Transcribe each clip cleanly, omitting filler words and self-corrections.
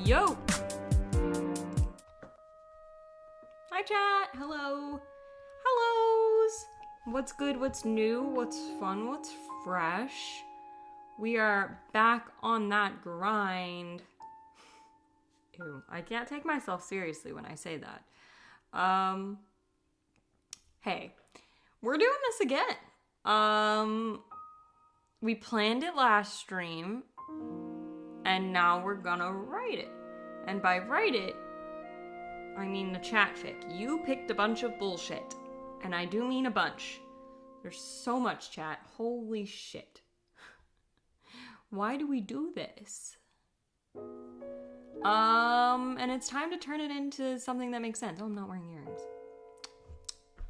Yo! Hi chat! Hello! Hellos! What's good? What's new? What's fun? What's fresh? We are back on that grind. Ew, I can't take myself seriously when I say that. Hey, we're doing this again. We planned it last stream, and now we're gonna write it. And by write it, I mean the chat fic. You picked a bunch of bullshit, and I do mean a bunch. There's so much chat. Holy shit. Why do we do this? And it's time to turn it into something that makes sense. Oh, I'm not wearing earrings.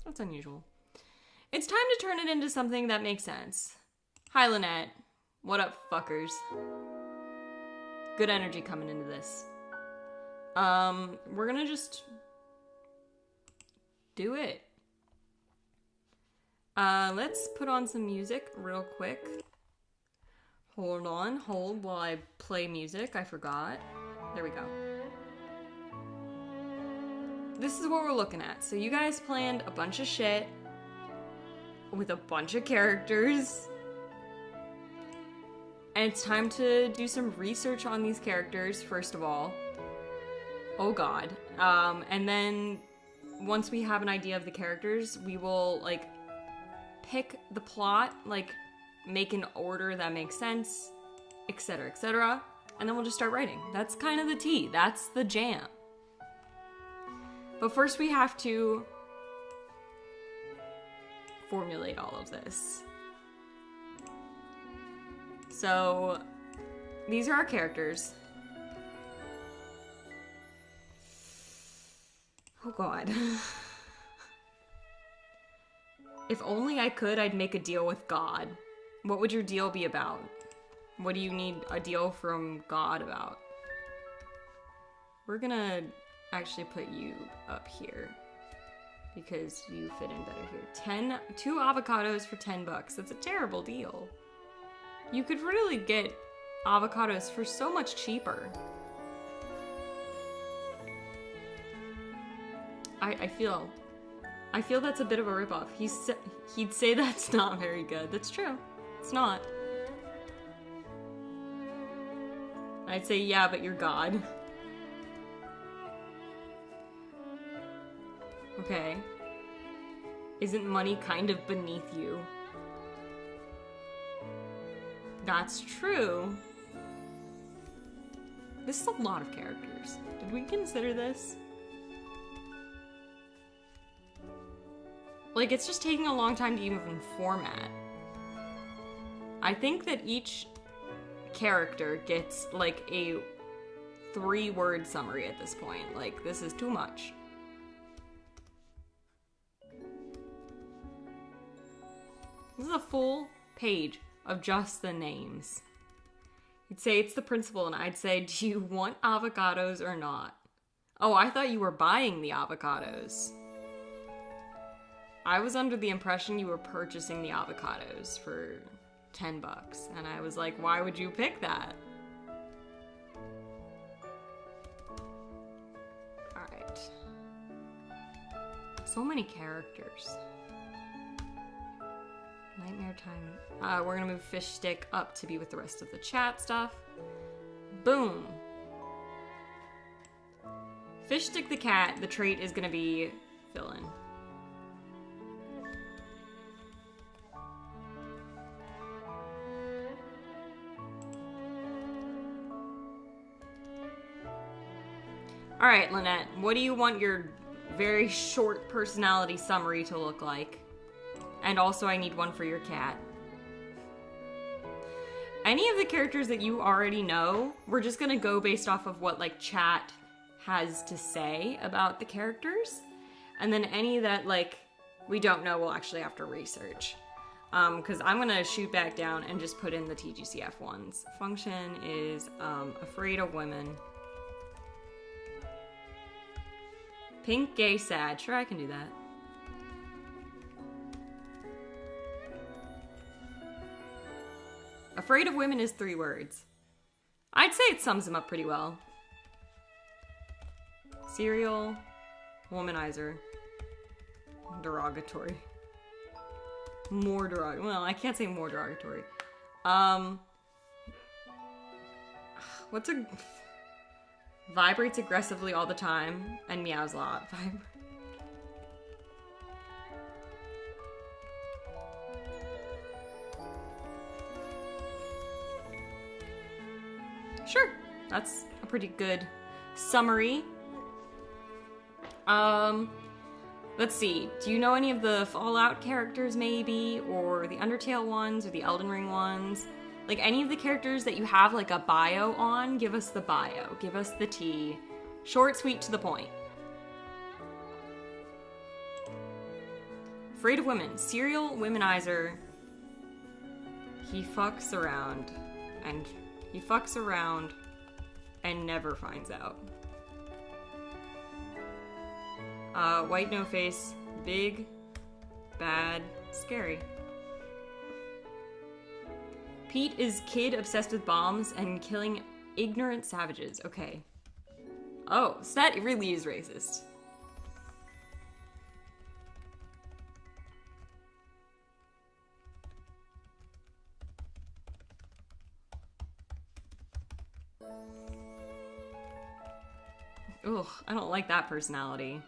That's unusual. It's time to turn it into something that makes sense. Hi, Lynette. What up, fuckers? Good energy coming into this. We're gonna just do it. Let's put on some music real quick. Hold on, hold while I play music. I forgot. There we go. This is what we're looking at. So you guys planned a bunch of shit with a bunch of characters. And it's time to do some research on these characters, first of all. Oh god. And then once we have an idea of the characters, we will, like, pick the plot, like, make an order that makes sense, etc., etc. And then we'll just start writing. That's kind of the tea. That's the jam. But first we have to formulate all of this. So, these are our characters. Oh god. If only I could, I'd make a deal with God. What would your deal be about? What do you need a deal from God about? We're gonna actually put you up here because you fit in better here. 2 avocados for $10. That's a terrible deal. You could really get avocados for so much cheaper. I feel that's a bit of a ripoff. He'd say that's not very good. That's true. It's not. I'd say, yeah, but you're God. Okay. Isn't money kind of beneath you? That's true. This is a lot of characters. Did we consider this? Like, it's just taking a long time to even format. I think that each character gets, like, a 3-word summary at this point. Like, this is too much. This is a full page of just the names. You'd say it's the principal, and I'd say, do you want avocados or not? Oh, I thought you were buying the avocados. I was under the impression you were purchasing the avocados for $10, and I was like, why would you pick that? Alright. So many characters. Nightmare time. We're gonna move Fish Stick up to be with the rest of the chat stuff. Boom. Fish Stick the cat, the trait is gonna be fill-in. Alright, Lynette, what do you want your very short personality summary to look like? And also I need one for your cat. Any of the characters that you already know, we're just gonna go based off of what, like, chat has to say about the characters. And then any that, like, we don't know, we'll actually have to research. Because I'm gonna shoot back down and just put in the TGCF ones. Function is, afraid of women. Pink, gay, sad. Sure, I can do that. Afraid of women is 3 words. I'd say it sums him up pretty well. Serial, womanizer, derogatory. More derogatory. Well, I can't say more derogatory. What's a... Vibrates aggressively all the time and meows a lot. Sure, that's a pretty good summary. Let's see. Do you know any of the Fallout characters, maybe? Or the Undertale ones, or the Elden Ring ones? Like, any of the characters that you have, like, a bio on, give us the bio. Give us the tea. Short, sweet, to the point. Afraid of women. Serial womanizer. He fucks around. And he fucks around and never finds out. White no face, big, bad, scary. Pete is kid obsessed with bombs and killing ignorant savages. Okay. Oh, so that really is racist. Ugh, I don't like that personality.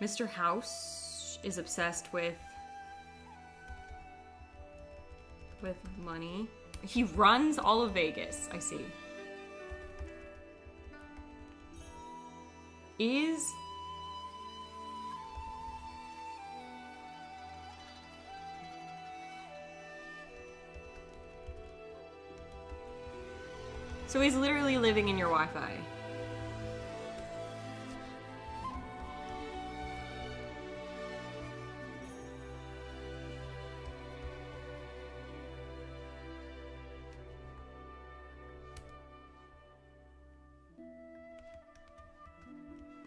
Mr. House is obsessed with money. He runs all of Vegas, I see. Is... So he's literally living in your Wi-Fi.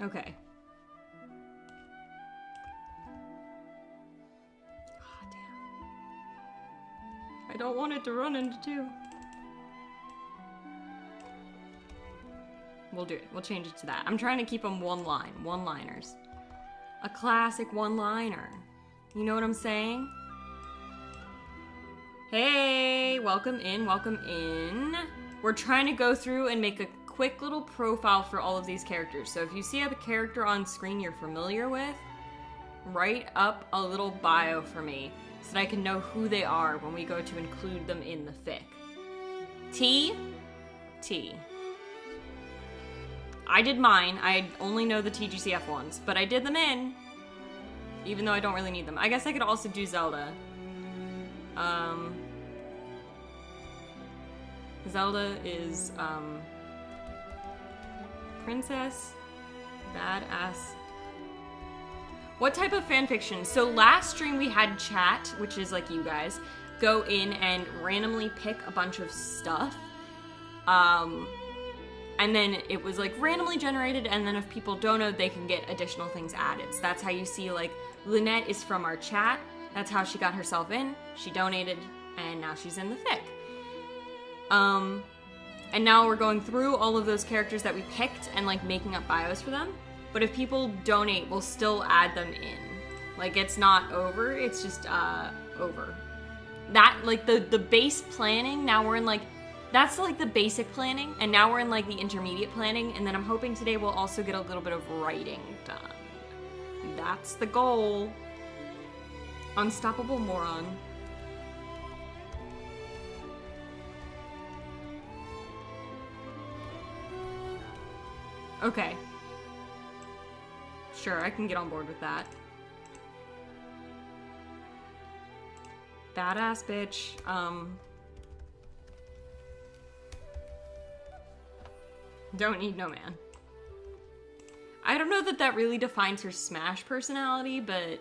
Okay. Oh, damn. I don't want it to run into two. We'll do it. We'll change it to that. I'm trying to keep them one-liners. A classic one-liner. You know what I'm saying? Hey, welcome in, welcome in. We're trying to go through and make a quick little profile for all of these characters. So if you see a character on screen you're familiar with, write up a little bio for me so that I can know who they are when we go to include them in the fic. T. I did mine. I only know the TGCF ones, but I did them in, even though I don't really need them. I guess I could also do Zelda. Zelda is, princess, badass. What type of fanfiction? So last stream we had chat, which is like you guys, go in and randomly pick a bunch of stuff. And then it was like randomly generated, and then if people dono, they can get additional things added. So that's how you see, like, Lynette is from our chat. That's how she got herself in. She donated, and now she's in the fic. And now we're going through all of those characters that we picked and, like, making up bios for them. But if people donate, we'll still add them in. Like, it's not over, it's just, over. That, like, the base planning, now we're in, like, that's, like, the basic planning, and now we're in, like, the intermediate planning, and then I'm hoping today we'll also get a little bit of writing done. That's the goal. Unstoppable moron. Okay. Sure, I can get on board with that. Badass bitch, don't need no man. I don't know that that really defines her Smash personality, but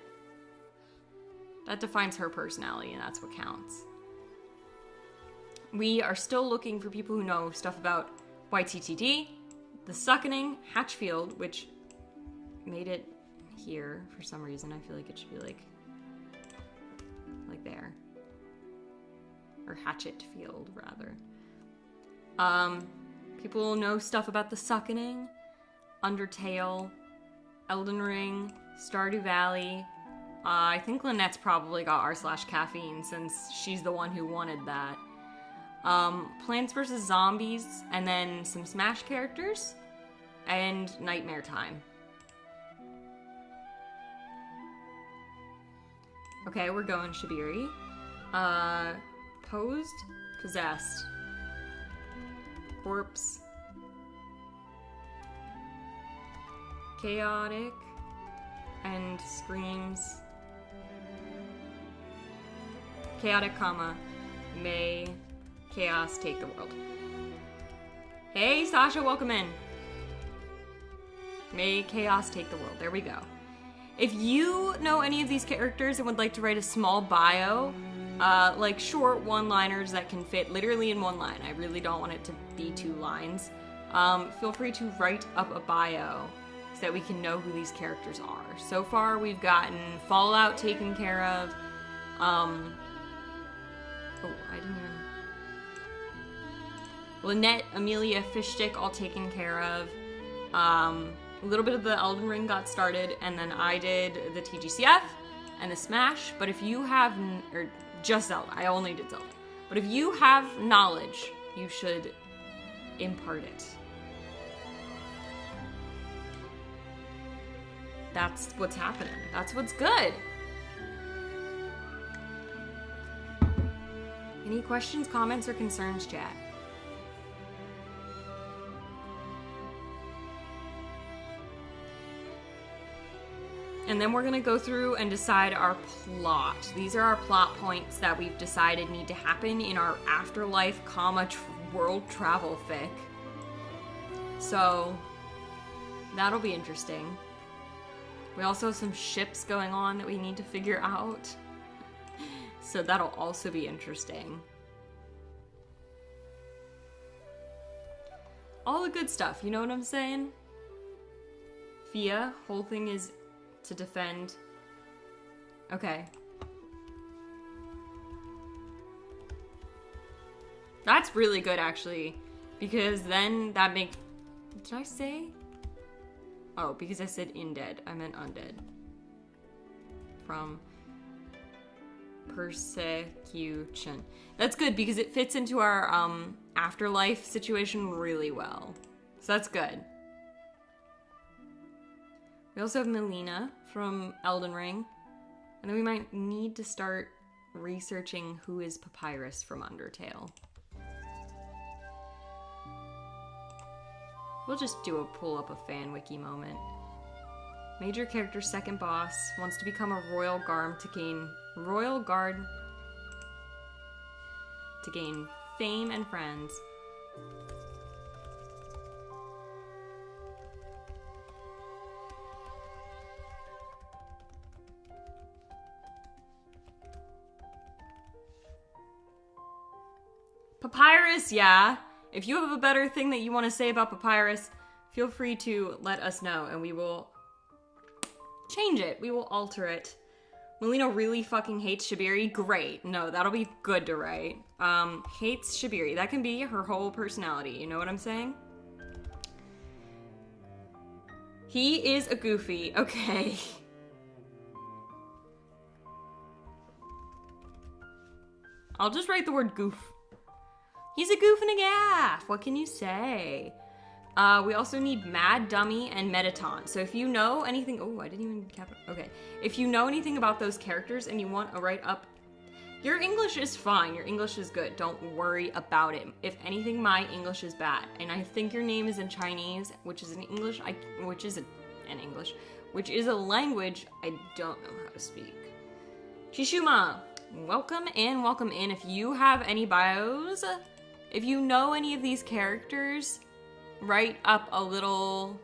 that defines her personality, and that's what counts. We are still looking for people who know stuff about YTTD, the Suckening, Hatchfield, which made it here for some reason. I feel like it should be like there. Or Hatchetfield, rather. People know stuff about the Suckening, Undertale, Elden Ring, Stardew Valley. I think Lynette's probably got r/caffeine since she's the one who wanted that. Plants vs. Zombies, and then some Smash characters, and Nightmare Time. Okay, we're going Shibiri. Posed, Possessed, Corpse, Chaotic, and Screams. Chaotic, comma, may chaos take the world. Hey, Sasha, welcome in. May chaos take the world. There we go. If you know any of these characters and would like to write a small bio, like short one-liners that can fit literally in one line, I really don't want it to be 2 lines, feel free to write up a bio so that we can know who these characters are. So far, we've gotten Fallout taken care of, Lynette, Amelia, Fishstick all taken care of. A little bit of the Elden Ring got started, and then I did the TGCF and the Smash. But if you have, or just Zelda, I only did Zelda. But if you have knowledge, you should impart it. That's what's happening. That's what's good. Any questions, comments, or concerns, chat? And then we're gonna go through and decide our plot. These are our plot points that we've decided need to happen in our afterlife, world travel fic. So that'll be interesting. We also have some ships going on that we need to figure out. So that'll also be interesting. All the good stuff, you know what I'm saying? Fia, whole thing is to defend. Okay. That's really good, actually. Because then that makes... Did I say? Oh, because I said indead. I meant undead. From persecution. That's good, because it fits into our afterlife situation really well. So that's good. We also have Melina from Elden Ring. And then we might need to start researching who is Papyrus from Undertale. We'll just do a pull up a fan wiki moment. Major character second boss wants to become a royal guard to gain fame and friends. Papyrus, yeah. If you have a better thing that you want to say about Papyrus, feel free to let us know and we will change it. We will alter it. Melina really fucking hates Shibiri. Great. No, that'll be good to write. Hates Shibiri. That can be her whole personality. You know what I'm saying? He is a goofy. Okay. I'll just write the word goof. He's a goof and a gaff. What can you say? We also need Mad Dummy and Metaton. So if you know anything... Oh, I didn't even cap it. Okay. If you know anything about those characters and you want to write up... Your English is fine. Your English is good. Don't worry about it. If anything, my English is bad. And I think your name is in Chinese, which is an English... which is a language I don't know how to speak. Shishuma, welcome in. If you have any bios... If you know any of these characters, write up a little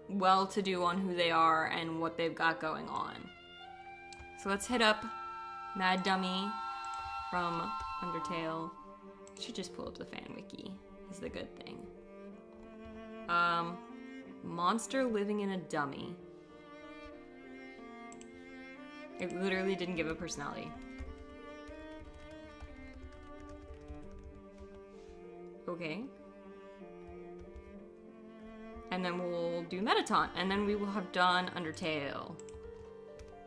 well-to-do on who they are and what they've got going on. So let's hit up Mad Dummy from Undertale. I should just pull up the fan wiki, is the good thing. Monster living in a dummy. It literally didn't give a personality. Okay. And then we'll do Mettaton, and then we will have done Undertale.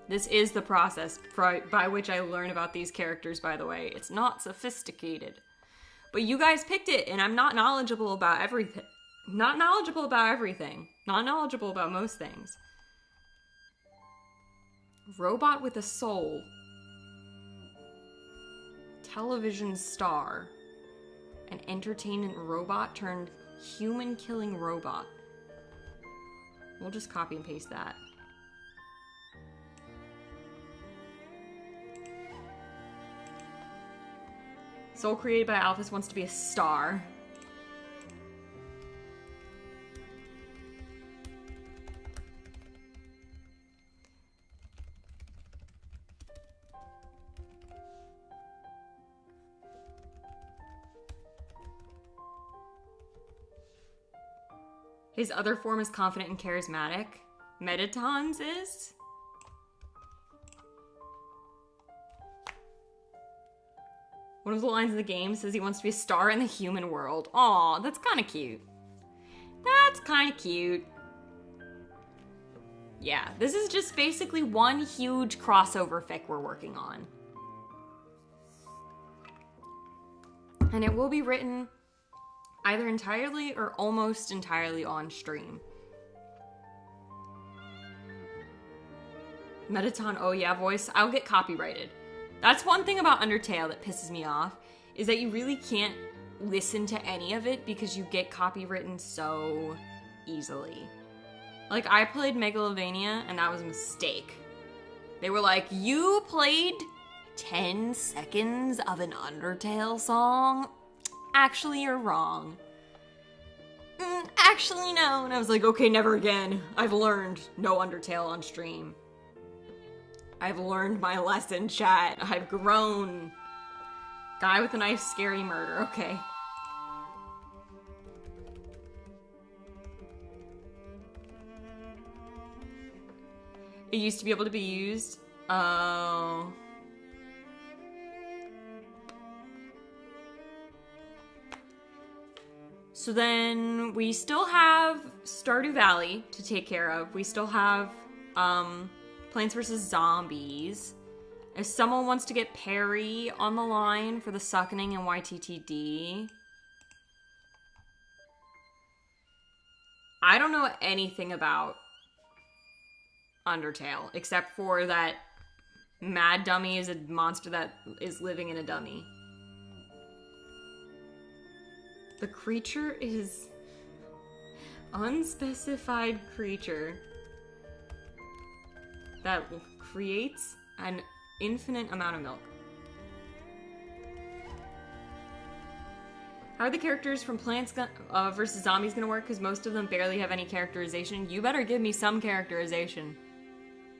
This is the process by which I learn about these characters, by the way. It's not sophisticated. But you guys picked it, and I'm not knowledgeable about everything. Not knowledgeable about everything. Not knowledgeable about most things. Robot with a soul. Television star. An entertainment robot turned human-killing robot. We'll just copy and paste that. Soul created by Alphys wants to be a star. His other form is confident and charismatic. Mettaton's is? One of the lines of the game says he wants to be a star in the human world. Aw, that's kind of cute. That's kind of cute. Yeah, this is just basically one huge crossover fic we're working on. And it will be written either entirely or almost entirely on stream. Mettaton, oh yeah voice, I'll get copyrighted. That's one thing about Undertale that pisses me off, is that you really can't listen to any of it because you get copywritten so easily. Like, I played Megalovania, and that was a mistake. They were like, you played 10 seconds of an Undertale song? Actually, you're wrong. Actually, no. And I was like, okay, never again. I've learned no Undertale on stream. I've learned my lesson, chat. I've grown. Guy with a knife, scary murder. Okay. It used to be able to be used. Oh. So then we still have Stardew Valley to take care of. We still have Plants vs. Zombies. If someone wants to get Perry on the line for the Suckening and YTTD. I don't know anything about Undertale, except for that Mad Dummy is a monster that is living in a dummy. The creature is unspecified creature that creates an infinite amount of milk. How are the characters from Plants vs. Zombies gonna work? Because most of them barely have any characterization. You better give me some characterization.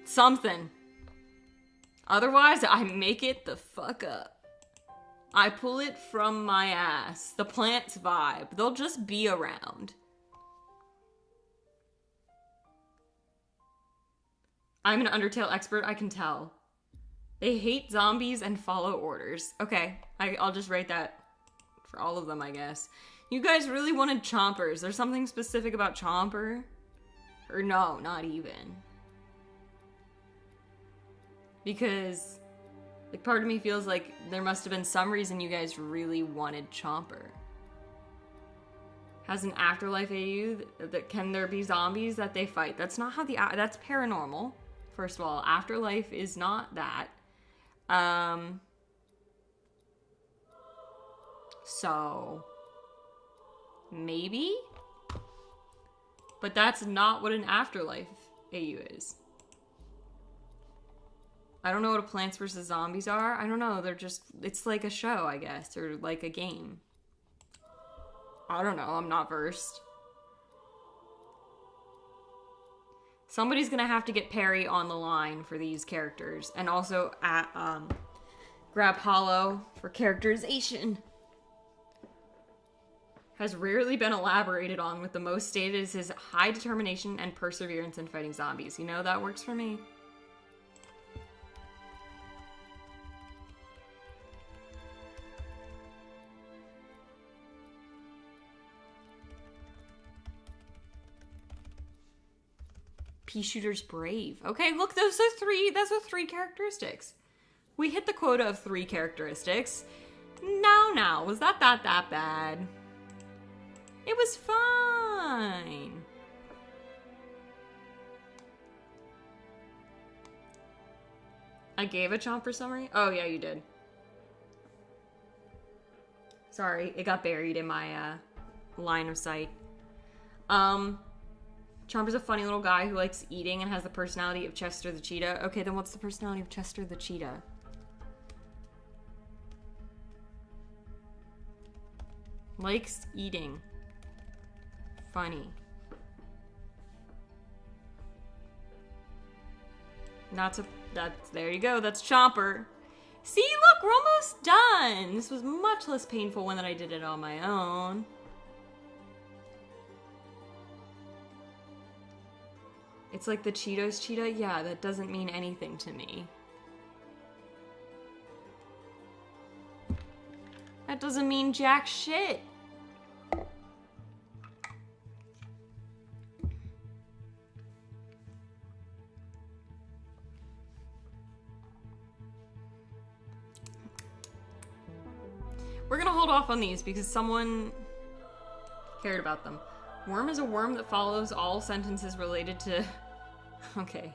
Something. Otherwise, I make it the fuck up. I pull it from my ass. The Plants vibe. They'll just be around. I'm an Undertale expert, I can tell. They hate zombies and follow orders. Okay, I'll just write that for all of them, I guess. You guys really wanted Chomper. Is there something specific about Chomper? Or no, not even. Because, like, part of me feels like there must have been some reason you guys really wanted Chomper. Has an afterlife AU that can there be zombies that they fight? That's not how that's paranormal. First of all, afterlife is not that. So maybe? But that's not what an afterlife AU is. I don't know what a Plants vs. Zombies are. I don't know. They're just, it's like a show, I guess, or like a game. I don't know. I'm not versed. Somebody's gonna have to get Perry on the line for these characters. And also grab Hollow for characterization. Has rarely been elaborated on, with the most stated is his high determination and perseverance in fighting zombies. You know, that works for me. Pea shooter's brave. Okay, look, those are three characteristics. We hit the quota of 3 characteristics. Now, was that bad? It was fine. I gave a Chomper summary? Oh, yeah, you did. Sorry, it got buried in my line of sight. Chomper's a funny little guy who likes eating and has the personality of Chester the cheetah. Okay, then what's the personality of Chester the cheetah? Likes eating. Funny. There you go, that's Chomper. See, look, we're almost done. This was much less painful when I did it on my own. It's like the Cheetos cheetah? Yeah, that doesn't mean anything to me. That doesn't mean jack shit. We're gonna hold off on these because someone cared about them. Worm is a worm that follows all sentences related to... Okay.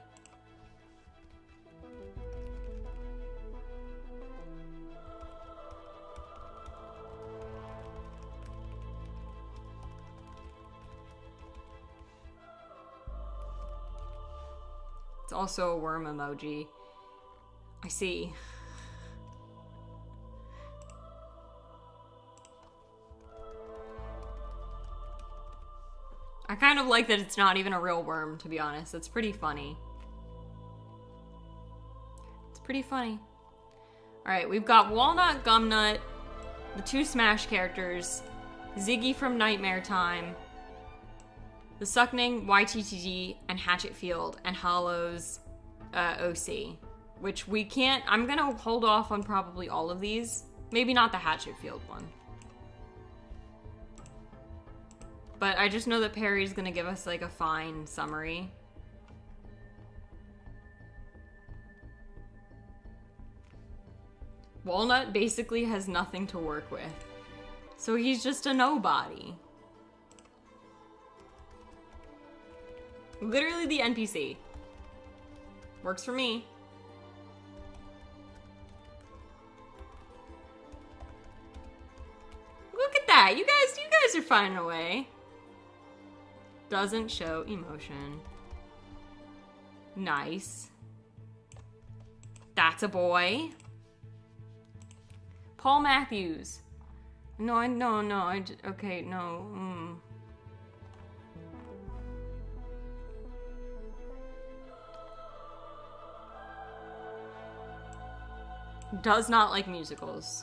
It's also a worm emoji. I see. I kind of like that it's not even a real worm, to be honest. It's pretty funny. It's pretty funny. Alright, we've got Walnut, Gumnut, the 2 Smash characters, Ziggy from Nightmare Time, the Suckning, YTTG, and Hatchetfield, and Hollow's OC. Which we can't... I'm gonna hold off on probably all of these. Maybe not the Hatchetfield one. But I just know that Perry's gonna give us, like, a fine summary. Walnut basically has nothing to work with. So he's just a nobody. Literally the NPC. Works for me. Look at that! You guys are finding a way. Doesn't show emotion. Nice. That's a boy. Paul Matthews. Okay, no. Does not like musicals.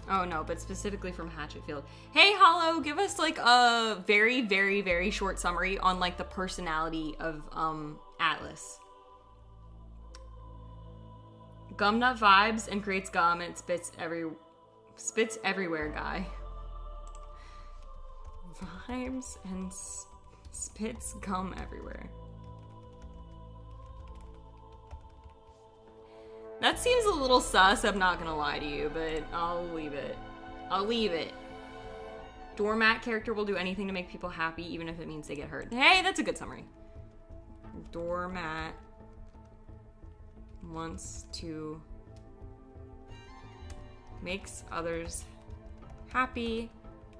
Oh no, but specifically from Hatchetfield. Hey, Hollow, give us like a very, very, very short summary on like the personality of Atlas. Gumnut vibes and creates gum and spits everywhere guy. Vibes and spits gum everywhere. That seems a little sus, I'm not gonna lie to you, but I'll leave it. Doormat character will do anything to make people happy, even if it means they get hurt. Hey, that's a good summary. Doormat wants to makes others happy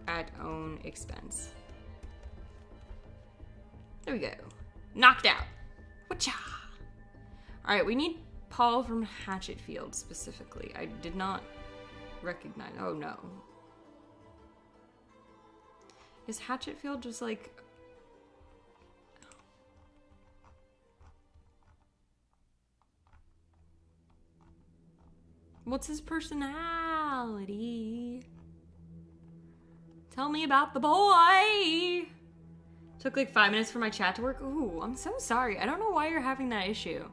at own expense. There we go. Knocked out. Whatcha? Alright, we need Paul from Hatchetfield specifically. I did not recognize. Oh no. Is Hatchetfield just like... What's his personality? Tell me about the boy! Took like 5 minutes for my chat to work. Ooh, I'm so sorry. I don't know why you're having that issue.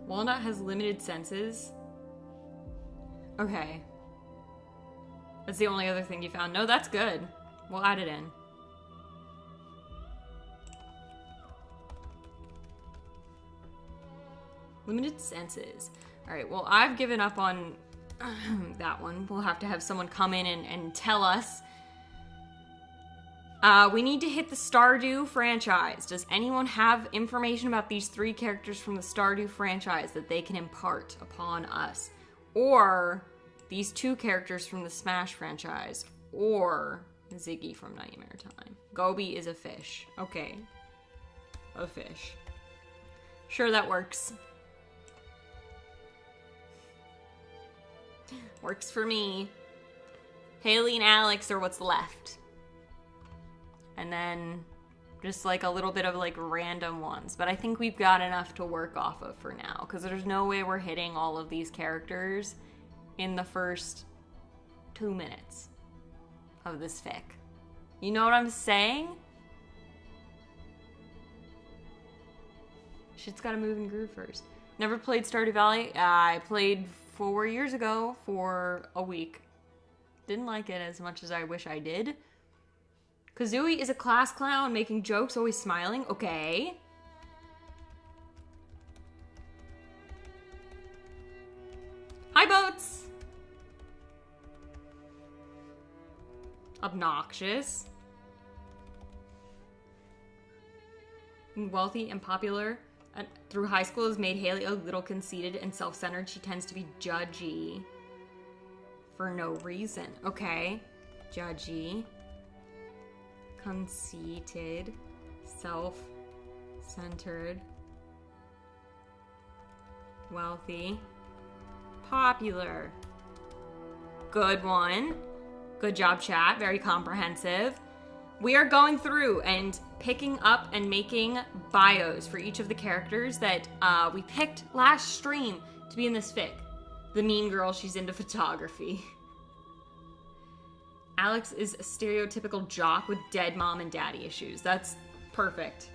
Walnut has limited senses. Okay. That's the only other thing you found. No, that's good. We'll add it in. Limited senses. Alright, well, I've given up on that one. We'll have to have someone come in and tell us. We need to hit the Stardew franchise. Does anyone have information about these 3 characters from the Stardew franchise that they can impart upon us? Or these 2 characters from the Smash franchise? Or Ziggy from Nightmare Time? Gobi is a fish. Okay. A fish. Sure, that works. Works for me. Haley and Alex are what's left. And then just like a little bit of like random ones. But I think we've got enough to work off of for now. Because there's no way we're hitting all of these characters in the first 2 minutes of this fic. You know what I'm saying? Shit's gotta move and groove first. Never played Stardew Valley. I played 4 years ago for a week. Didn't like it as much as I wish I did. Kazooie is a class clown, making jokes, always smiling. Okay. Hi, Boats! Obnoxious. Wealthy and popular through high school has made Haley a little conceited and self-centered. She tends to be judgy for no reason. Okay. Judgy. Conceited. Self-centered. Wealthy. Popular. Good one. Good job, chat. Very comprehensive. We are going through and picking up and making bios for each of the characters that we picked last stream to be in this fic. The mean girl, she's into photography. Alex is a stereotypical jock with dead mom and daddy issues. That's perfect.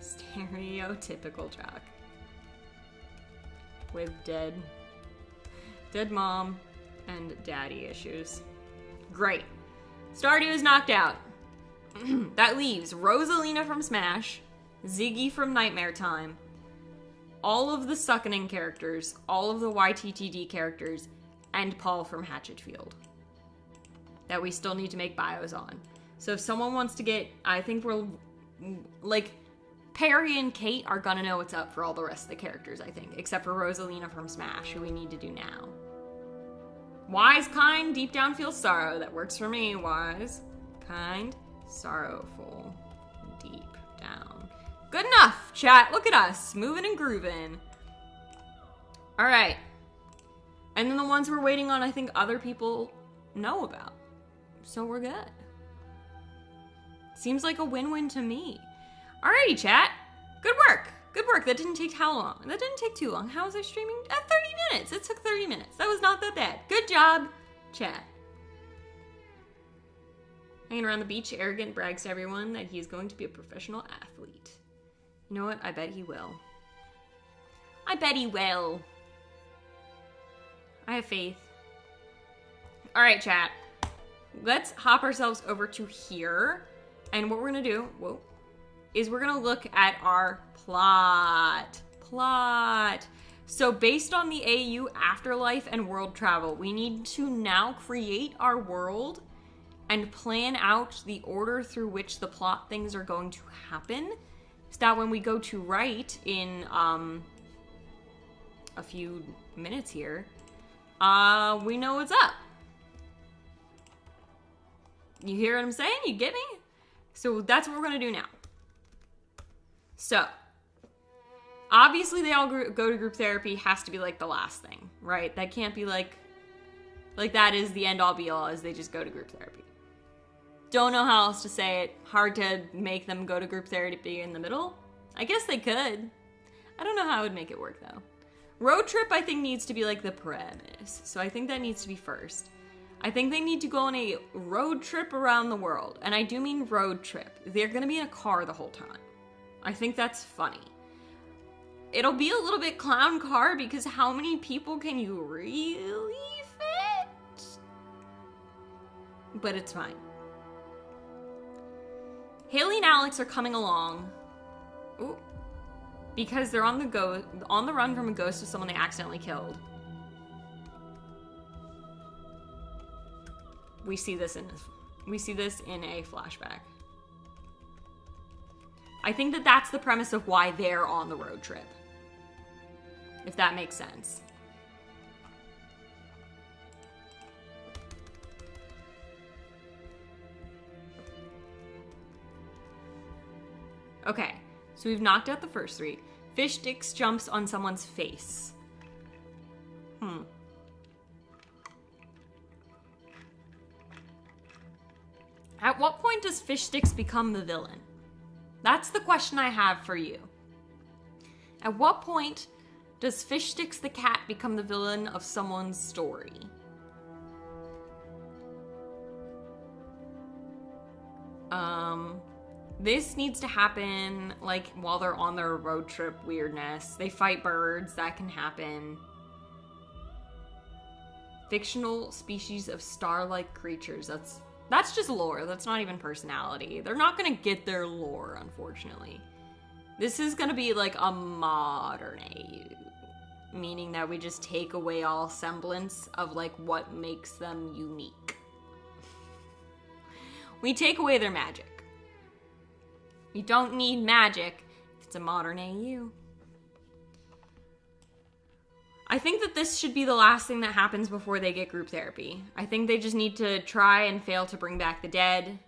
Stereotypical jock. With dead mom and daddy issues. Great. Stardew is knocked out. That leaves Rosalina from Smash, Ziggy from Nightmare Time, all of the Suckening characters, all of the YTTD characters, and Paul from Hatchetfield. That we still need to make bios on. So if someone wants to get, I think we're, like, Perry and Kate are gonna know what's up for all the rest of the characters, I think. Except for Rosalina from Smash, who we need to do now. Wise, kind, deep down feels sorrow. That works for me. Wise, kind, sorrowful, deep down. Good enough, chat. Look at us, moving and grooving. All right. And then the ones we're waiting on, I think other people know about. So we're good. Seems like a win-win to me. Alrighty, chat. Good work. Good work. That didn't take how long? That didn't take too long. How was I streaming? 30 minutes. It took 30 minutes. That was not that bad. Good job, chat. Hanging around the beach, Arrogant brags to everyone that he's going to be a professional athlete. You know what? I bet he will. I bet he will. I have faith. Alright, chat. Let's hop ourselves over to here. And what we're going to do, is we're going to look at our plot. So based on the AU afterlife and world travel, we need to now create our world and plan out the order through which the plot things are going to happen. So that when we go to write in a few minutes here, we know what's up. You hear what I'm saying? You get me? So that's what we're going to do now. So, obviously they all go to group therapy has to be like the last thing, right? That can't be like that is the end all be all as they just go to group therapy. Don't know how else to say it. Hard to make them go to group therapy in the middle. I guess they could. I don't know how I would make it work though. Road trip I think needs to be like the premise. So I think that needs to be first. I think they need to go on a road trip around the world. And I do mean road trip. They're going to be in a car the whole time. I think that's funny. It'll be a little bit clown car because how many people can you really fit? But it's fine. Haley and Alex are coming along. Ooh. Because they're on the run from a ghost of someone they accidentally killed. We see this in a flashback. I think that that's the premise of why they're on the road trip. If that makes sense. Okay, so we've knocked out the first three. Fish sticks jumps on someone's face. At what point does Fish Sticks become the villain? That's the question I have for you. At what point does Fish Sticks the cat become the villain of someone's story? This needs to happen, like, while they're on their road trip weirdness. They fight birds, that can happen. Fictional species of star-like creatures, that's just lore, that's not even personality. They're not gonna get their lore, unfortunately. This is gonna be like a modern age, meaning that we just take away all semblance of like what makes them unique. We take away their magic. You don't need magic if it's a modern AU. I think that this should be the last thing that happens before they get group therapy. I think they just need to try and fail to bring back the dead.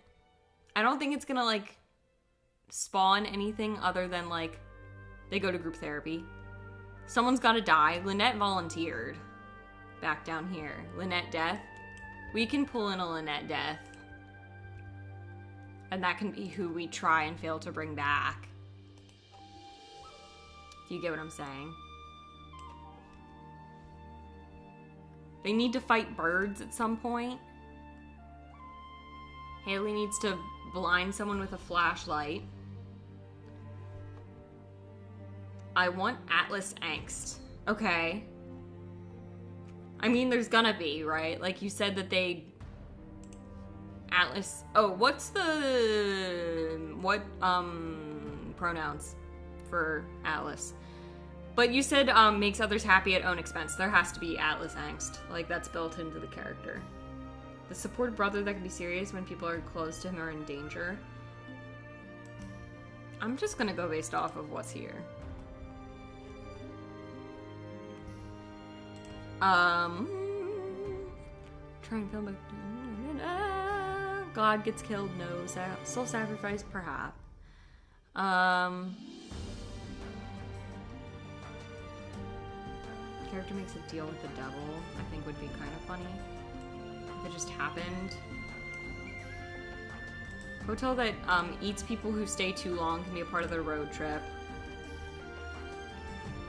I don't think it's gonna, like, spawn anything other than, like, they go to group therapy. Someone's gotta die. Lynette volunteered. Back down here. Lynette death. We can pull in a Lynette death. And that can be who we try and fail to bring back. Do you get what I'm saying? They need to fight birds at some point. Haley needs to blind someone with a flashlight. I want Atlas angst. Okay. I mean, there's gonna be, right? Like you said that they... Atlas... Oh, what's the... What, pronouns for Atlas? But you said, makes others happy at own expense. There has to be Atlas angst. Like, that's built into the character. The supportive brother that can be serious when people are close to him or in danger. I'm just gonna go based off of what's here. Try and film back. God gets killed, no. Soul sacrifice, perhaps. Character makes a deal with the devil, I think would be kind of funny. If it just happened. Hotel that eats people who stay too long can be a part of their road trip.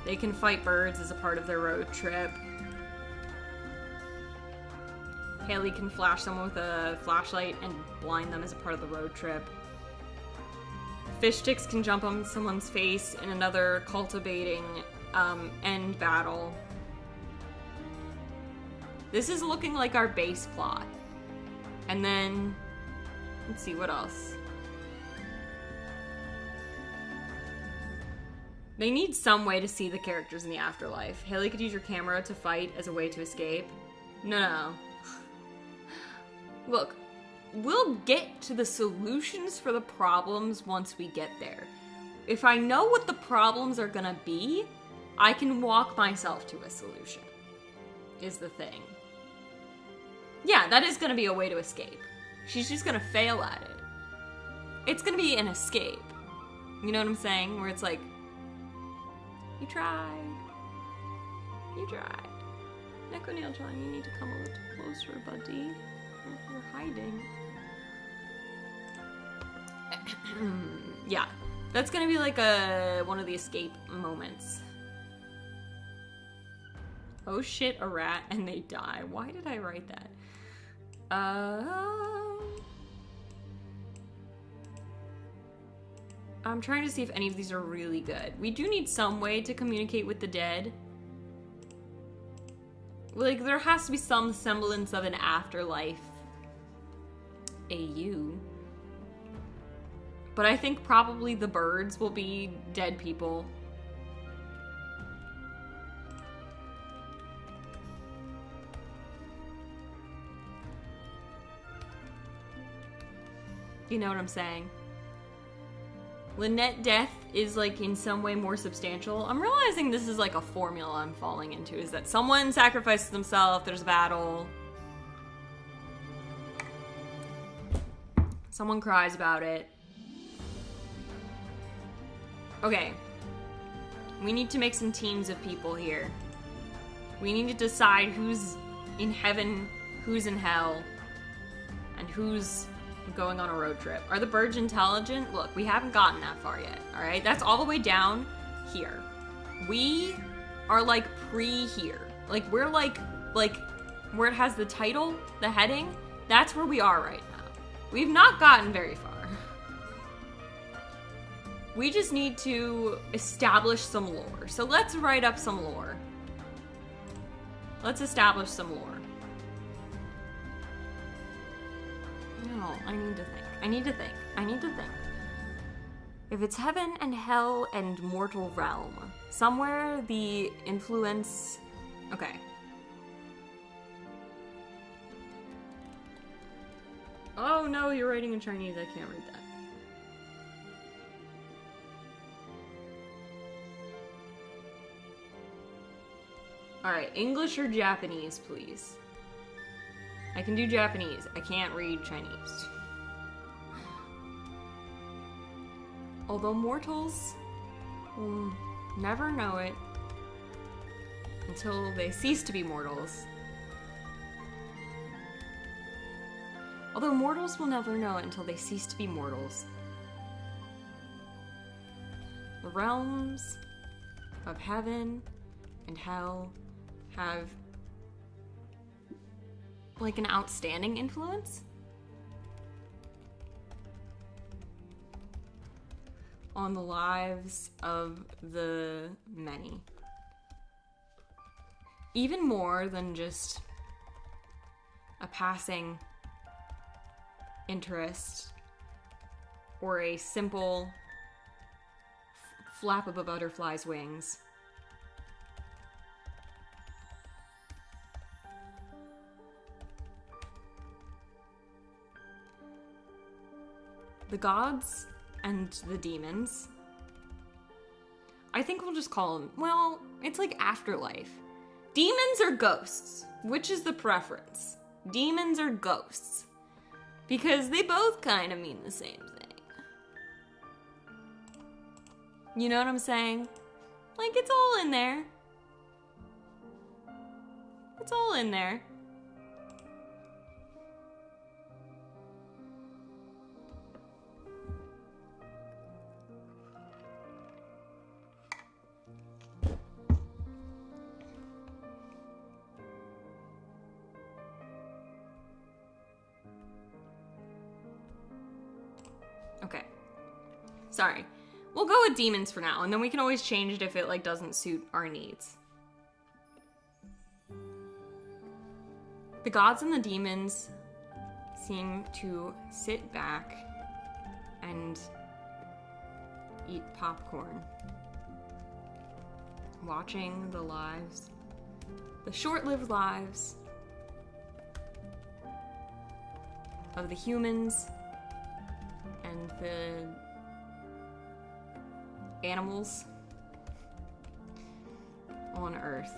They can fight birds as a part of their road trip. Haley can flash someone with a flashlight and blind them as a part of the road trip. Fish sticks can jump on someone's face in another cultivating end battle. This is looking like our base plot. And then, let's see, what else? They need some way to see the characters in the afterlife. Haley could use your camera to fight as a way to escape. No. Look, we'll get to the solutions for the problems once we get there. If I know what the problems are gonna be, I can walk myself to a solution, is the thing. Yeah, that is gonna be a way to escape. She's just gonna fail at it. It's gonna be an escape. You know what I'm saying? Where it's like, you tried. You tried. Neko Nail-chan, you need to come a little closer, buddy. You're hiding. Yeah, that's gonna be like one of the escape moments. Oh shit, a rat, and they die. Why did I write that? I'm trying to see if any of these are really good. We do need some way to communicate with the dead. Like, there has to be some semblance of an afterlife. AU. But I think probably the birds will be dead people. You know what I'm saying? Lynette death is like in some way more substantial. I'm realizing this is like a formula I'm falling into, is that someone sacrifices themselves, there's a battle. Someone cries about it. Okay. We need to make some teams of people here. We need to decide who's in heaven, who's in hell, and who's going on a road trip. Are the birds intelligent? Look, we haven't gotten that far yet, alright? That's all the way down here. We are like pre-here. Like, we're like where it has the title, the heading, that's where we are right now. We've not gotten very far. We just need to establish some lore. So let's write up some lore. Let's establish some lore. No, I need to think. I need to think. I need to think. If it's heaven and hell and mortal realm, somewhere the influence... Okay. Oh no, you're writing in Chinese. I can't read that. Alright, English or Japanese, please. I can do Japanese. I can't read Chinese. Although mortals will never know it until they cease to be mortals. Although mortals will never know it until they cease to be mortals. The realms of heaven and hell have like an outstanding influence on the lives of the many. Even more than just a passing interest or a simple flap of a butterfly's wings. The gods and the demons. I think we'll just call them, well, it's like afterlife. Demons or ghosts? Which is the preference? Demons or ghosts? Because they both kind of mean the same thing. You know what I'm saying? Like, it's all in there. It's all in there. Okay. Sorry. We'll go with demons for now, and then we can always change it if it, like, doesn't suit our needs. The gods and the demons seem to sit back and eat popcorn, watching the lives, the short-lived lives of the humans and the animals on Earth.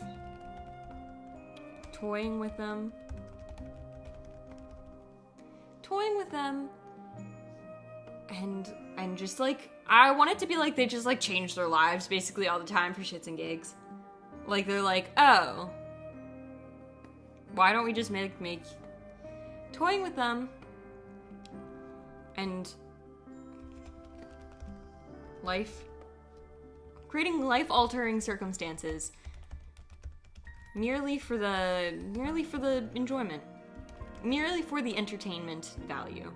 Toying with them. And just like, I want it to be like they just like change their lives basically all the time for shits and gigs. Like they're like, oh, why don't we just make toying with them and creating life-altering circumstances merely for the enjoyment, merely for the entertainment value.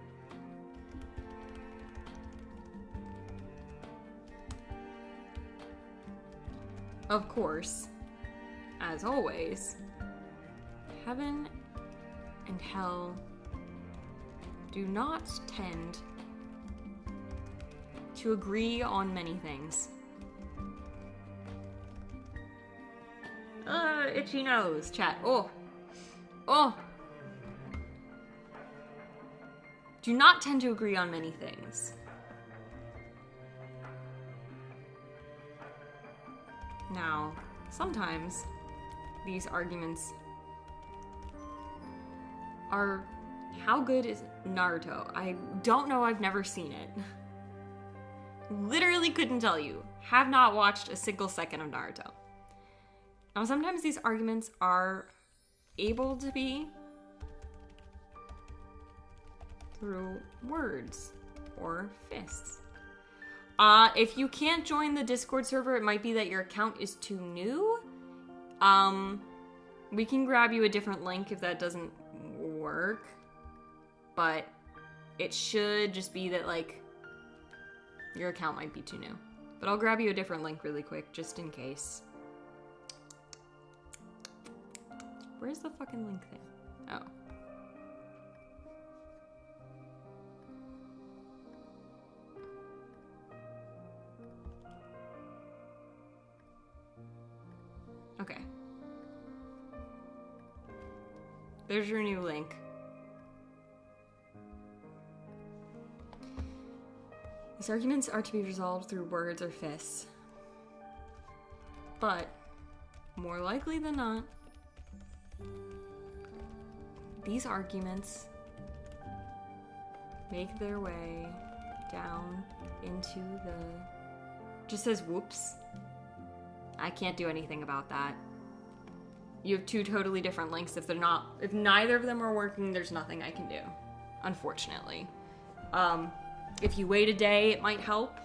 Of course, as always, heaven and hell do not tend to agree on many things. Itchy nose, chat. Oh. Do not tend to agree on many things. Now, sometimes these arguments are, how good is Naruto? I don't know, I've never seen it. Literally couldn't tell you. Have not watched a single second of Naruto. Now, sometimes these arguments are able to be through words or fists. If you can't join the Discord server, it might be that your account is too new. We can grab you a different link if that doesn't work. But it should just be that, like, your account might be too new. But I'll grab you a different link really quick, just in case. Where's the fucking link thing? Oh. Okay. There's your new link. These arguments are to be resolved through words or fists. But, more likely than not, these arguments make their way down into the... Just says whoops. I can't do anything about that. You have two totally different links. If neither of them are working, there's nothing I can do. Unfortunately. If you wait a day, it might help.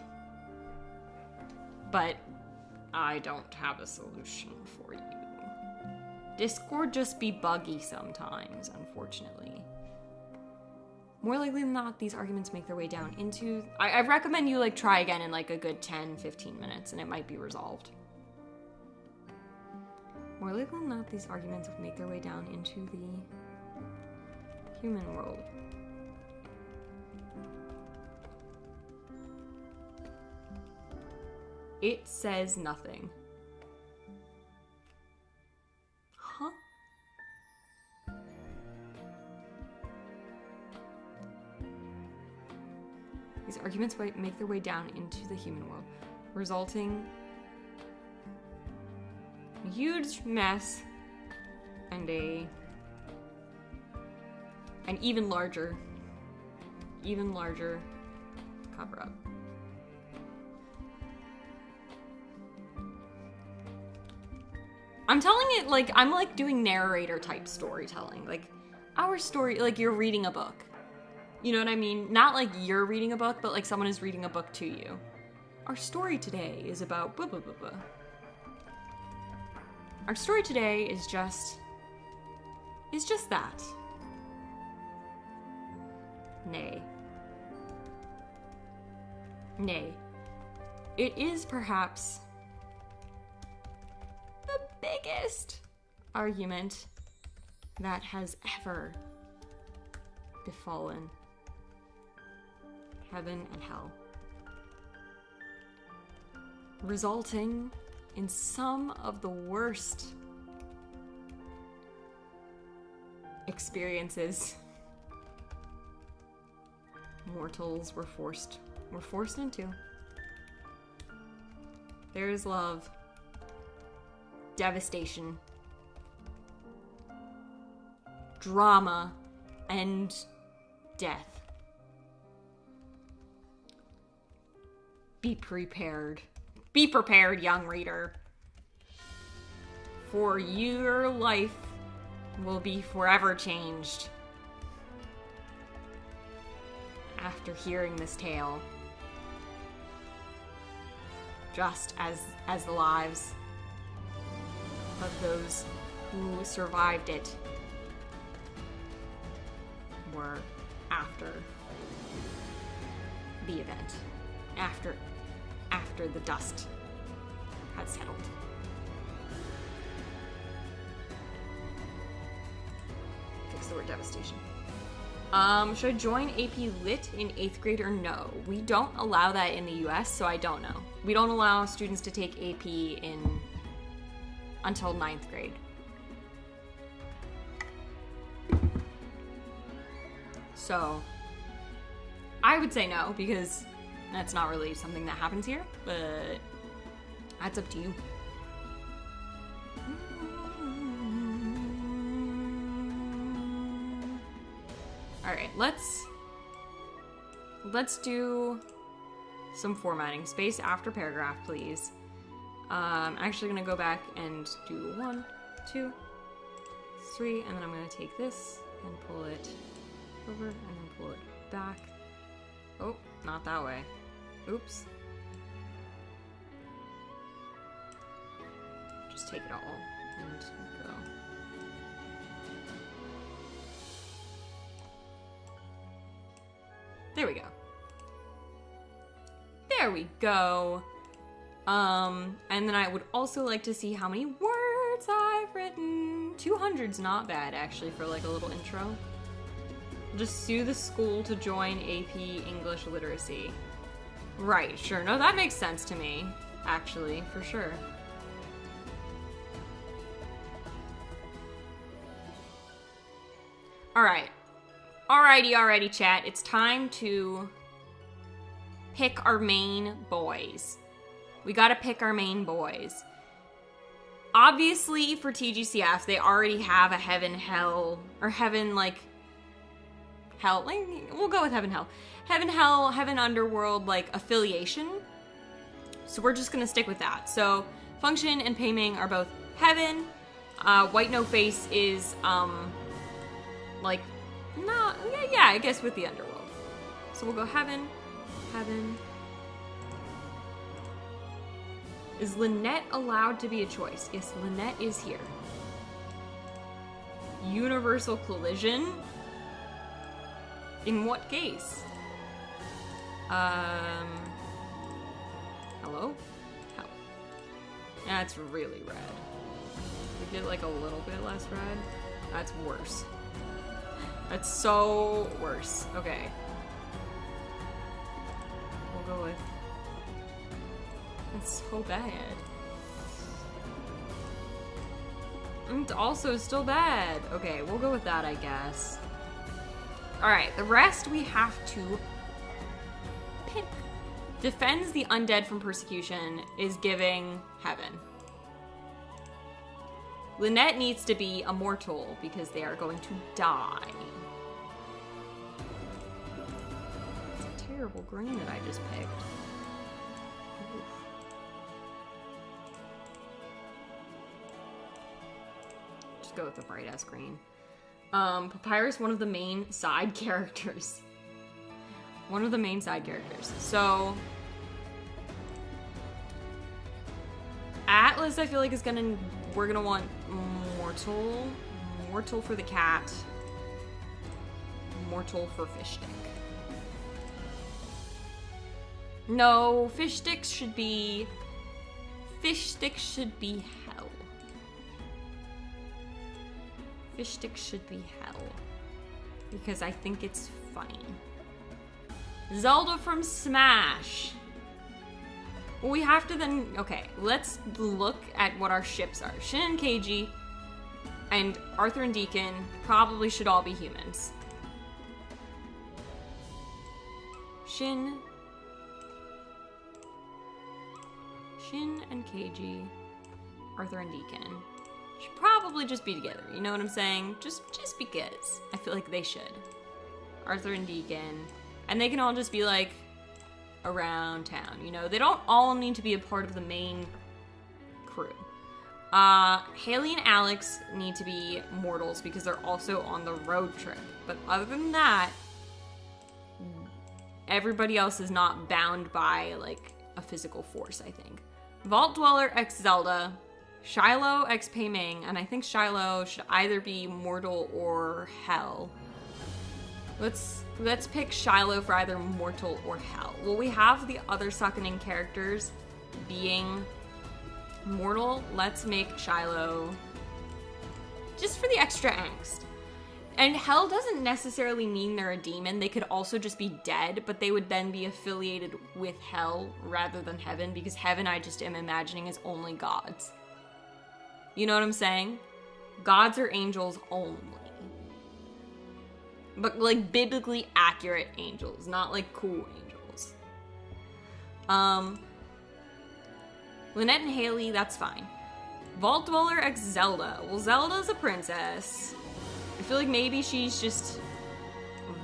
But I don't have a solution for you. Discord just be buggy sometimes, unfortunately. More likely than not, these arguments make their way down into... I recommend you, like, try again in, like, a good 10-15 minutes, and it might be resolved. More likely than not, these arguments will make their way down into the human world. It says nothing. Huh? These arguments make their way down into the human world, resulting in a huge mess and an even larger cover-up. I'm telling it like I'm like doing narrator type storytelling. Like our story, like you're reading a book. You know what I mean? Not like you're reading a book, but like someone is reading a book to you. Our story today is about blah blah blah blah. Our story today is just that. Nay. It is perhaps the biggest argument that has ever befallen heaven and hell, resulting in some of the worst experiences mortals were forced into. There is love, devastation, drama, and death. Be prepared. Be prepared, young reader. For your life will be forever changed after hearing this tale. Just as the lives of those who survived it were after the event, after the dust had settled. because the word devastation. Should I join AP Lit in 8th grade or no? We don't allow that in the US, so I don't know. We don't allow students to take AP until 9th grade. So, I would say no, because that's not really something that happens here, but that's up to you. Alright, let's do some formatting. Space after paragraph, please. I'm actually gonna go back and do 1, 2, 3, and then I'm gonna take this and pull it over and then pull it back. Oh, not that way. Oops. Just take it all and go. There we go. There we go. And then I would also like to see how many words I've written. 200's not bad, actually, for like a little intro. Just sue the school to join AP English Literacy. Right, sure. No, that makes sense to me, actually, for sure. Alright. Alrighty, chat. It's time to pick our main boys. We gotta pick our main boys. Obviously, for TGCF, they already have a heaven, hell, or heaven, like, hell, like, we'll go with heaven, hell. Heaven, hell, heaven, underworld, like, affiliation. So we're just gonna stick with that. So, Function and Paiming are both heaven. White No Face is, like, not, yeah, I guess with the underworld. So we'll go heaven, heaven. Is Lynette allowed to be a choice? Yes, Lynette is here. Universal collision? In what case? Hello? Hell. That's really red. We get like a little bit less red. That's worse. That's so worse. Okay. We'll go with... It's so bad. And also still bad. Okay, we'll go with that, I guess. Alright, the rest we have to pick. Defends the undead from persecution is giving heaven. Lynette needs to be immortal because they are going to die. It's a terrible green that I just picked. Oof. Just go with the bright ass green. Papyrus, one of the main side characters. One of the main side characters. So, Atlas, I feel like we're gonna want Mortal. Mortal for the cat. Mortal for Fish Stick. No, Fish Stick should be hell. Fish Stick should be hell. Because I think it's funny. Zelda from Smash. Well, we have to then... Okay, let's look at what our ships are. Shin and Keiji and Arthur and Deacon probably should all be humans. Shin and Keiji, Arthur and Deacon should probably just be together. You know what I'm saying? Just because. I feel like they should. Arthur and Deacon. And they can all just be like around town, you know? They don't all need to be a part of the main crew. Haley and Alex need to be mortals because they're also on the road trip. But other than that, everybody else is not bound by, like, a physical force, I think. Vault Dweller x Zelda, Shiloh x Pei Ming, and I think Shiloh should either be mortal or hell. Let's pick Shiloh for either mortal or hell. Well, we have the other Suckening characters being mortal. Let's make Shiloh just for the extra angst. And hell doesn't necessarily mean they're a demon. They could also just be dead, but they would then be affiliated with hell rather than heaven, because heaven, I just am imagining, is only gods. You know what I'm saying? Gods are angels only. But, like, biblically accurate angels, not, like, cool angels. Lynette and Haley, that's fine. Vault Dweller x Zelda. Well, Zelda's a princess. I feel like maybe she's just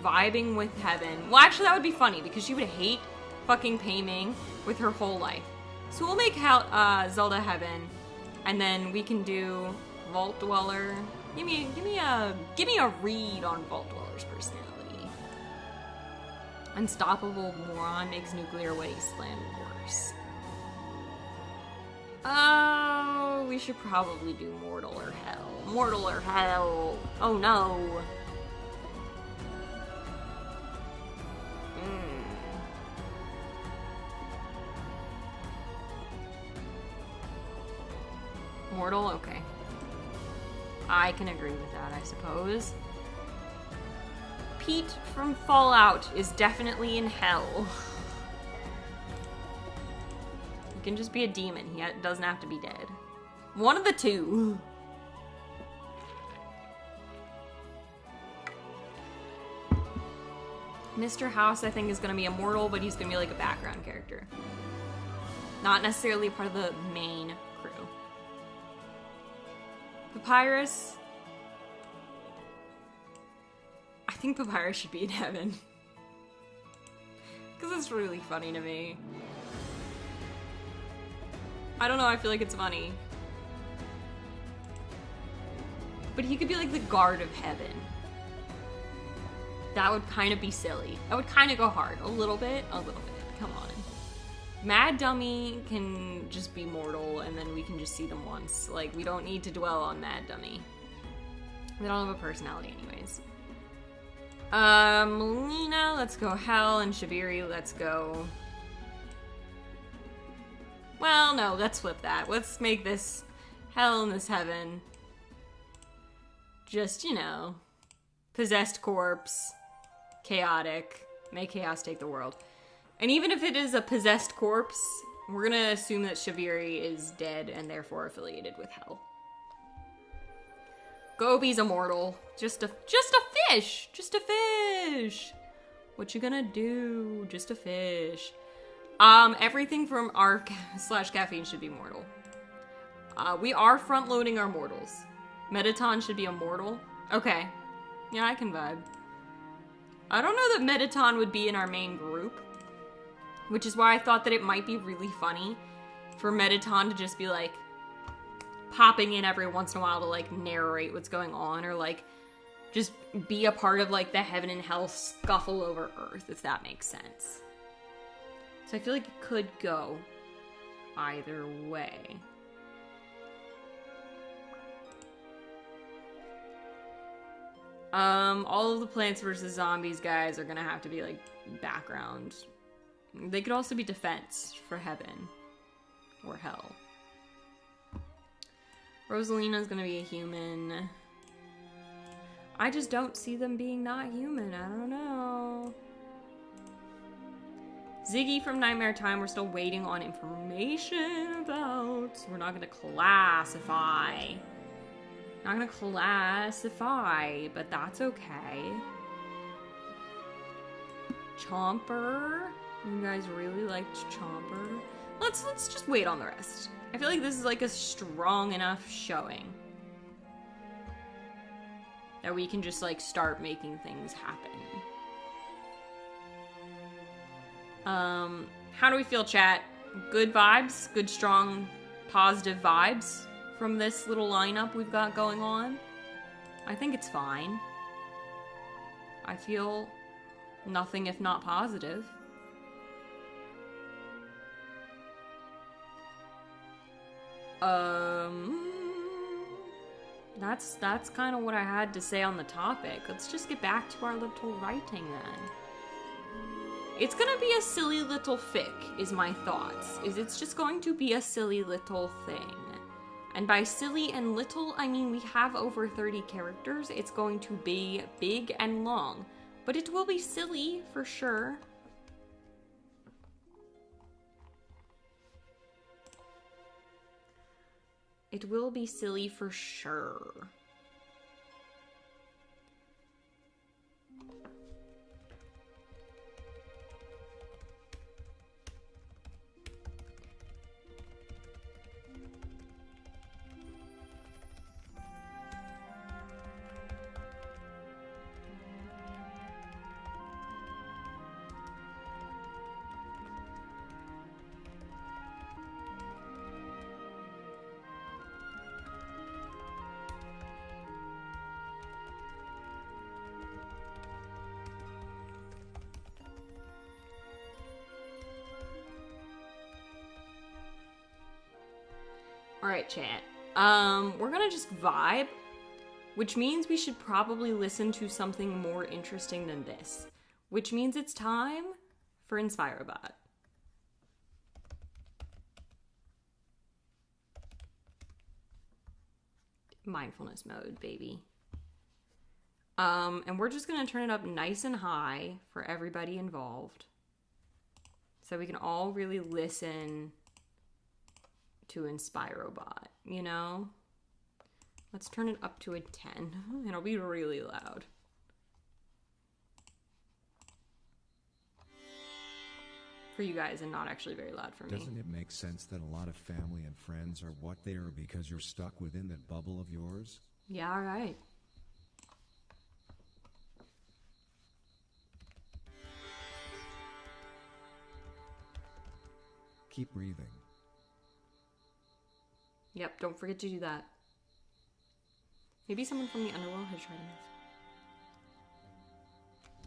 vibing with heaven. Well, actually, that would be funny, because she would hate fucking Pei Ming with her whole life. So we'll make Zelda heaven, and then we can do Vault Dweller. Give me a read on Vault Dweller's personality. Unstoppable moron makes nuclear wasteland worse. Oh, we should probably do mortal or hell. Mortal or hell. Oh no. Mortal? Okay. I can agree with that, I suppose. Pete from Fallout is definitely in hell. He can just be a demon. He doesn't have to be dead. One of the two. Mr. House, I think, is going to be immortal, but he's going to be like a background character. Not necessarily part of the main crew. Papyrus. I think Papyrus should be in heaven. Because it's really funny to me. I don't know, I feel like it's funny. But he could be like the guard of heaven. That would kind of be silly. That would kind of go hard. A little bit. Come on. Mad Dummy can just be mortal, and then we can just see them once. Like, we don't need to dwell on Mad Dummy. They don't have a personality anyways. Melina, let's go hell, and Shabiri, let's go... Well, no, let's flip that. Let's make this hell and this heaven. Just, you know, possessed corpse, chaotic, may chaos take the world. And even if it is a possessed corpse, we're gonna assume that Shabiri is dead and therefore affiliated with hell. Gobi's immortal. Just a fish! Just a fish! What you gonna do? Just a fish. Everything from Arc/Caffeine should be mortal. We are front-loading our mortals. Mettaton should be immortal. Okay. Yeah, I can vibe. I don't know that Mettaton would be in our main group, which is why I thought that it might be really funny for Mettaton to just be, like, popping in every once in a while to, like, narrate what's going on, or, like, just be a part of, like, the heaven and hell scuffle over Earth, if that makes sense. So I feel like it could go either way. All of the Plants vs. Zombies guys are gonna have to be, like, background. They could also be defense for heaven. Or hell. Rosalina's gonna be a human. I just don't see them being not human. I don't know. Ziggy from Nightmare Time, we're still waiting on information about. So we're not gonna classify. Not gonna classify, but that's okay. Chomper. You guys really liked Chomper. Let's just wait on the rest. I feel like this is like a strong enough showing that we can just like start making things happen. How do we feel, chat? Good vibes? Good, strong, positive vibes from this little lineup we've got going on? I think it's fine. I feel nothing if not positive. That's kind of what I had to say on the topic. Let's just get back to our little writing then. It's gonna be a silly little fic, is my thoughts. It's just going to be a silly little thing. And by silly and little, I mean we have over 30 characters. It's going to be big and long. But it will be silly, for sure. It will be silly for sure. Alright, chat. We're gonna just vibe, which means we should probably listen to something more interesting than this. Which means it's time for InspiroBot. Mindfulness mode, baby. And we're just gonna turn it up nice and high for everybody involved. So we can all really listen to InspiroBot, you know? Let's turn it up to a 10. It'll be really loud. For you guys and not actually very loud for me. Doesn't it make sense that a lot of family and friends are what they are because you're stuck within that bubble of yours? Yeah, all right. Keep breathing. Yep, don't forget to do that. Maybe someone from the underworld has tried this.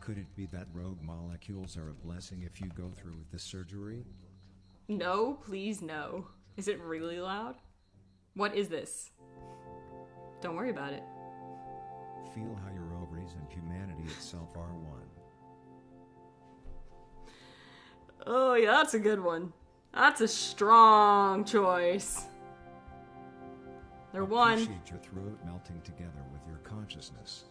Could it be that rogue molecules are a blessing if you go through with the surgery? No, please no. Is it really loud? What is this? Don't worry about it. Feel how your ovaries and humanity itself are one. Oh, yeah, that's a good one. That's a strong choice. They're one. Appreciate your throat melting together with your consciousness.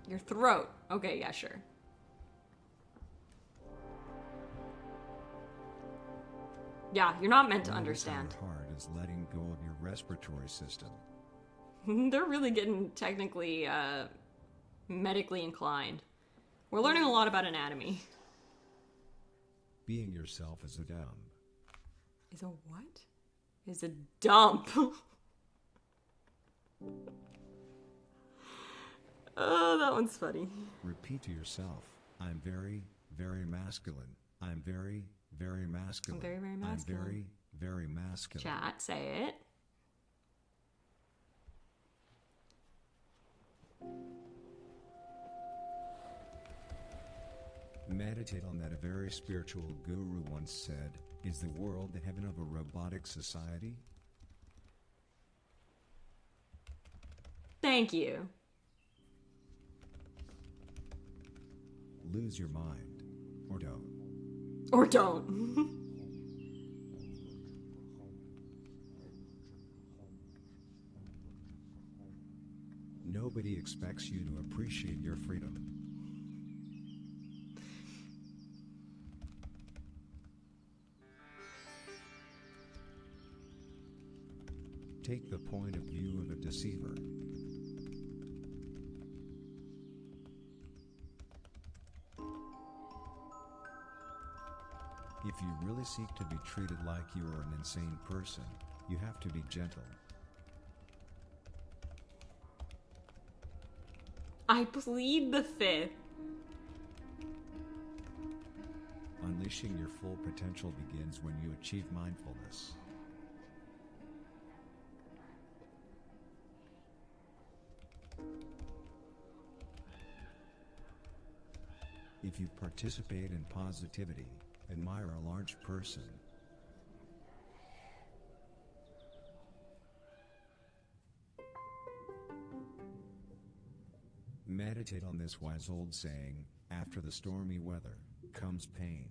Your throat. Okay, yeah, sure. Yeah, you're not meant to understand. Hard is letting go of your respiratory system. They're really getting technically, medically inclined. We're learning a lot about anatomy. Being yourself is a dump. Is a what? Is a dump. Oh, that one's funny. Repeat to yourself, I'm very, very masculine. I'm very, very masculine. I'm very, very masculine. I'm very, very masculine. Chat, say it. Meditate on that. A very spiritual guru once said, is the world the heaven of a robotic society? Thank you. Lose your mind. Or don't. Or don't. Nobody expects you to appreciate your freedom. Take the point of view of a deceiver. If you really seek to be treated like you are an insane person, you have to be gentle. I plead the fifth. Unleashing your full potential begins when you achieve mindfulness. If you participate in positivity, admire a large person. Meditate on this wise old saying, after the stormy weather, comes pain.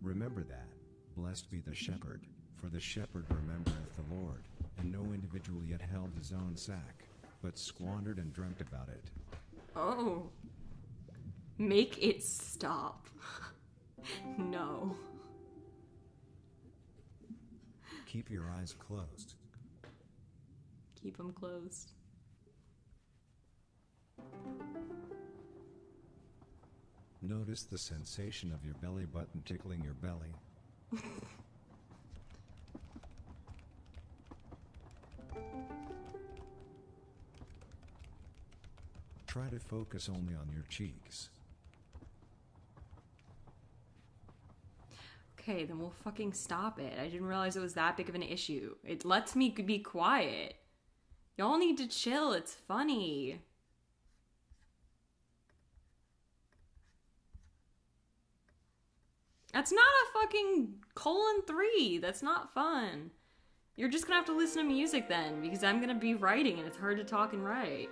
Remember that. Blessed be the shepherd, for the shepherd remembereth the Lord, and no individual yet held his own sack, but squandered and dreamt about it. Oh. Make it stop. No. Keep your eyes closed. Keep them closed. Notice the sensation of your belly button tickling your belly. Try to focus only on your cheeks. Okay, then we'll fucking stop it. I didn't realize it was that big of an issue. It lets me be quiet. Y'all need to chill. It's funny. That's not a fucking :3. That's not fun. You're just gonna have to listen to music then, because I'm gonna be writing and it's hard to talk and write.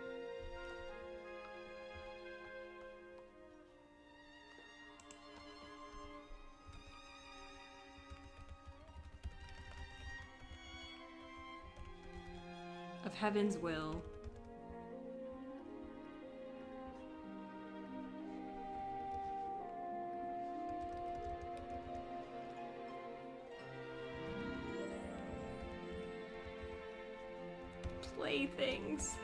Of heaven's will. Playthings.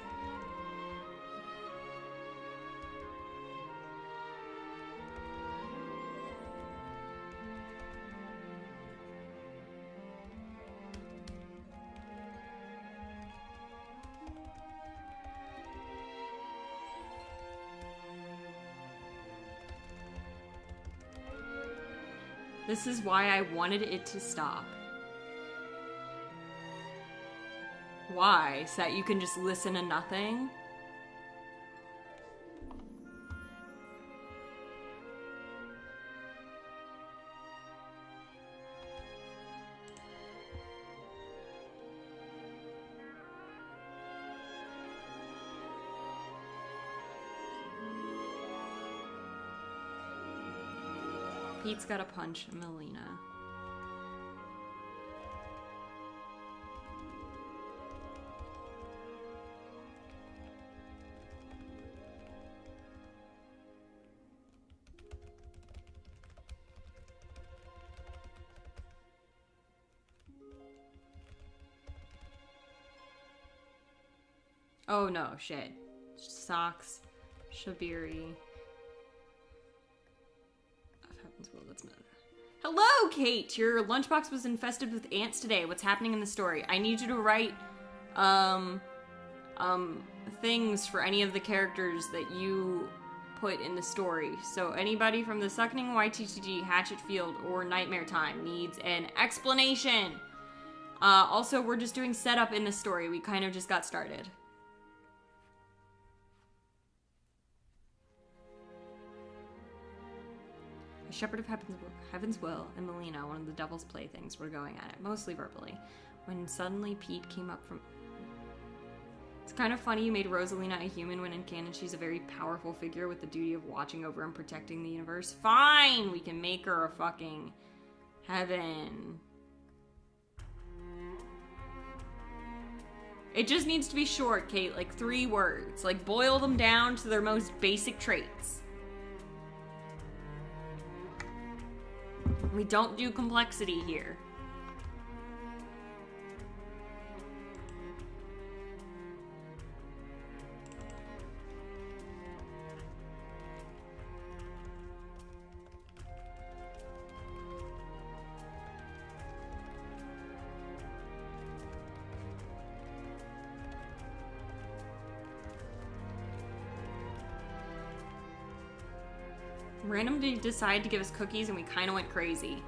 This is why I wanted it to stop. Why? So that you can just listen to nothing? Pete's gotta punch Melina. Oh no, shit. Socks. Shabiri. Of heaven's will, that's not. Hello, Kate! Your lunchbox was infested with ants today. What's happening in the story? I need you to write, things for any of the characters that you put in the story. So anybody from the Suckening YTTG, Hatchetfield, or Nightmare Time needs an explanation. Also, we're just doing setup in the story. We kind of just got started. The Shepherd of Heaven's Will and Melina, one of the Devil's Playthings, were going at it, mostly verbally, when suddenly Pete came up from... It's kind of funny you made Rosalina a human when in canon she's a very powerful figure with the duty of watching over and protecting the universe. Fine! We can make her a fucking heaven. It just needs to be short, Kate, like 3 words. Like, boil them down to their most basic traits. We don't do complexity here. Randomly decided to give us cookies and we kind of went crazy.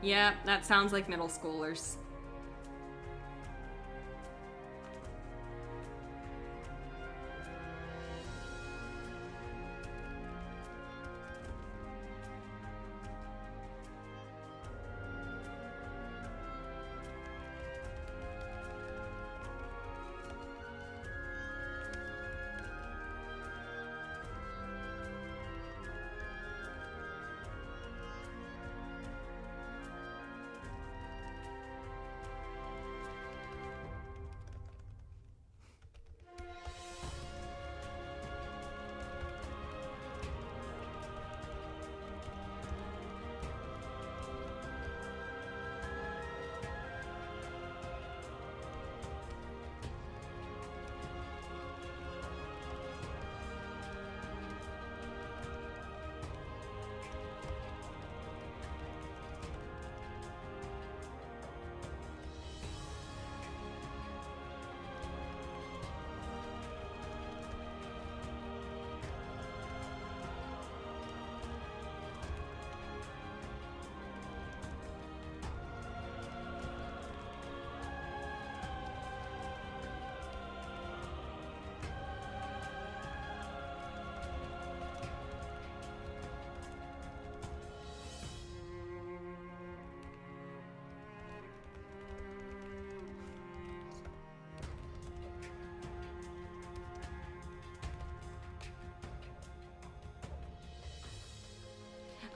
Yeah, that sounds like middle schoolers.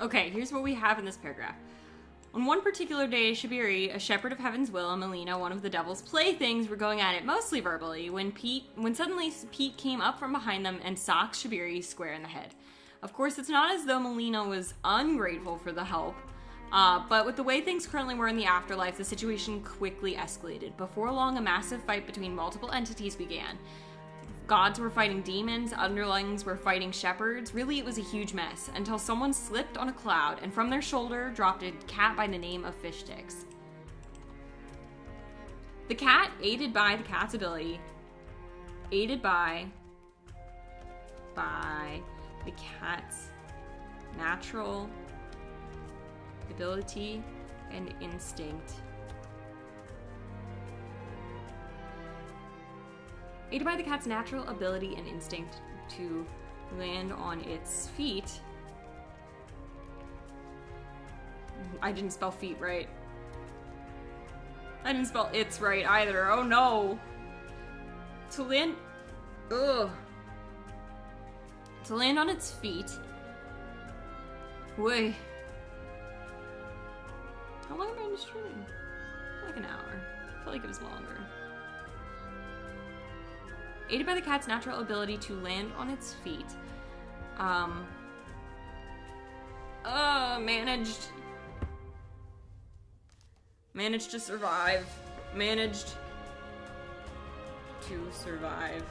Okay, here's what we have in this paragraph. On one particular day, Shabiri, a shepherd of Heaven's Will, and Melina, one of the devil's playthings, were going at it mostly verbally when suddenly Pete came up from behind them and socked Shabiri square in the head. Of course, it's not as though Melina was ungrateful for the help, but with the way things currently were in the afterlife, the situation quickly escalated. Before long, a massive fight between multiple entities began. Gods were fighting demons, underlings were fighting shepherds. Really, it was a huge mess, until someone slipped on a cloud, and from their shoulder dropped a cat by the name of Fishsticks. The cat, aided by the cat's ability, the cat's natural ability and instinct. Aided by the cat's natural ability and instinct to land on its feet. I didn't spell feet right. I didn't spell it's right either. Oh no. To land on its feet. Wait. How long am I in the stream? Like an hour. I feel like it was longer. Aided by the cat's natural ability to land on its feet. Managed to survive. Managed to survive.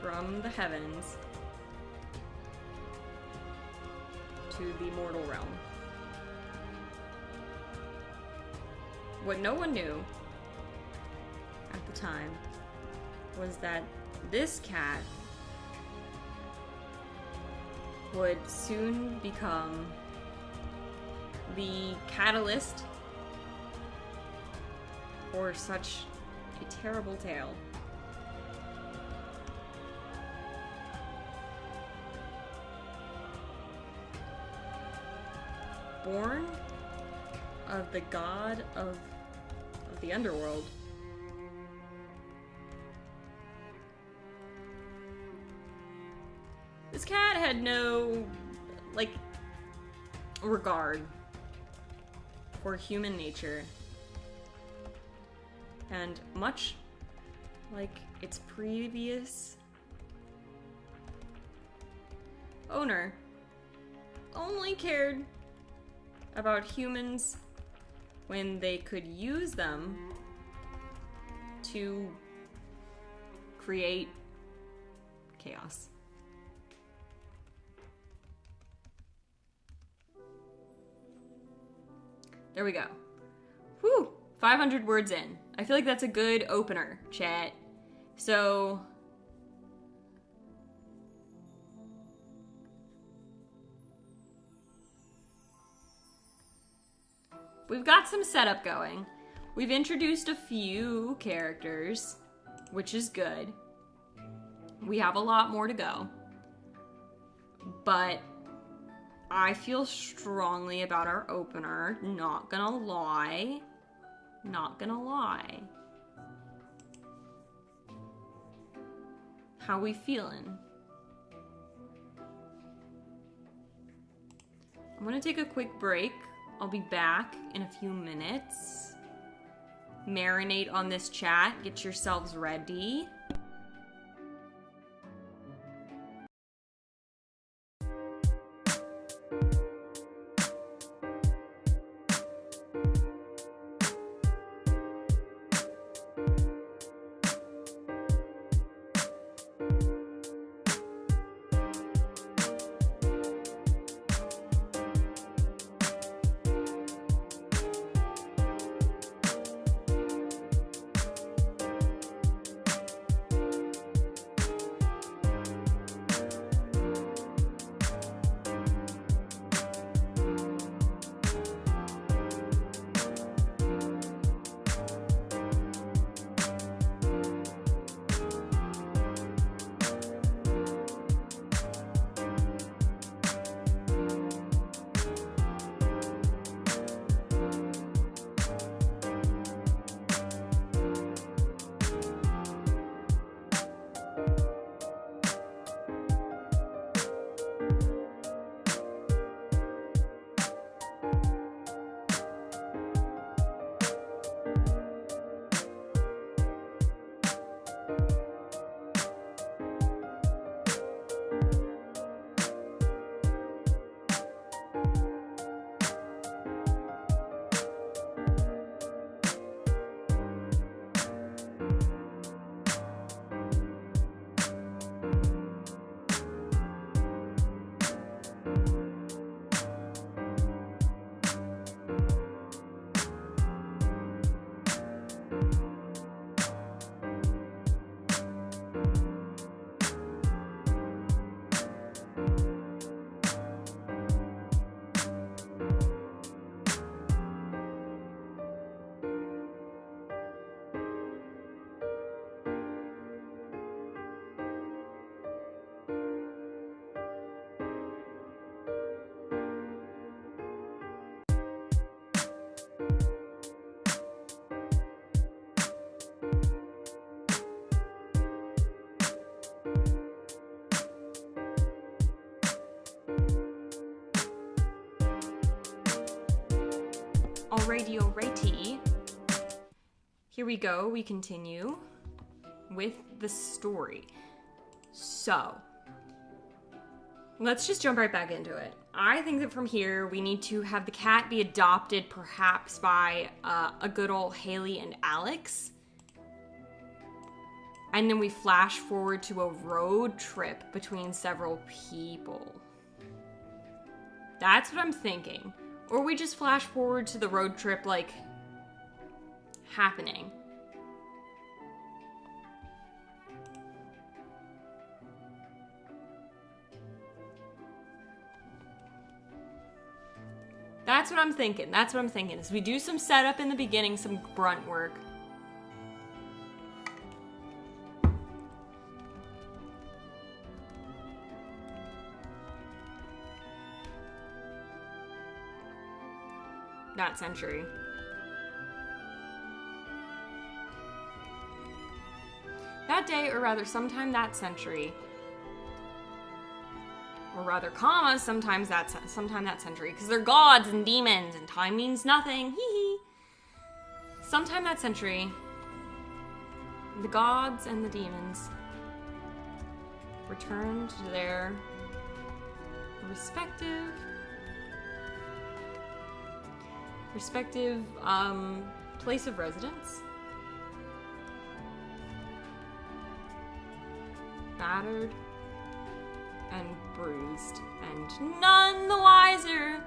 From the heavens to the mortal realm. What no one knew at the time was that this cat would soon become the catalyst for such a terrible tale. Born of the god of the underworld. This cat had no, regard for human nature. And much like its previous owner, only cared about humans when they could use them to create chaos. There we go. Whew! 500 words in. I feel like that's a good opener, chat. So we've got some setup going. We've introduced a few characters, which is good. We have a lot more to go. But I feel strongly about our opener. Not gonna lie. Not gonna lie. How we feeling? I'm gonna take a quick break. I'll be back in a few minutes. Marinate on this chat. Get yourselves ready. Alrighty. Here we go. We continue with the story. So, let's just jump right back into it. I think that from here, we need to have the cat be adopted perhaps by a good old Haley and Alex. And then we flash forward to a road trip between several people. That's what I'm thinking. Or we just flash forward to the road trip, like, happening. That's what I'm thinking. Is we do some setup in the beginning, some grunt work. That century. That day, or rather sometime that century. Or rather, comma, sometime that century. Because they're gods and demons, and time means nothing. Hee hee. Sometime that century, the gods and the demons returned to their respective place of residence. Battered and bruised, and none the wiser.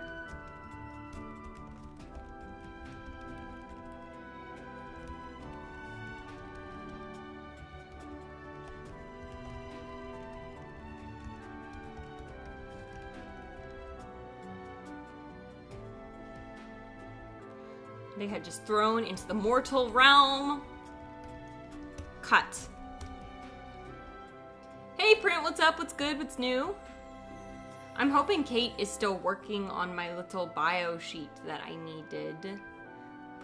They had just thrown into the mortal realm. Cut. Hey, Print, what's up? What's good? What's new? I'm hoping Kate is still working on my little bio sheet that I needed.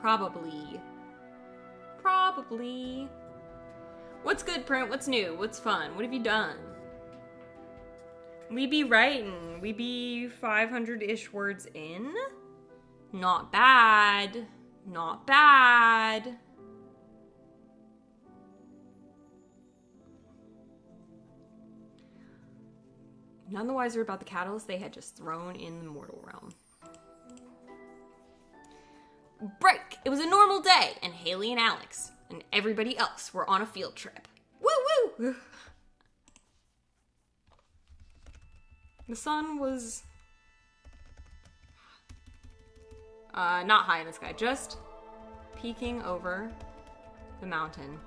Probably. What's good, Print? What's new? What's fun? What have you done? We be writing. We be 500-ish words in. Not bad. Not bad. None the wiser about the catalyst they had just thrown in the mortal realm. Break! It was a normal day, and Haley and Alex and everybody else were on a field trip. Woo woo! The sun was not high in the sky, just peeking over the mountain.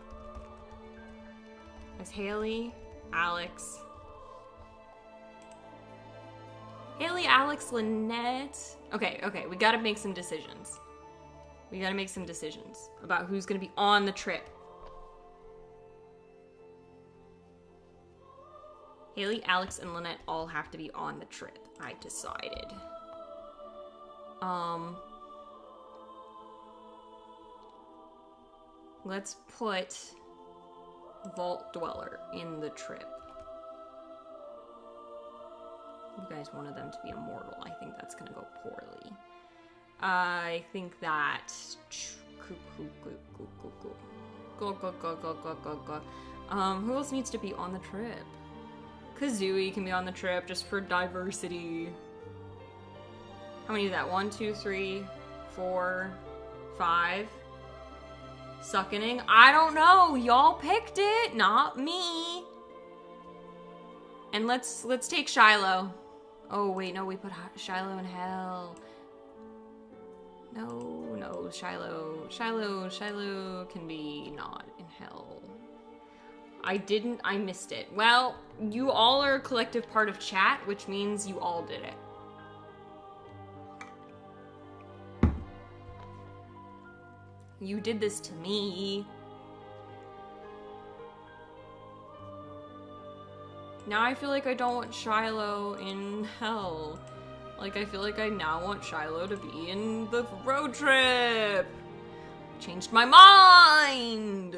As Haley, Alex, Lynette. Okay, we gotta make some decisions. About who's gonna be on the trip. Haley, Alex, and Lynette all have to be on the trip, I decided. Let's put Vault Dweller in the trip. You guys wanted them to be immortal. I think that's gonna go poorly. I think that... Go. Who else needs to be on the trip? Kazooie can be on the trip just for diversity. How many is that? 1, 2, 3, 4, 5. Suckening? I don't know. Y'all picked it, not me. And let's take Shiloh. Oh wait, no, we put Shiloh in hell. No, Shiloh can be not in hell. I missed it. Well, you all are a collective part of chat, which means you all did it. You did this to me. Now I feel like I don't want Shiloh in hell. Like, I feel like I now want Shiloh to be in the road trip. Changed my mind.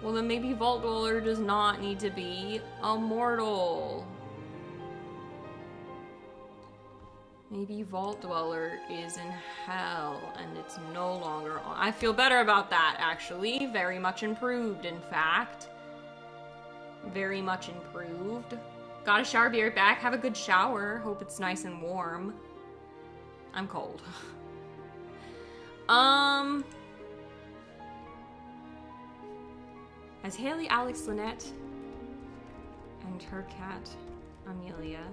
Well, then maybe Vault Dweller does not need to be immortal. Maybe Vault Dweller is in hell and it's no longer on. I feel better about that, actually. Very much improved, in fact. Very much improved. Got a shower, be right back. Have a good shower. Hope it's nice and warm. I'm cold. As Haley Alex Lynette and her cat, Amelia.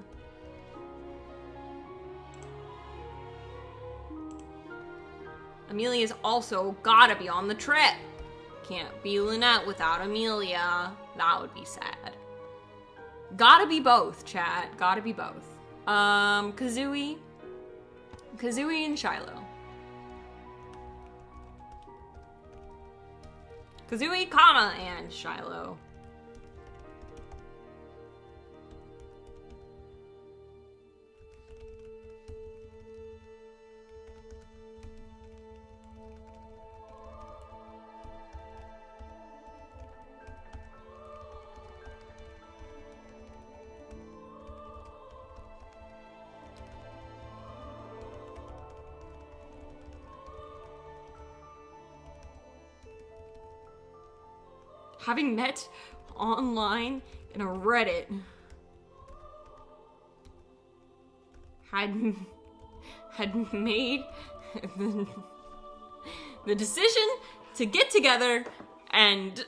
Amelia's also gotta be on the trip. Can't be Lynette without Amelia. That would be sad. Gotta be both, chat. Gotta be both. Kazooie and Shiloh. Kazooie, comma, and Shiloh. Having met online in a Reddit had made the decision to get together, and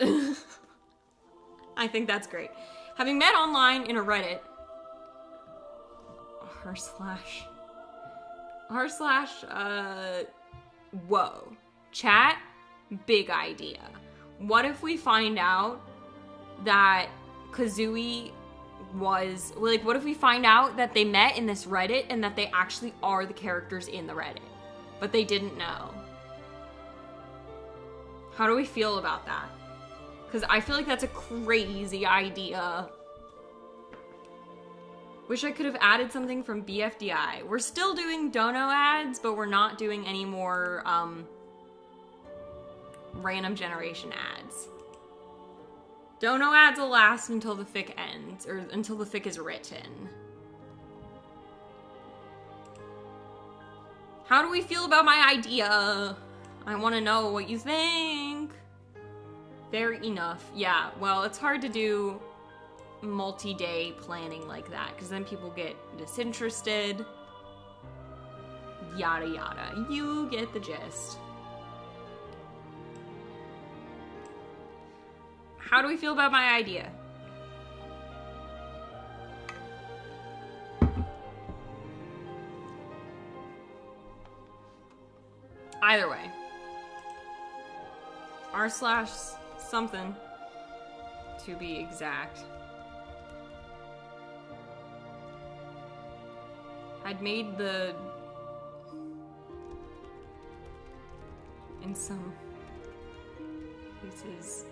I think that's great. Having met online in a Reddit whoa. Chat, big idea. What if we find out that Kazooie was, like, what if we find out that they met in this Reddit and that they actually are the characters in the Reddit, but they didn't know? How do we feel about that? Because I feel like that's a crazy idea. Wish I could have added something from BFDI. We're still doing dono ads, but we're not doing any more, random generation ads. Dono ads will last until the fic ends, or until the fic is written. How do we feel about my idea? I want to know what you think. Fair enough. Yeah, well, it's hard to do multi-day planning like that, because then people get disinterested. Yada yada. You get the gist. How do we feel about my idea? Either way. r/something to be exact. I'd made the, in some cases,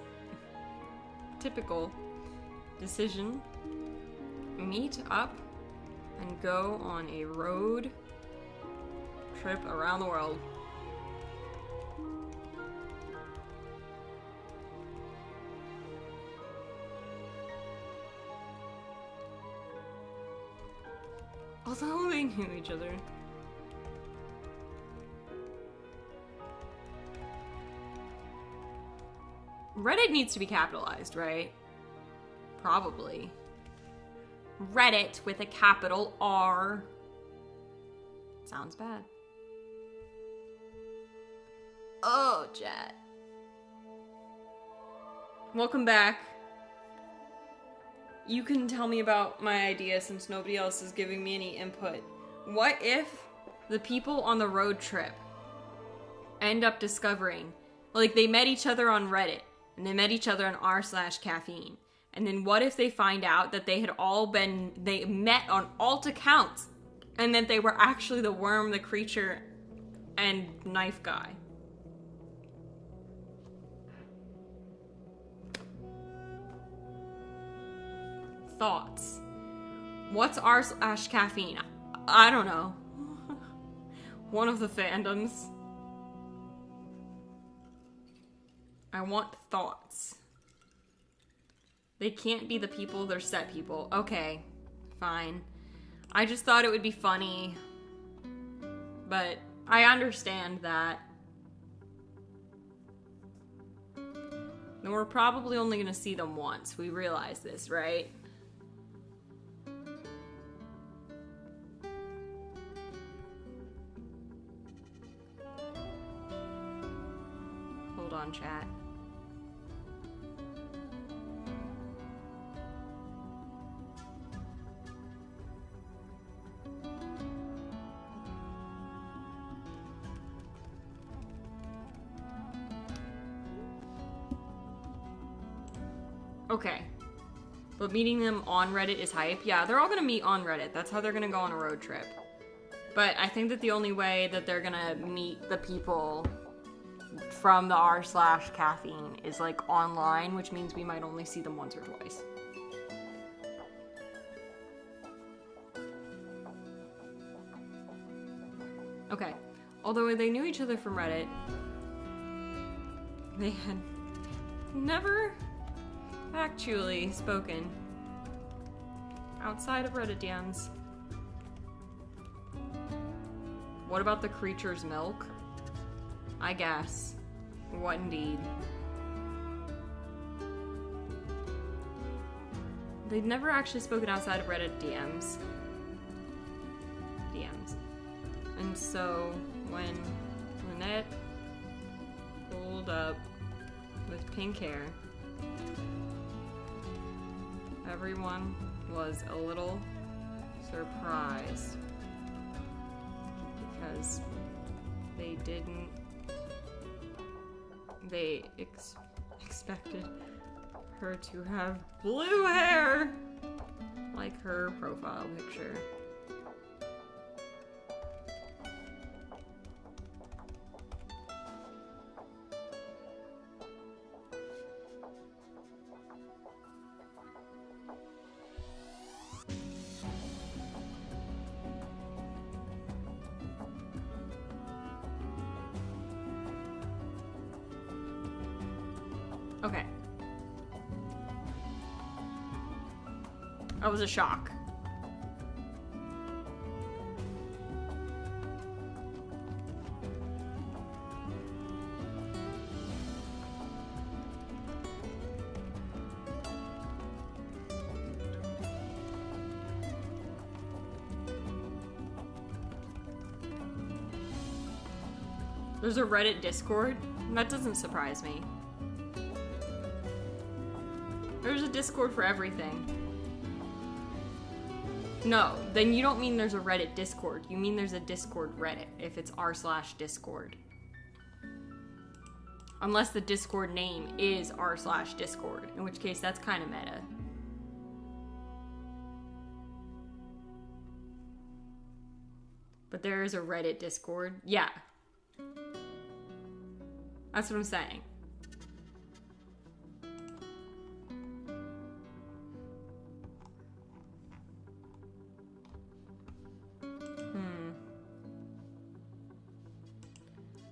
typical decision, meet up and go on a road trip around the world. Although they knew each other. Reddit needs to be capitalized, right? Probably. Reddit with a capital R. Sounds bad. Oh, chat. Welcome back. You can tell me about my idea since nobody else is giving me any input. What if the people on the road trip end up discovering, like, they met each other on Reddit, and they met each other on r/caffeine. And then what if they find out that they met on alt accounts, and that they were actually the worm, the creature, and knife guy? Thoughts? What's r/caffeine? I don't know. One of the fandoms. I want thoughts. They can't be the people, they're set people. Okay, fine. I just thought it would be funny. But I understand that. And we're probably only going to see them once. We realize this, right? Hold on, chat. Okay. But meeting them on Reddit is hype. Yeah, they're all gonna meet on Reddit. That's how they're gonna go on a road trip. But I think that the only way that they're gonna meet the people from the r/caffeine is like online, which means we might only see them once or twice. Okay. Although they knew each other from Reddit, they had never actually spoken outside of Reddit DMs. What about the creature's milk? I guess. What indeed? They'd never actually spoken outside of Reddit DMs. And so when Lynette pulled up with pink hair, everyone was a little surprised because they expected her to have blue hair like her profile picture. Okay. That was a shock. There's a Reddit Discord? That doesn't surprise me. There's a Discord for everything. No, then you don't mean there's a Reddit Discord. You mean there's a Discord Reddit, if it's r/Discord. Unless the Discord name is r/Discord, in which case that's kind of meta. But there is a Reddit Discord. Yeah. That's what I'm saying.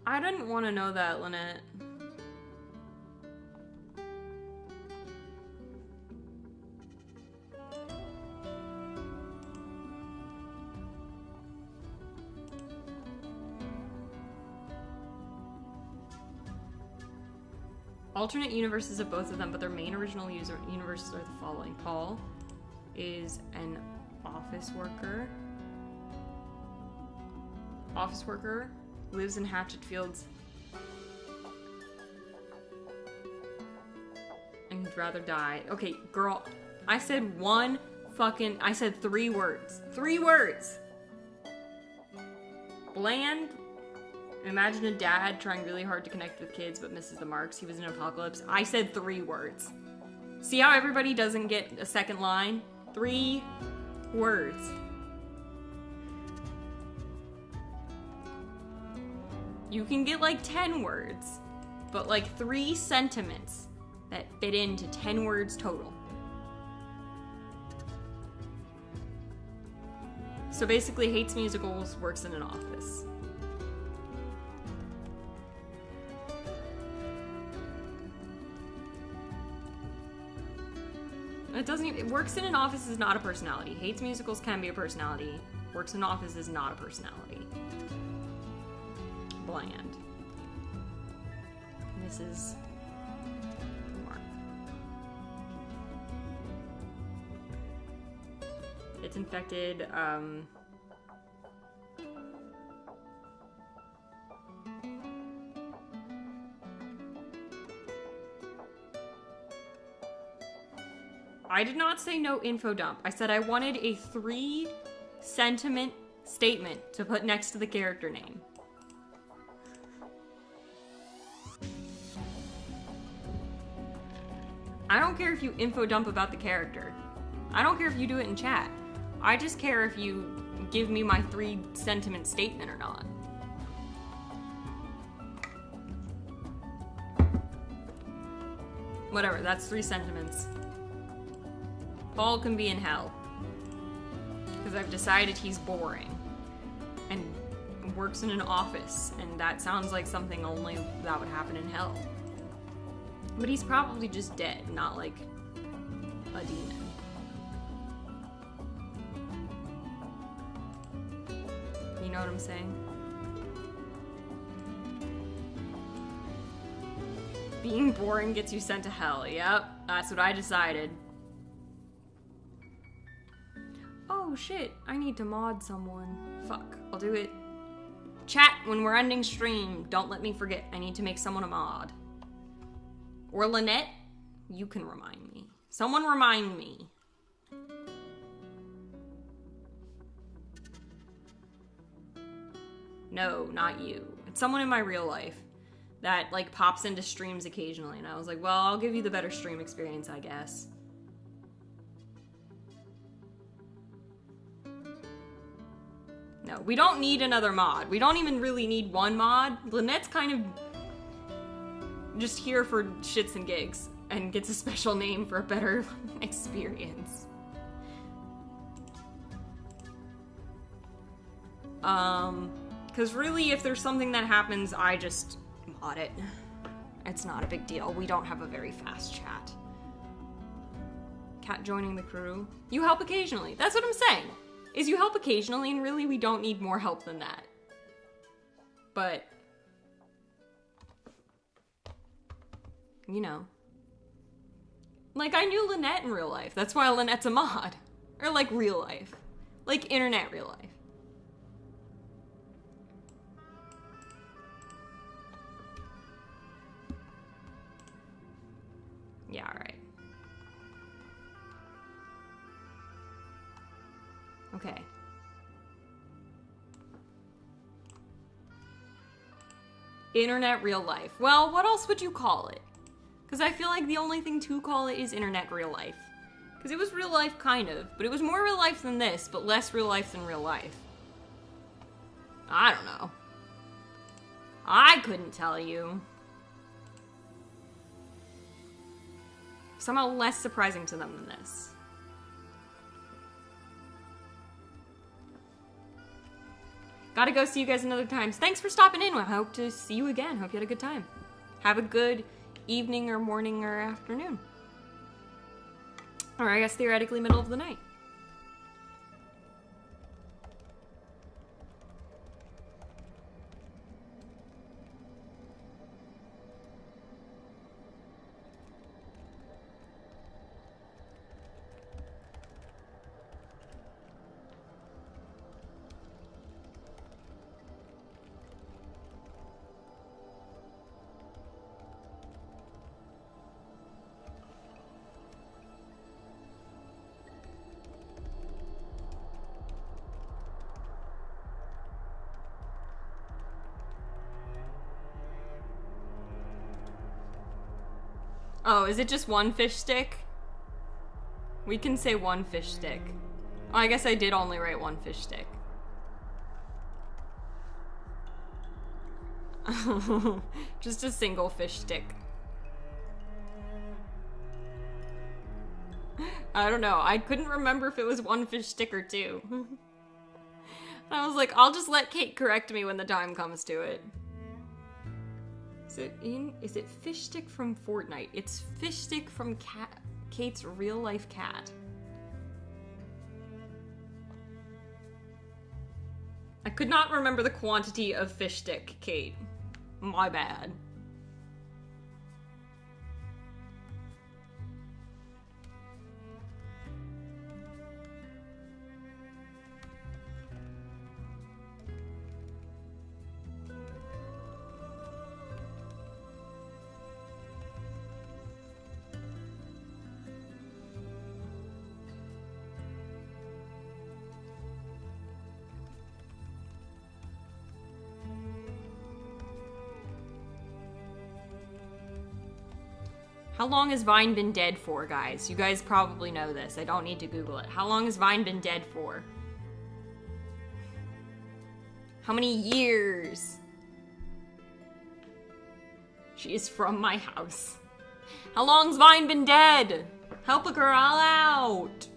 I didn't want to know that, Lynette. Alternate universes of both of them, but their main original universes are the following. Paul is an office worker. Lives in Hatchet Fields and would rather die. Okay, girl, I said I said 3 words. 3 words! Bland. Imagine a dad trying really hard to connect with kids but misses the marks. He was in an apocalypse. I said 3 words. See how everybody doesn't get a second line? 3 words. You can get like 10 words, but like 3 sentiments that fit into 10 words total. So basically hates musicals, works in an office. It works in an office is not a personality. Hates musicals can be a personality. Works in an office is not a personality. bland. This is mark. It's infected. I did not say no info dump. I said I wanted a 3-sentiment statement to put next to the character name. I don't care if you info dump about the character. I don't care if you do it in chat. I just care if you give me my 3-sentiment statement or not. Whatever, that's 3 sentiments. Paul can be in hell. Because I've decided he's boring. And works in an office. And that sounds like something only that would happen in hell. But he's probably just dead, not like a demon. You know what I'm saying? Being boring gets you sent to hell. Yep, that's what I decided. Oh shit, I need to mod someone. Fuck, I'll do it. Chat, when we're ending stream, don't let me forget. I need to make someone a mod. Or Lynette, you can remind me. Someone remind me. No, not you. It's someone in my real life that like pops into streams occasionally, and I was like, well, I'll give you the better stream experience, I guess. No, we don't need another mod. We don't even really need one mod. Lynette's kind of just here for shits and gigs and gets a special name for a better experience. Because really, if there's something that happens, I just mod it. It's not a big deal. We don't have a very fast chat. Cat joining the crew. You help occasionally. That's what I'm saying. Is you help occasionally, and really we don't need more help than that. But you know. Like, I knew Lynette in real life. That's why Lynette's a mod. Or, like, real life. Like, internet real life. Yeah, alright. Okay. Internet real life. Well, what else would you call it? Because I feel like the only thing to call it is internet real life. Because it was real life, kind of. But it was more real life than this, but less real life than real life. I don't know. I couldn't tell you. Somehow less surprising to them than this. Gotta go see you guys another time. Thanks for stopping in. I hope to see you again. Hope you had a good time. Have a good evening or morning or afternoon. Or I guess theoretically middle of the night. Oh, is it just one fish stick? We can say one fish stick. Oh, I guess I did only write one fish stick. Just a single fish stick. I don't know. I couldn't remember if it was one fish stick or two. I was like, I'll just let Kate correct me when the time comes to it. Is it fish stick from Fortnite? It's fish stick from Kate's real life cat. A could not remember the quantity of fish stick, Kate. My bad. How long has Vine been dead for, guys? You guys probably know this. I don't need to Google it. How long has Vine been dead for? How many years? She is from my house. How long's Vine been dead? Help a girl out.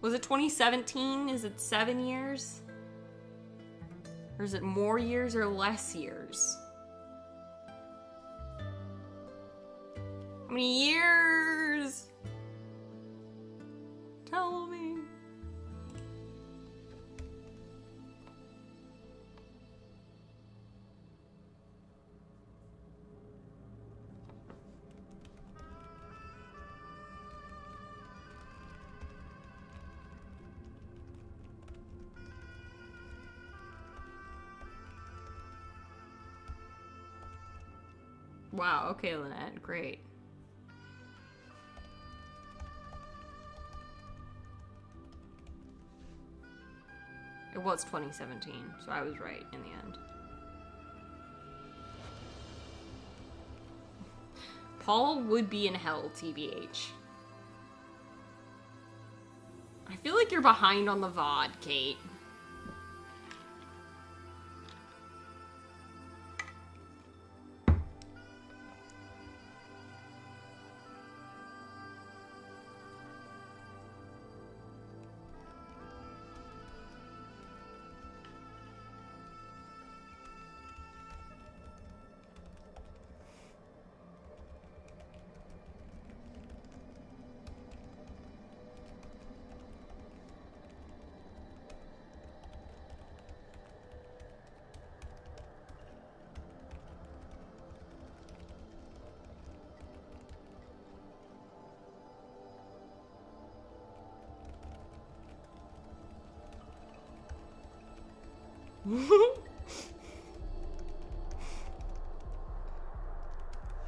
Was it 2017? Is it 7 years? Or is it more years or less years? How many years? Tell me. Wow, okay, Lynette, great. It was 2017, so I was right in the end. Paul would be in hell, TBH. I feel like you're behind on the VOD, Kate.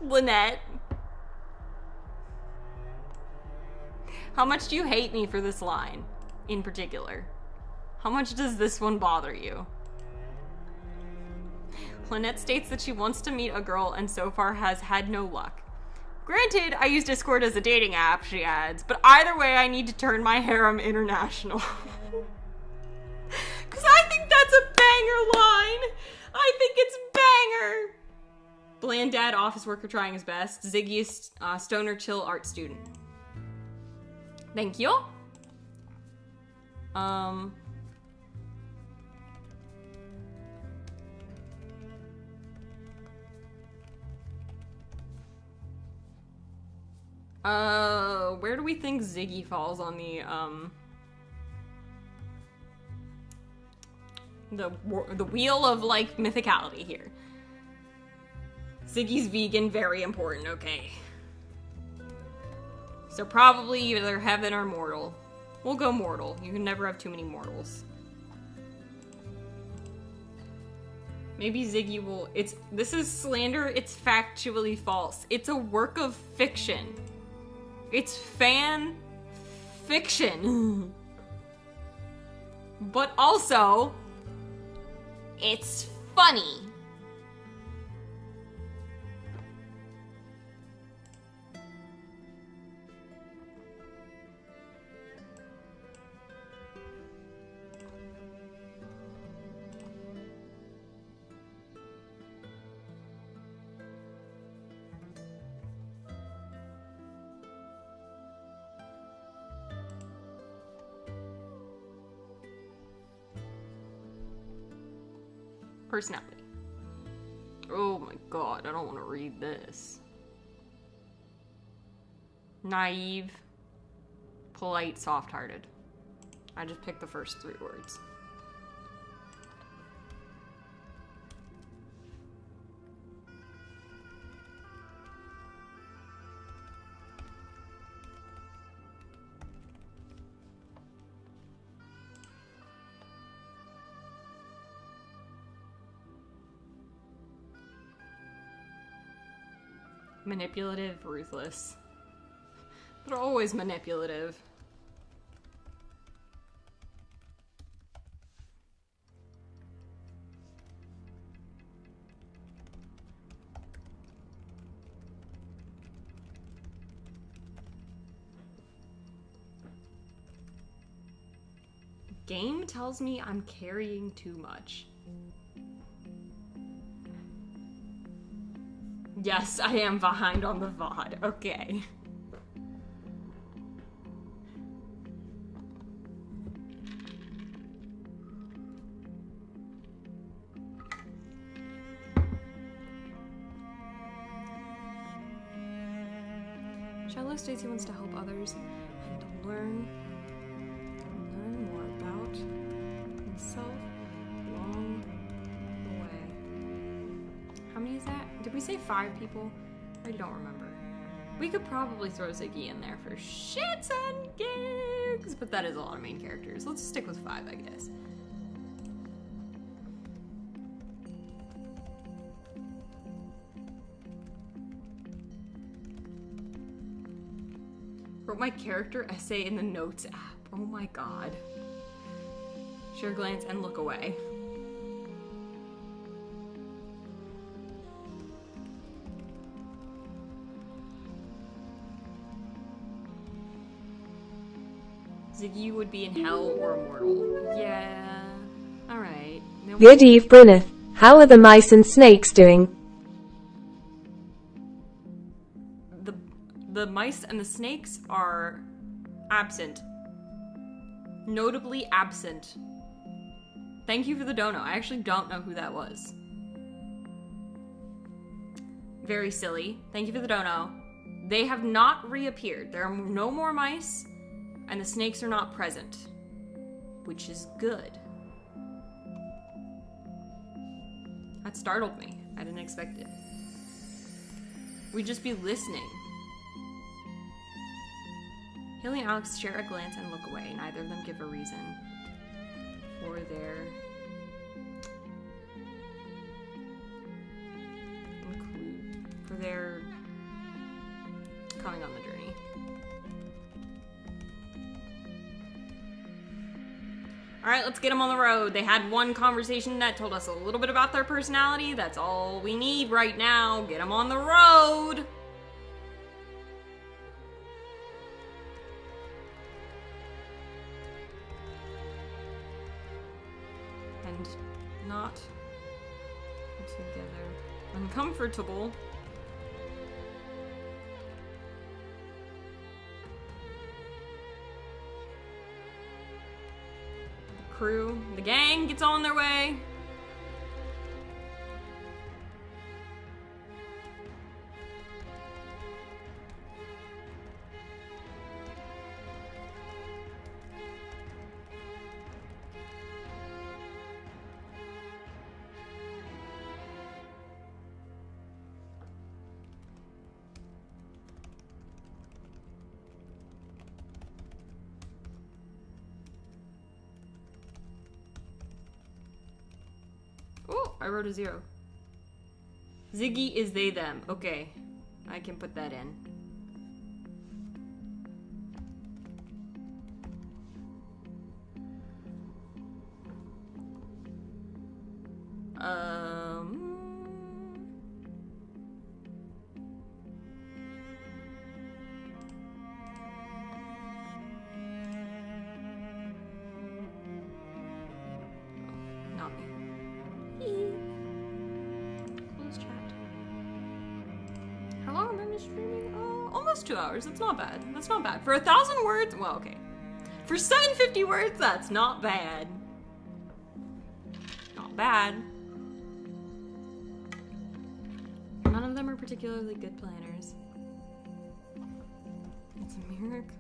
Lynette. How much do you hate me for this line, in particular? How much does this one bother you? Lynette states that she wants to meet a girl and so far has had no luck. Granted, I use Discord as a dating app, she adds, but either way I need to turn my harem international. Because I think that's a banger line! I think it's banger! Bland dad, office worker trying his best. Ziggy is stoner chill art student. Thank you. Where do we think Ziggy falls on the wheel of, like, mythicality here? Ziggy's vegan, very important, okay. So probably either heaven or mortal. We'll go mortal. You can never have too many mortals. Maybe Ziggy will... This is slander, it's factually false. It's a work of fiction. It's fan fiction. But also, it's funny. Personality. Oh my god, I don't want to read this. Naive, polite, soft-hearted. I just picked the first 3 words. Manipulative, ruthless. They're always manipulative. Game tells me I'm carrying too much. Yes, I am behind on the VOD. Okay. Shallow Stacy wants to help others and to learn more about himself along the way. How many is that? Did we say 5 people? I don't remember. We could probably throw Ziggy in there for shits and gigs, but that is a lot of main characters. Let's stick with 5, I guess. Wrote my character essay in the notes app. Oh my god. Share glance and look away. Ziggy would be in hell or immortal. Yeah. Alright. Good eve, Bryneth. How are the mice and snakes doing? The mice and the snakes are absent. Notably absent. Thank you for the dono. I actually don't know who that was. Very silly. Thank you for the dono. They have not reappeared. There are no more mice, and the snakes are not present, which is good. That startled me. I didn't expect it. We'd just be listening. Haley and Alex share a glance and look away. Neither of them give a reason for their coming on the journey. Alright, let's get them on the road. They had one conversation that told us a little bit about their personality. That's all we need right now. Get them on the road. And not together. Uncomfortable. Crew, the gang gets on their way. I wrote a 0. Ziggy is they, them. Okay. I can put that in. Not me. Close chat. How long have I been streaming? Almost 2 hours. That's not bad. That's not bad. For 1,000 words? Well, okay. For 750 words, that's not bad. Not bad. None of them are particularly good planners. It's a miracle.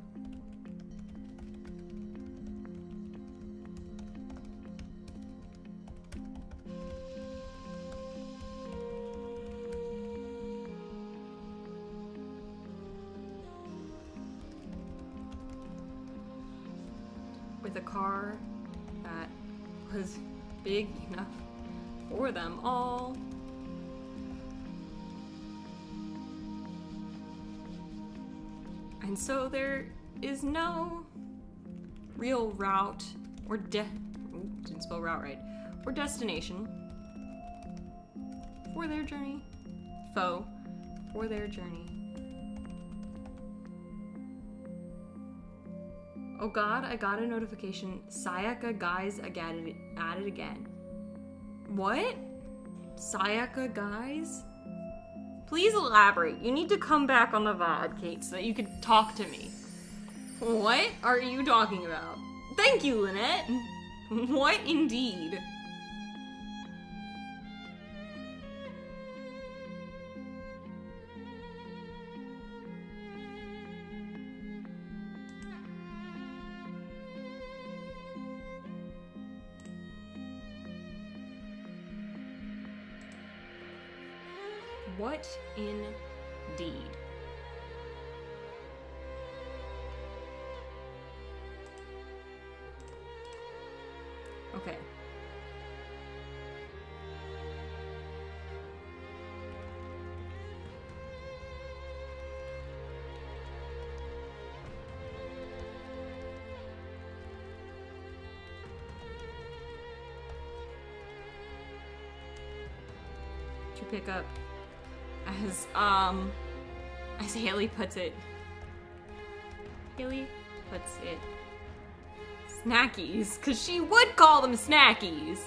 With a car that was big enough for them all. And so there is no real route or didn't spell route right, or destination for their journey. Foe for their journey. Oh god, I got a notification. Sayaka guys added again. What? Sayaka guys? Please elaborate. You need to come back on the VOD, Kate, so that you can talk to me. What are you talking about? Thank you, Lynette. What indeed? What indeed? Okay. To pick up as Haley puts it, snackies, because she would call them snackies.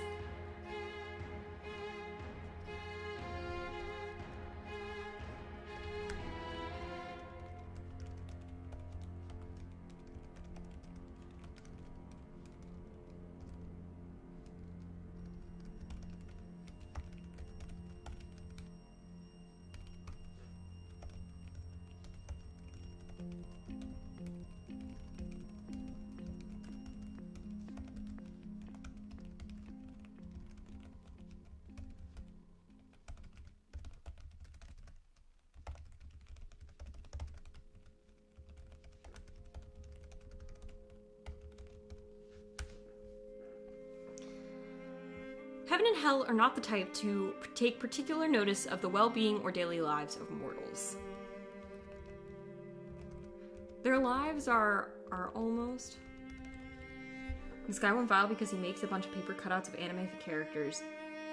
Heaven and hell are not the type to take particular notice of the well-being or daily lives of mortals. Their lives are almost... This guy went viral because he makes a bunch of paper cutouts of anime characters.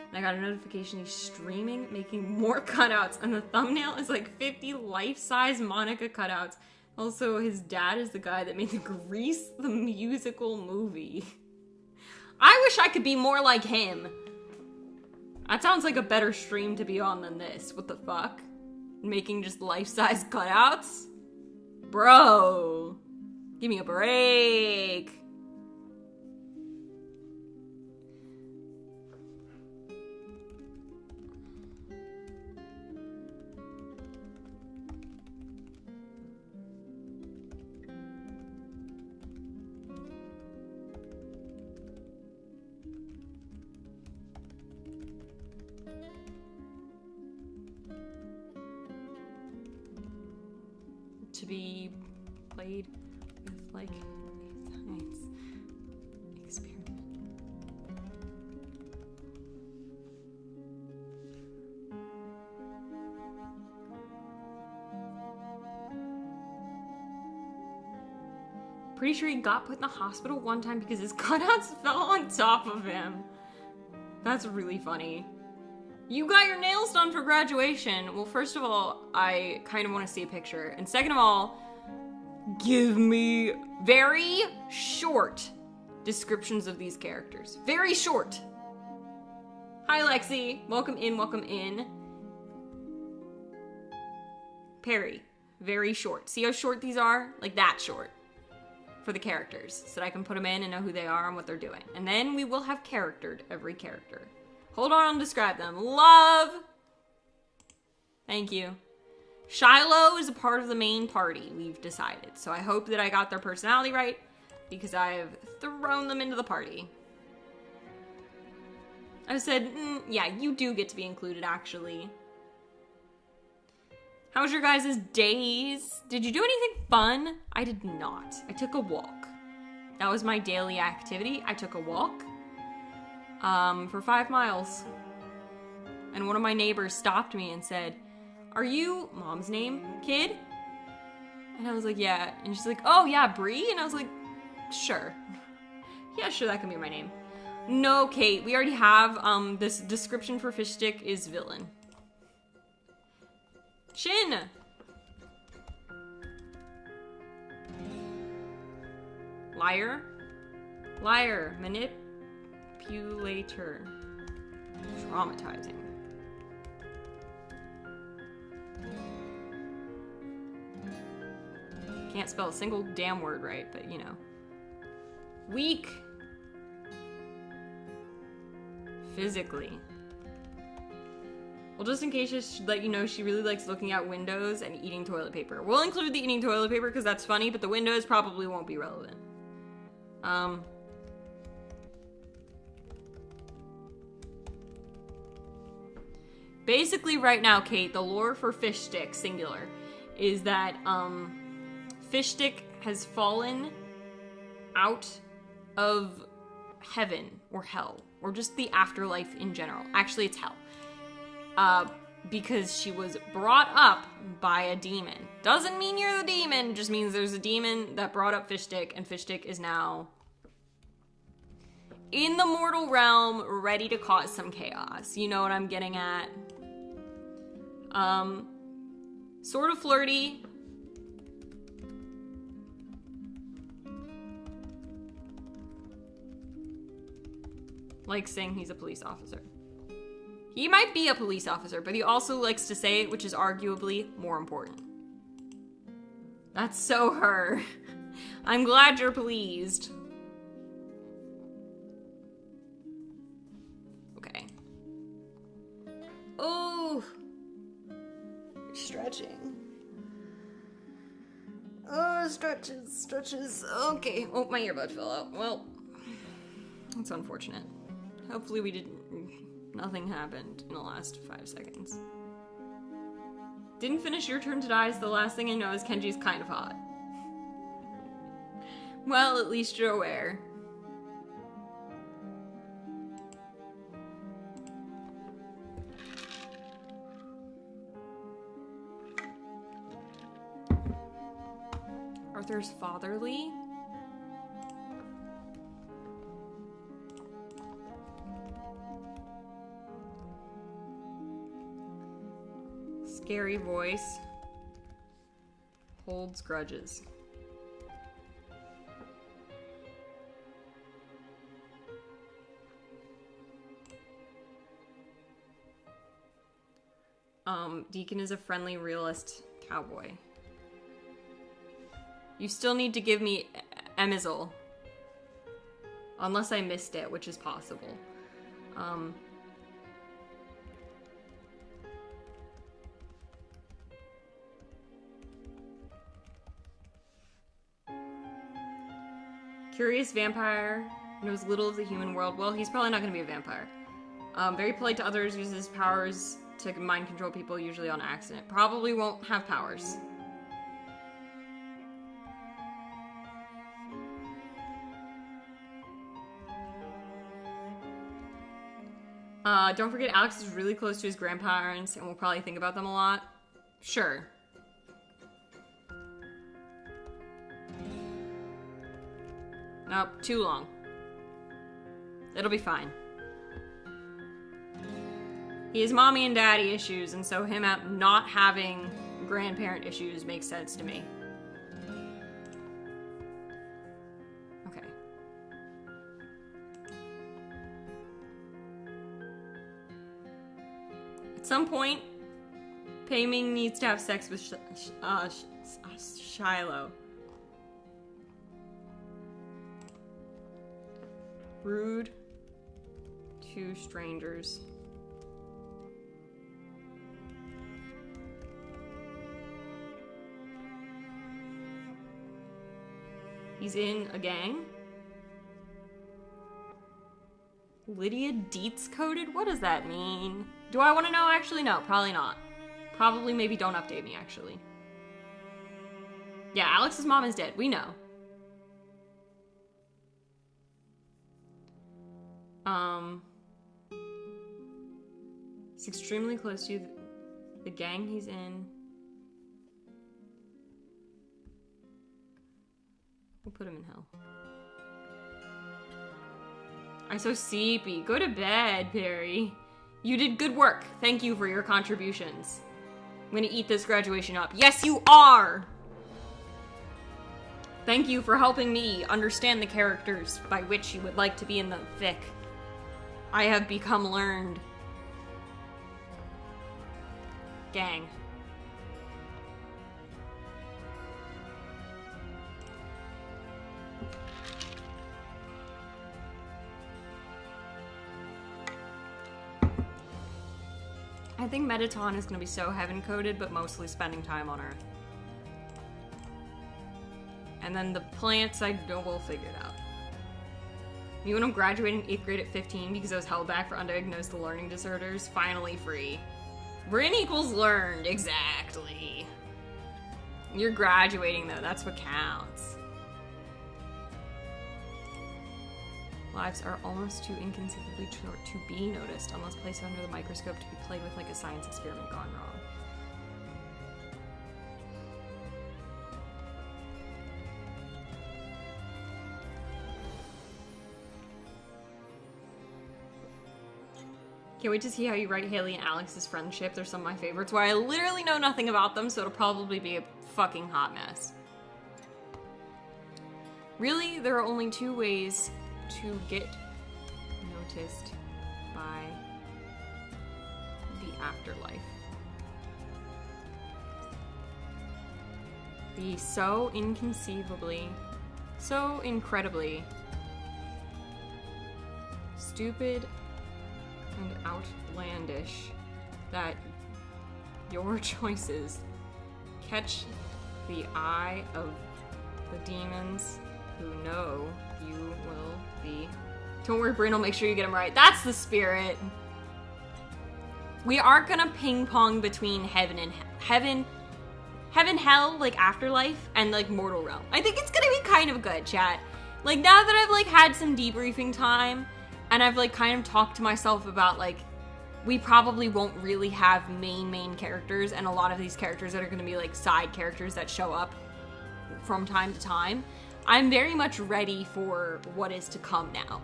And I got a notification he's streaming, making more cutouts, and the thumbnail is like 50 life-size Monica cutouts. Also, his dad is the guy that made the Grease the musical movie. I wish I could be more like him. That sounds like a better stream to be on than this. What the fuck? Making just life-size cutouts? Bro. Give me a break. To be played with, like, science experiment. Pretty sure he got put in the hospital one time because his cutouts fell on top of him. That's really funny. You got your nails done for graduation. Well, first of all, I kind of want to see a picture. And second of all, give me very short descriptions of these characters. Very short. Hi, Lexi. Welcome in, welcome in. Perry. Very short. See how short these are? Like that short. For the characters. So that I can put them in and know who they are and what they're doing. And then we will have charactered every character. Hold on, I'll describe them. Love! Thank you. Shiloh is a part of the main party, we've decided. So I hope that I got their personality right, because I've thrown them into the party. I said, yeah, you do get to be included, actually. How was your guys' days? Did you do anything fun? I did not. I took a walk. That was my daily activity. I took a walk. For 5 miles. And one of my neighbors stopped me and said, "Are you Mom's name, kid? And I was like, yeah. And she's like, oh yeah, Bree? And I was like, sure. Yeah, sure, that can be my name. No, Kate, we already have, this description for fish stick is villain. Shin! Liar? Liar. Manipulator. Traumatizing. Can't spell a single damn word right, but you know. Weak. Physically. Well, just in case, I should let you know she really likes looking out windows and eating toilet paper. We'll include the eating toilet paper because that's funny, but the windows probably won't be relevant. Basically right now, Kate, the lore for fish stick, singular, is that, fish stick has fallen out of heaven or hell, or just the afterlife in general. Actually, it's hell. Because she was brought up by a demon. Doesn't mean you're the demon, just means there's a demon that brought up fish stick, and fish stick is now in the mortal realm, ready to cause some chaos. You know what I'm getting at? Sort of flirty. Like saying he's a police officer. He might be a police officer, but he also likes to say it, which is arguably more important. That's so her. I'm glad you're pleased. Okay. Oh. Stretching. Oh, stretches. Okay. Oh, my earbud fell out. Well, that's unfortunate. Hopefully nothing happened in the last 5 seconds. Didn't finish your turn to die, so the last thing I know is Kenji's kind of hot. Well, at least you're aware. Arthur's fatherly? Scary voice. Holds grudges. Deacon is a friendly realist cowboy. You still need to give me Emizel. Unless I missed it, which is possible. Curious vampire, knows little of the human world. Well, he's probably not going to be a vampire. Very polite to others, uses powers to mind control people, usually on accident. Probably won't have powers. Don't forget Alex is really close to his grandparents and will probably think about them a lot. Sure. Nope, too long. It'll be fine. He has mommy and daddy issues, and so him not having grandparent issues makes sense to me. Okay. At some point, Pei Ming needs to have sex with Shiloh. Rude to strangers. He's in a gang? Lydia Dietz coded? What does that mean? Do I want to know? Actually, no, probably not. Probably maybe don't update me, actually. Yeah, Alex's mom is dead. We know. He's extremely close to the gang he's in. We'll put him in hell. I'm so sleepy. Go to bed, Perry. You did good work. Thank you for your contributions. I'm gonna eat this graduation up. Yes, you are! Thank you for helping me understand the characters by which you would like to be in the fic. I have become learned. Gang. I think Metaton is going to be so heaven-coded, but mostly spending time on Earth. And then the plants, I know we'll figure it out. You and I'm graduating 8th grade at 15 because I was held back for undiagnosed learning disorders. Finally free. Bryn equals learned, exactly. You're graduating though, that's what counts. Lives are almost too inconceivably short to be noticed unless placed under the microscope to be played with like a science experiment gone wrong. Can't wait to see how you write Haley and Alex's friendship. They're some of my favorites where I literally know nothing about them, so it'll probably be a fucking hot mess. Really, there are only 2 ways to get noticed by the afterlife. Be so inconceivably, so incredibly stupid and outlandish that your choices catch the eye of the demons who know you will be. Don't worry, Bryn will make sure you get them right. That's the spirit. We are gonna ping pong between heaven and hell, like afterlife, and like mortal realm. I think it's gonna be kind of good, chat. Like now that I've like had some debriefing time, and I've like kind of talked to myself about like, we probably won't really have main characters, and a lot of these characters that are gonna be like side characters that show up from time to time. I'm very much ready for what is to come now.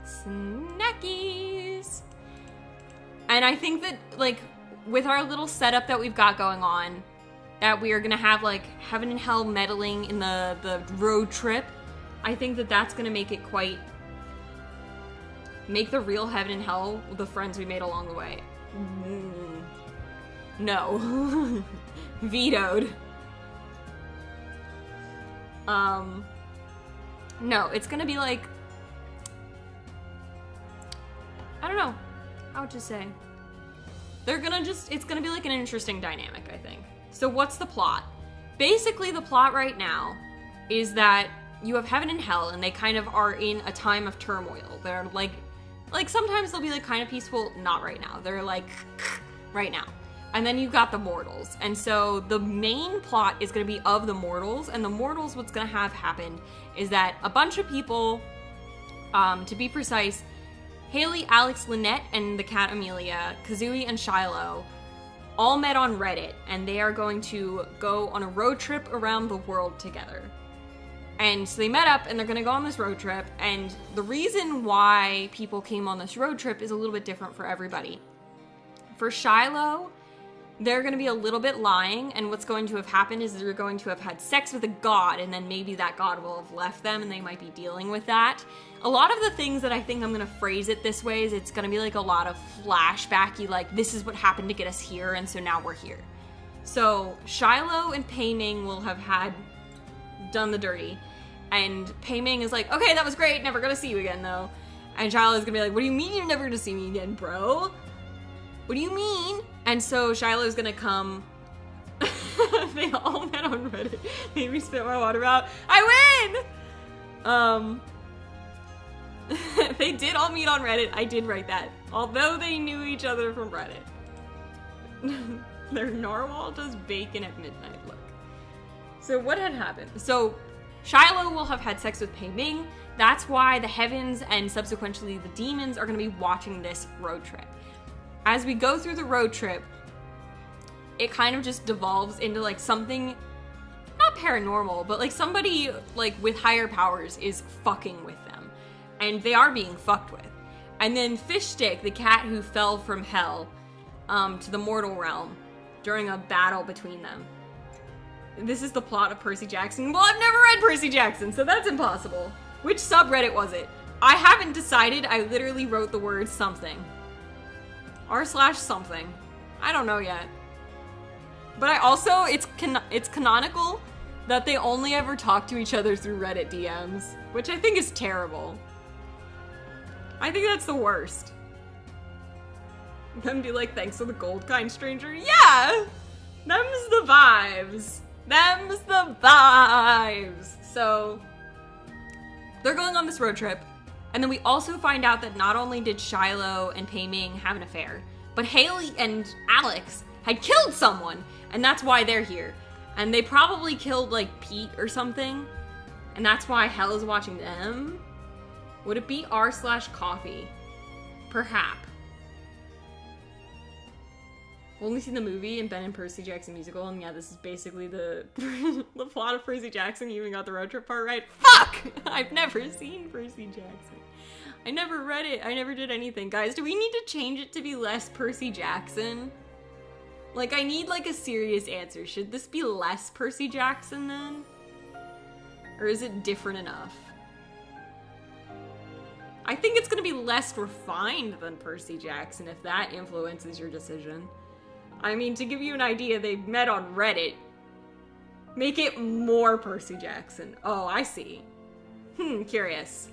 Snackies! And I think that, like, with our little setup that we've got going on, that we are gonna have, like, heaven and hell meddling in the road trip, I think that that's gonna make it quite... make the real heaven and hell the friends we made along the way. No. Vetoed. No, it's gonna be like, I don't know how to say. They're gonna just, it's gonna be like an interesting dynamic, I think. So what's the plot? Basically, the plot right now is that you have heaven and hell, and they kind of are in a time of turmoil. They're like sometimes they'll be like kind of peaceful, not right now. They're like, right now. And then you've got the mortals. And so the main plot is going to be of the mortals. And the mortals, what's going to have happened is that a bunch of people, to be precise, Haley, Alex, Lynette, and the cat Amelia, Kazooie, and Shiloh, all met on Reddit. And they are going to go on a road trip around the world together. And so they met up, and they're going to go on this road trip. And the reason why people came on this road trip is a little bit different for everybody. For Shiloh, they're going to be a little bit lying, and what's going to have happened is they're going to have had sex with a god, and then maybe that god will have left them, and they might be dealing with that. A lot of the things that I think I'm going to phrase it this way is it's going to be like a lot of flashbacky, like, this is what happened to get us here, and so now we're here. So Shiloh and Pei Ming will have had done the dirty, and Pei Ming is like, okay, that was great, never going to see you again, though. And Shiloh's going to be like, what do you mean you're never going to see me again, bro? What do you mean? And so Shiloh's gonna come. They all met on Reddit. Made me spit my water out. I win! They did all meet on Reddit. I did write that. Although they knew each other from Reddit. Their narwhal does bacon at midnight. Look. So what had happened? So Shiloh will have had sex with Pei Ming. That's why the heavens and subsequently the demons are gonna be watching this road trip. As we go through the road trip, it kind of just devolves into like something not paranormal, but like somebody like with higher powers is fucking with them. And they are being fucked with. And then Fishstick, the cat who fell from hell to the mortal realm during a battle between them. This is the plot of Percy Jackson. Well, I've never read Percy Jackson, so that's impossible. Which subreddit was it? I haven't decided. I literally wrote the word something. r/something. I don't know yet. But I also, it's canonical that they only ever talk to each other through Reddit DMs, which I think is terrible. I think that's the worst. Then be like, thanks for the gold, kind stranger. Yeah! Them's the vibes. Them's the vibes. So, they're going on this road trip. And then we also find out that not only did Shiloh and Pei Ming have an affair, but Haley and Alex had killed someone. And that's why they're here. And they probably killed, like, Pete or something. And that's why Hell is watching them. Would it be r/coffee? Perhaps. I've only seen the movie and Ben and Percy Jackson musical, and yeah, this is basically the the plot of Percy Jackson. You even got the road trip part right. Fuck! I've never seen Percy Jackson. I never read it. I never did anything. Guys, do we need to change it to be less Percy Jackson? Like, I need, like, a serious answer. Should this be less Percy Jackson, then? Or is it different enough? I think it's gonna be less refined than Percy Jackson, if that influences your decision. I mean, to give you an idea, they met on Reddit. Make it more Percy Jackson. Oh, I see. Curious.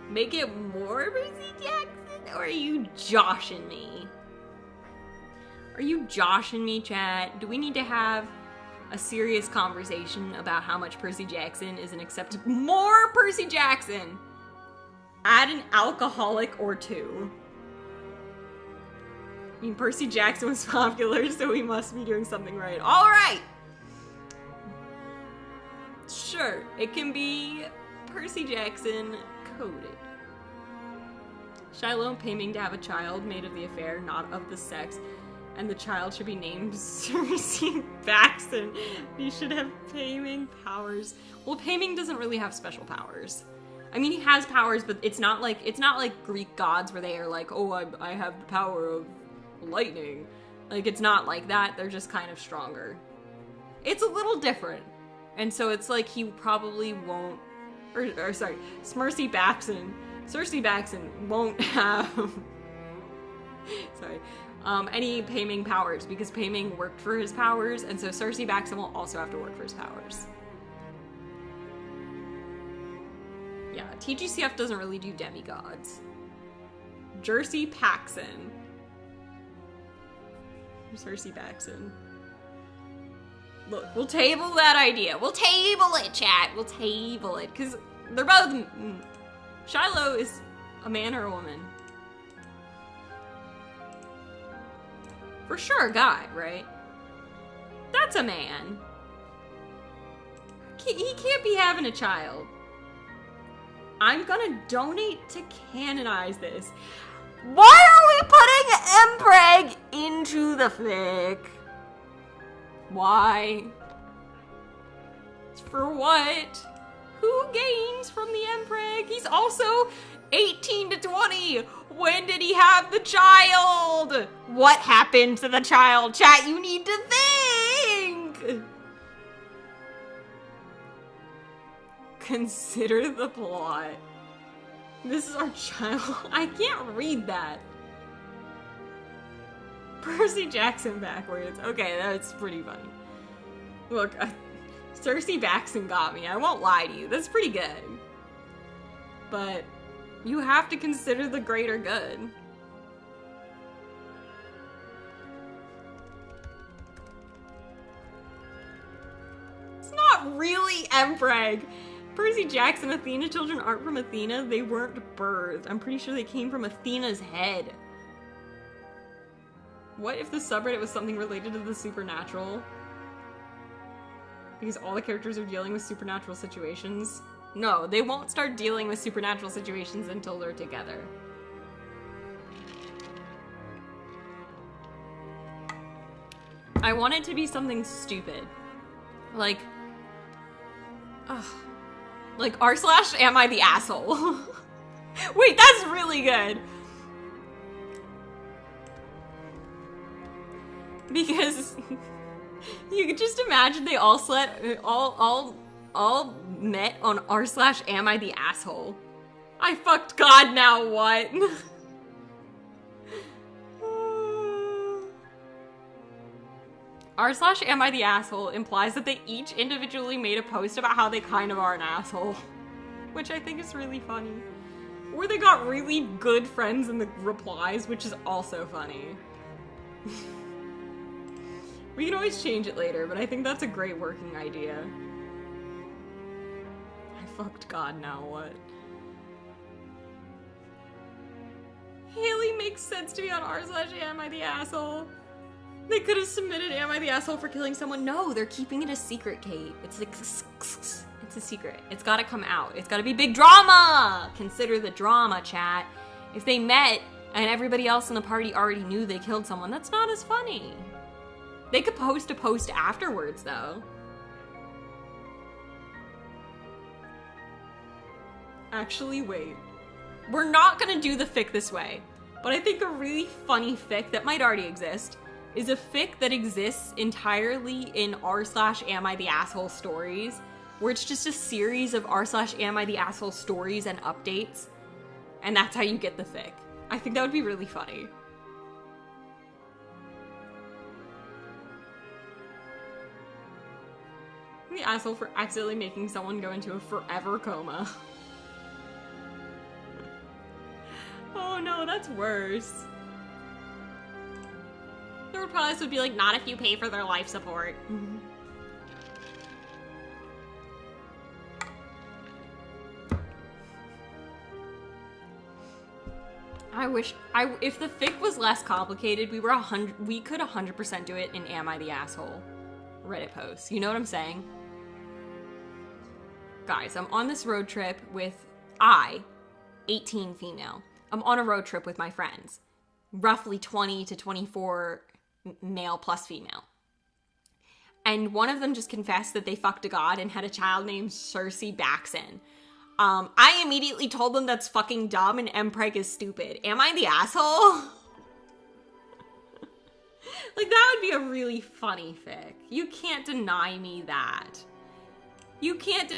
Make it more Percy Jackson? Or are you joshing me? Are you joshing me, chat? Do we need to have a serious conversation about how much Percy Jackson is an acceptable... More Percy Jackson! Add an alcoholic or two. I mean, Percy Jackson was popular, so we must be doing something right. Alright! Sure, it can be Percy Jackson coded. Shiloh and Pei Ming to have a child made of the affair, not of the sex. And the child should be named Cersei Baxton. He should have Pei Ming powers. Well, Pei Ming doesn't really have special powers. I mean, he has powers, but it's not like Greek gods where they are like, oh, I have the power of lightning. Like, it's not like that. They're just kind of stronger. It's a little different. And so it's like he probably won't... Or sorry, Cersei Baxton won't have... sorry. Any Pei Ming powers, because Pei Ming worked for his powers, and so Cersei Baxton will also have to work for his powers. Yeah, TGCF doesn't really do demigods. Jersey Paxson. Cersei Baxton. Look, we'll table that idea. We'll table it, chat. We'll table it, because they're both... Shiloh is a man or a woman? For sure a guy, right? That's a man. He can't be having a child. I'm gonna donate to canonize this. Why are we putting Mpreg into the fic? Why? For what? Who gains from the Mpreg? He's also 18 to 20. When did he have the child? What happened to the child? Chat, you need to think. Consider the plot. This is our child. I can't read that. Percy Jackson backwards. Okay, that's pretty funny. Look, Cersei Baxton got me. I won't lie to you. That's pretty good. But you have to consider the greater good. It's not really Mpreg. Percy Jackson, Athena children aren't from Athena. They weren't birthed. I'm pretty sure they came from Athena's head. What if the subreddit was something related to the supernatural? Because all the characters are dealing with supernatural situations. No, they won't start dealing with supernatural situations until they're together. I want it to be something stupid. Like, r/ am I the asshole? Wait, that's really good. Because you could just imagine they all met on r/ am I the asshole. I fucked God, now what? r/ am I the asshole implies that they each individually made a post about how they kind of are an asshole. Which I think is really funny. Or they got really good friends in the replies, which is also funny. We can always change it later, but I think that's a great working idea. I fucked God, now what? Haley makes sense to me on r/ am I the asshole. They could have submitted am I the asshole for killing someone. No, they're keeping it a secret, Kate. It's like, it's a secret. It's gotta come out. It's gotta be big drama! Consider the drama, chat. If they met and everybody else in the party already knew they killed someone, that's not as funny. They could post a post afterwards, though. Actually, wait. We're not gonna do the fic this way, but I think a really funny fic that might already exist is a fic that exists entirely in r/ am I the asshole stories, where it's just a series of r/ am I the asshole stories and updates, and that's how you get the fic. I think that would be really funny. I'm the asshole for accidentally making someone go into a forever coma. Oh no, that's worse. The replies would be like, not if you pay for their life support. If the fic was less complicated, we could 100% do it in Am I the Asshole Reddit posts. You know what I'm saying? Guys, I'm on this road trip with 18 female. I'm on a road trip with my friends. Roughly 20 to 24 male plus female. And one of them just confessed that they fucked a god and had a child named Cersei Baxen. I immediately told them that's fucking dumb and Mpreg is stupid. Am I the asshole? Like, that would be a really funny fic. You can't deny me that. You can't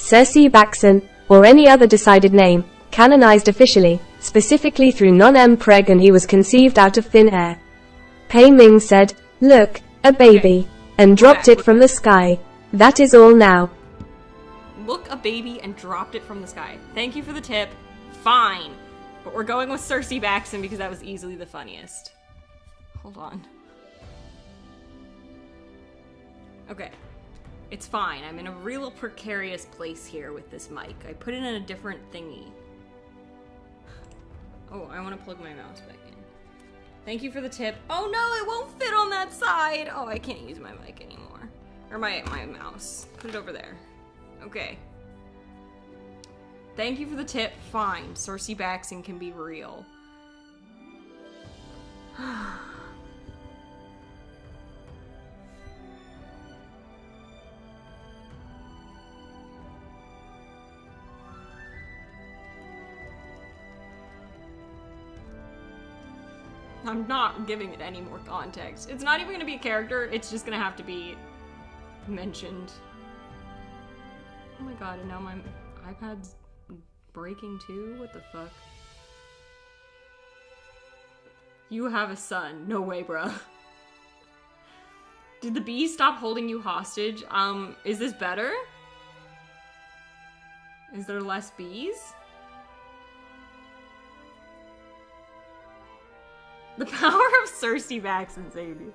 Cersei Baxen, or any other decided name, canonized officially, specifically through non-Mpreg, and he was conceived out of thin air. Pei Ming said, "Look, a baby," and dropped it from the sky. That is all now. Look, a baby and dropped it from the sky. Thank you for the tip. Fine. But we're going with Cersei Baxton because that was easily the funniest. Hold on. Okay. It's fine. I'm in a real precarious place here with this mic. I put it in a different thingy. Oh, I want to plug my mouse back in. Thank you for the tip. Oh no, it won't fit on that side. Oh, I can't use my mic anymore. Or my mouse. Put it over there. Okay. Thank you for the tip. Fine. Cersei Baxton can be real. I'm not giving it any more context. It's not even gonna be a character, it's just gonna have to be mentioned. Oh my god, and now my iPad's breaking too? What the fuck? You have a son. No way, bruh. Did the bee stop holding you hostage? Is this better? Is there less bees? The power of Cersei Baxton saved you.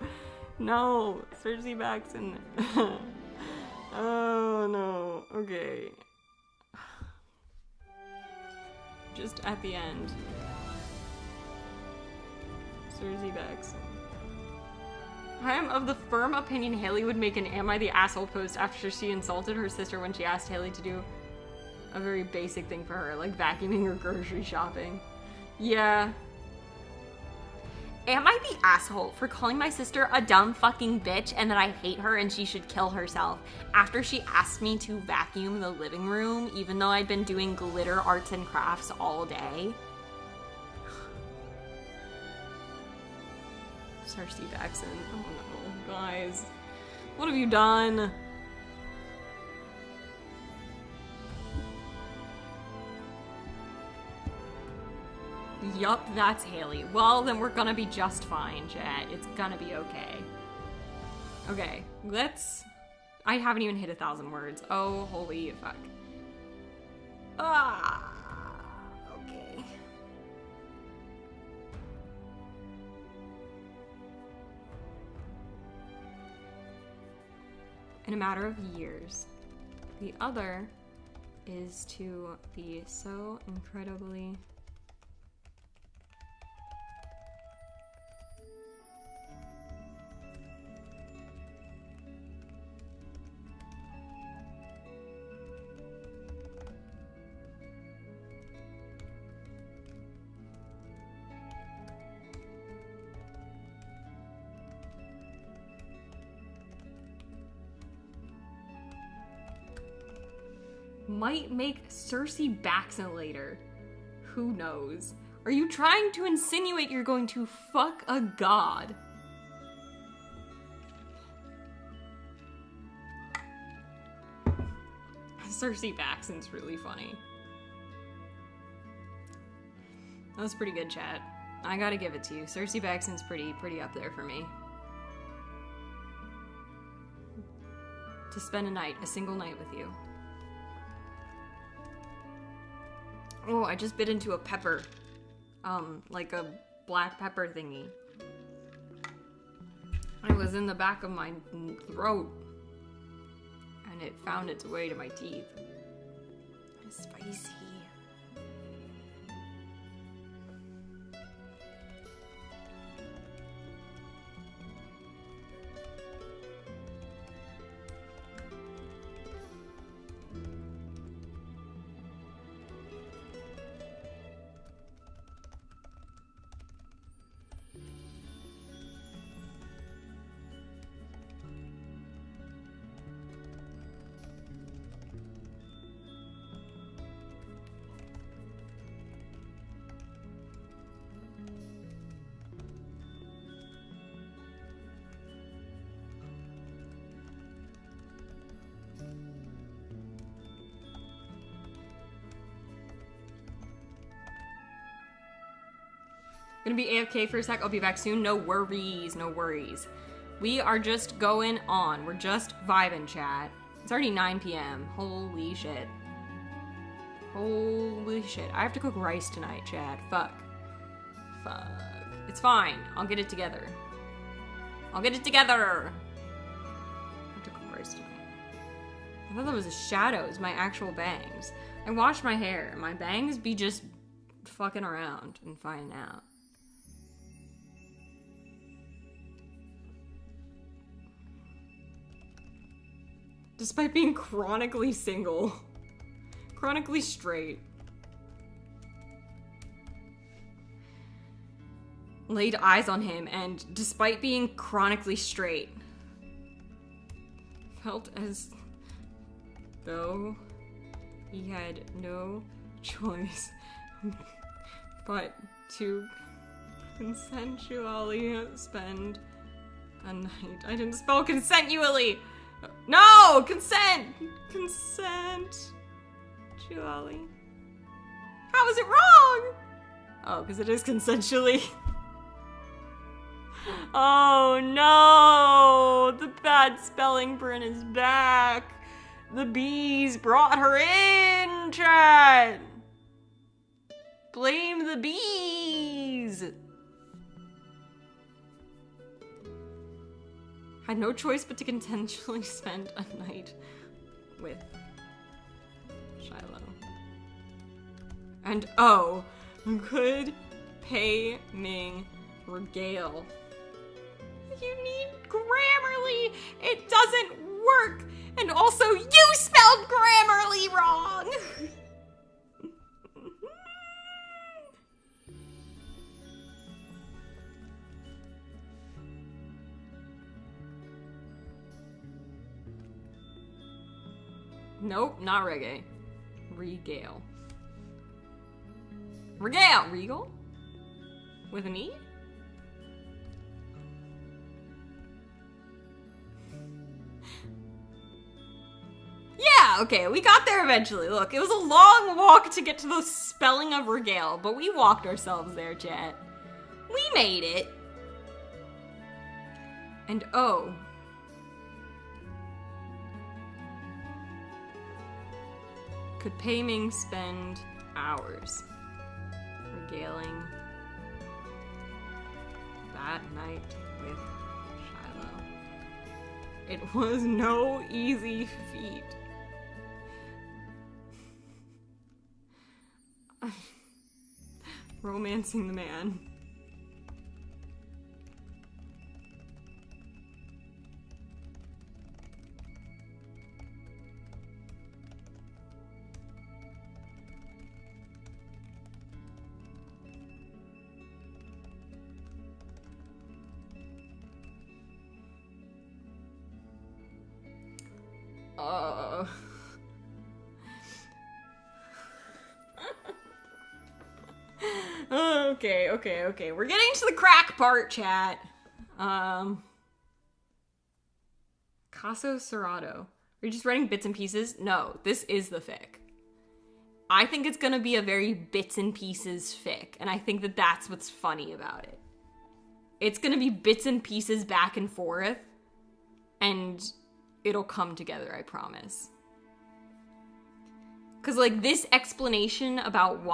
No, Cersei Baxton. Oh no. Okay. Just at the end. Cersei Baxton. I am of the firm opinion Haley would make an "Am I the Asshole" post after she insulted her sister when she asked Haley to do a very basic thing for her, like vacuuming or grocery shopping. Yeah. Am I the asshole for calling my sister a dumb fucking bitch and that I hate her and she should kill herself after she asked me to vacuum the living room even though I'd been doing glitter arts and crafts all day? Cersei Baxton. Oh no, guys. What have you done? Yup, that's Haley. Well, then we're gonna be just fine, chat. It's gonna be okay. Okay, let's... I haven't even hit 1,000 words. Oh, holy fuck. Ah, okay. In a matter of years. The other is to be so incredibly... might make Cersei Baxton later. Who knows? Are you trying to insinuate you're going to fuck a god? Cersei Baxton's really funny. That was pretty good, chat. I gotta give it to you. Cersei Baxton's pretty up there for me. To spend a single night with you. Oh, I just bit into a pepper. Like a black pepper thingy. It was in the back of my throat. And it found its way to my teeth. It's spicy. Gonna be AFK for a sec. I'll be back soon. No worries. No worries. We are just going on. We're just vibing, chat. It's already 9 p.m. Holy shit. Holy shit. I have to cook rice tonight, chat. Fuck. Fuck. It's fine. I'll get it together. I'll get it together. I have to cook rice tonight. I thought that was a shadow. It was my actual bangs. I wash my hair. My bangs be just fucking around and finding out. Despite being chronically single. Chronically straight. Laid eyes on him, and despite being chronically straight, felt as though he had no choice but to consensually spend a night. I didn't spell consensually! No! Consent! Consent. Julie. How is it wrong? Oh, because it is consensually. Oh no! The bad spelling print is back. The bees brought her in, chat. Blame the bees. Had no choice but to consensually spend a night with Shiloh. And oh, could Pei Ming regale. You need Grammarly! It doesn't work! And also, you spelled Grammarly wrong! Nope, not reggae. Regale. Regale! Regal? With an E? Yeah, okay, we got there eventually. Look, it was a long walk to get to the spelling of regale, but we walked ourselves there, chat. We made it. And oh. Could Pei Ming spend hours regaling that night with Shiloh? It was no easy feat. Romancing the man. Okay. We're getting to the crack part, chat. Caso Cerrado. Are you just writing bits and pieces? No, this is the fic. I think it's gonna be a very bits and pieces fic, and I think that that's what's funny about it. It's gonna be bits and pieces back and forth, and it'll come together, I promise. Because, like, this explanation about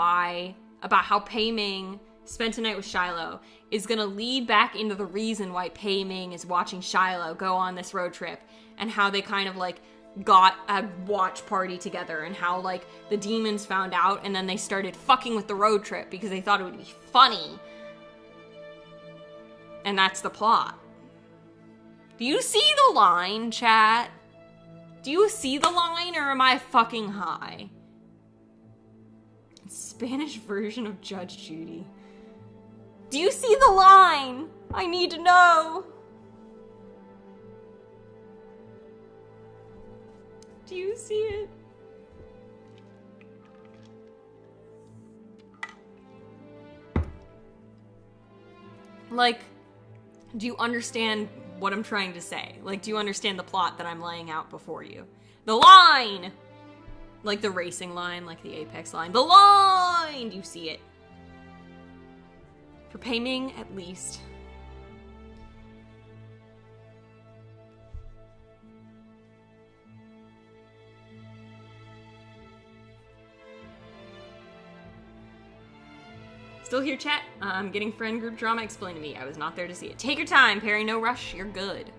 how Pei Ming spent a night with Shiloh is gonna lead back into the reason why Pei Ming is watching Shiloh go on this road trip, and how they kind of, like, got a watch party together, and how, like, the demons found out, and then they started fucking with the road trip because they thought it would be funny. And that's the plot. Do you see the line, chat? Do you see the line, or am I fucking high? Spanish version of Judge Judy. Do you see the line? I need to know. Do you see it? Like, do you understand what I'm trying to say? Like, do you understand the plot that I'm laying out before you? The line! Like the racing line, like the Apex line. The line! Do you see it? For Pei Ming, at least. Still here, chat? I'm getting friend group drama explained to me. I was not there to see it. Take your time, Perry. No rush. You're good.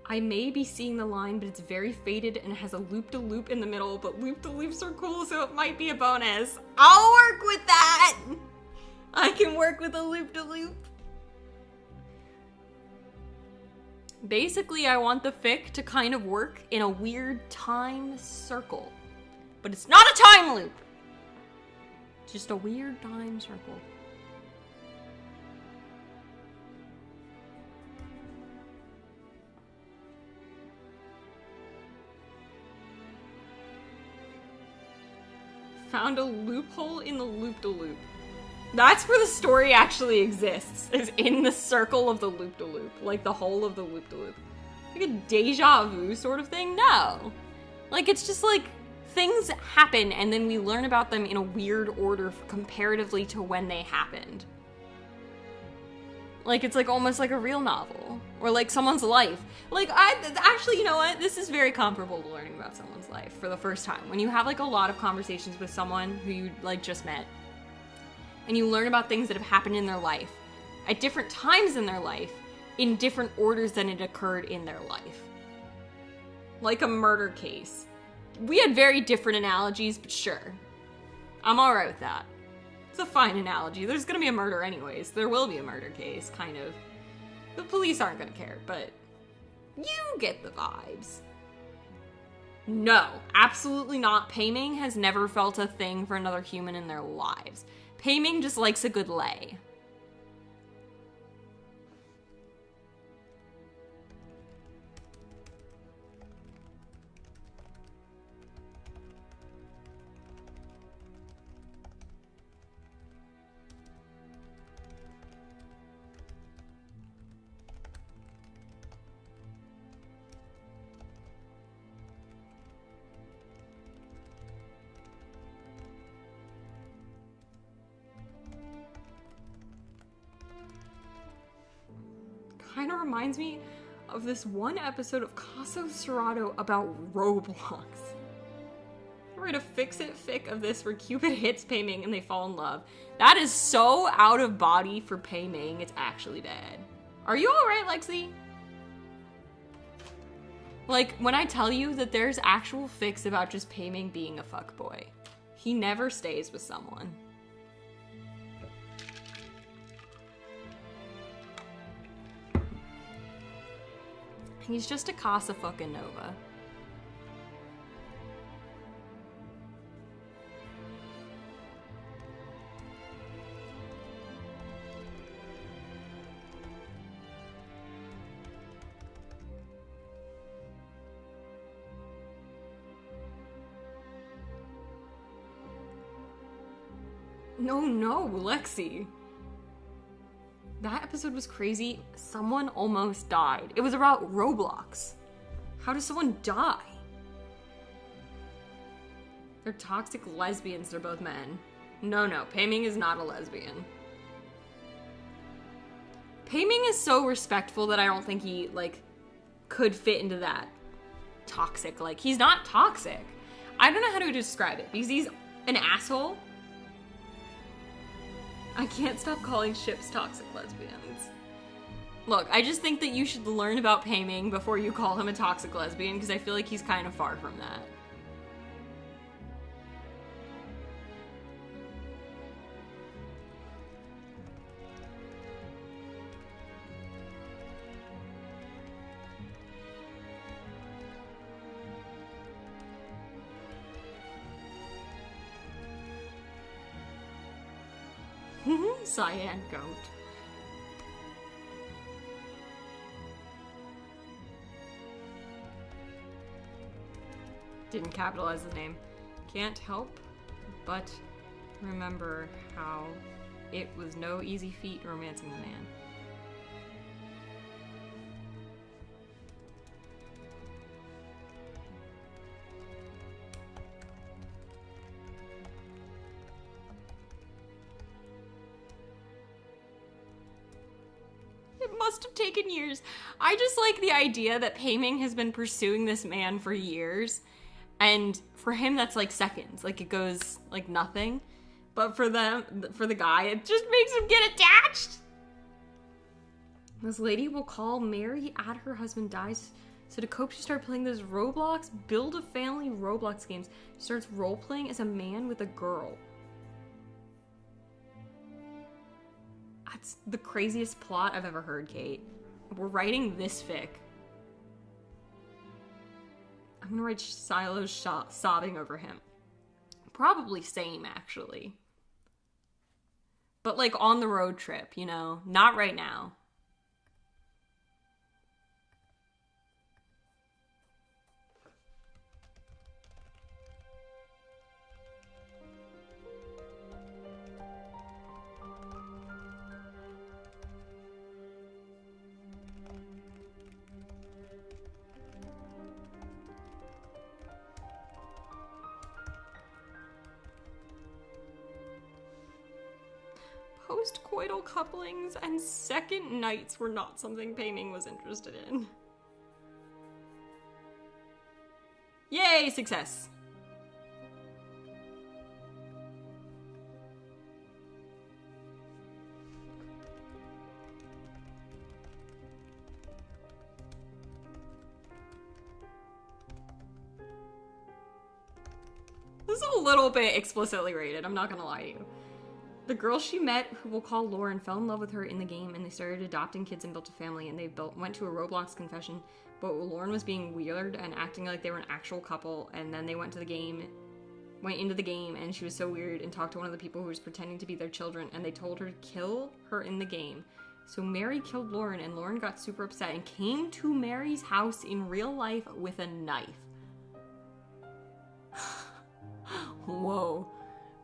I may be seeing the line, but it's very faded and has a loop-de-loop in the middle, but loop-de-loops are cool, so it might be a bonus. I'll work with that! I can work with a loop-de-loop. Basically, I want the fic to kind of work in a weird time circle. But it's not a time loop! It's just a weird time circle. Found a loophole in the loop-de-loop. That's where the story actually exists, is in the circle of the loop-de-loop. Like the whole of the loop-de-loop. Like a deja vu sort of thing? No. Like, it's just like, things happen and then we learn about them in a weird order comparatively to when they happened. Like, it's like almost like a real novel. Or like someone's life. Like, actually, you know what? This is very comparable to learning about someone's life for the first time. When you have like a lot of conversations with someone who you like just met, and you learn about things that have happened in their life at different times in their life, in different orders than it occurred in their life. Like a murder case. We had very different analogies, but sure. I'm alright with that. It's a fine analogy. There's gonna be a murder anyways. There will be a murder case, kind of. The police aren't gonna care, but you get the vibes. No, absolutely not. Pei Ming has never felt a thing for another human in their lives. Pei Ming just likes a good lay. Kind of reminds me of this one episode of Caso Serrato about Roblox. I write a fix-it fic of this where Cupid hits Pei Ming and they fall in love. That is so out of body for Pei Ming, it's actually bad. Are you alright, Lexi? Like, when I tell you that there's actual fics about just Pei Ming being a fuckboy. He never stays with someone. He's just a Casa fucking Nova. No, Lexi. That episode was crazy. Someone almost died. It was about Roblox. How does someone die? They're toxic lesbians. They're both men. No. Pei Ming is not a lesbian. Pei Ming is so respectful that I don't think he, like, could fit into that toxic. Like, he's not toxic. I don't know how to describe it because he's an asshole. I can't stop calling ships toxic lesbians. Look, I just think that you should learn about Pei Ming before you call him a toxic lesbian, because I feel like he's kind of far from that. Cyan goat. Didn't capitalize the name. Can't help but remember how it was no easy feat romancing the man. must have taken years. I just like the idea that Pei Ming has been pursuing this man for years. And for him, that's like seconds. Like, it goes like nothing. But for the guy, it just makes him get attached. This lady will call Mary at her husband dies. So to cope, she started playing those Roblox, build a family Roblox games. She starts role-playing as a man with a girl. That's the craziest plot I've ever heard, Kate. We're writing this fic. I'm gonna write Shiloh sobbing over him. Probably same, actually. But like on the road trip, you know? Not right now. Post-coital couplings and second nights were not something Pei Ming was interested in. Yay, success! This is a little bit explicitly rated, I'm not gonna lie to you. The girl she met, who we'll call Lauren, fell in love with her in the game, and they started adopting kids and built a family, and they went to a Roblox confession, but Lauren was being weird and acting like they were an actual couple, and then they went into the game, and she was so weird and talked to one of the people who was pretending to be their children, and they told her to kill her in the game. So Mary killed Lauren, and Lauren got super upset and came to Mary's house in real life with a knife. Whoa.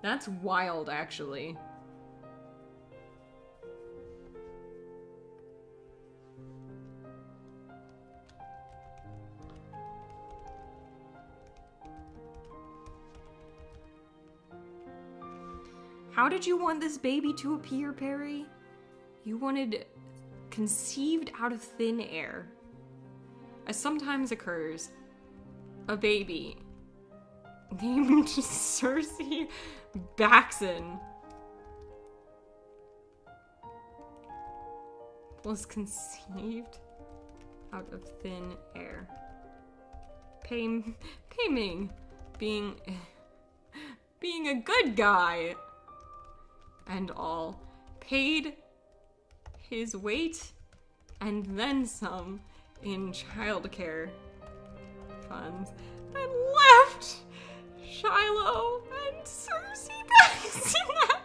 That's wild, actually. How did you want this baby to appear, Perry? You wanted conceived out of thin air. As sometimes occurs, a baby named Cersei Baxon was conceived out of thin air. Pei Ming being a good guy and all, paid his weight and then some in childcare funds and left Shiloh and Cersei Baxon.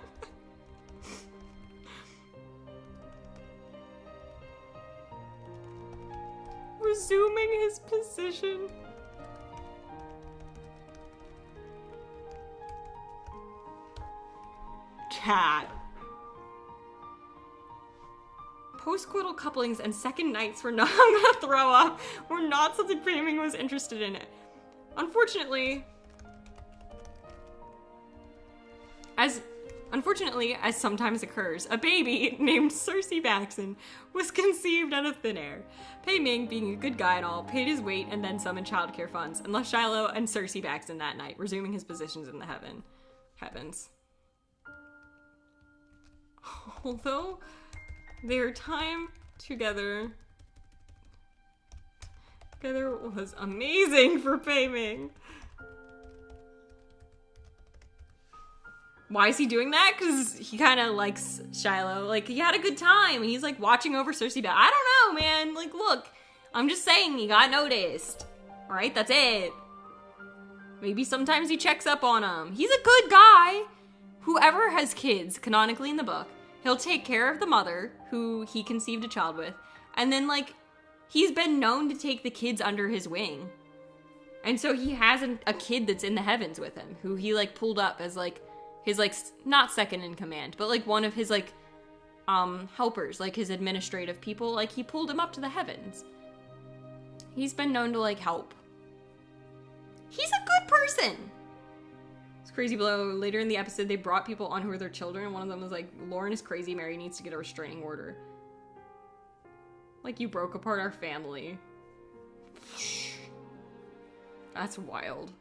Resuming his position. Cat. Post-coital couplings and second nights were not, I'm gonna throw up, were not something Pei Ming was interested in. Unfortunately, as sometimes occurs, a baby named Cersei Baxon was conceived out of thin air. Pei Ming, being a good guy and all, paid his weight and then some in childcare funds, and left Shiloh and Cersei Baxon that night, resuming his positions in the heavens. Although their time together was amazing for Pei Ming. Why is he doing that? Because he kind of likes Shiloh. Like, he had a good time. He's, like, watching over Cersei. I don't know, man. Like, look. I'm just saying he got noticed. Alright, that's it. Maybe sometimes he checks up on him. He's a good guy. Whoever has kids, canonically in the book, he'll take care of the mother, who he conceived a child with. And then, like, he's been known to take the kids under his wing. And so he has a kid that's in the heavens with him, who he, like, pulled up as, like, his, like, not second in command, but, like, one of his, like, helpers, like, his administrative people. Like, he pulled him up to the heavens. He's been known to, like, help. He's a good person! It's crazy below. Later in the episode, they brought people on who were their children, and one of them was like, Lauren is crazy, Mary needs to get a restraining order. Like you broke apart our family. That's wild.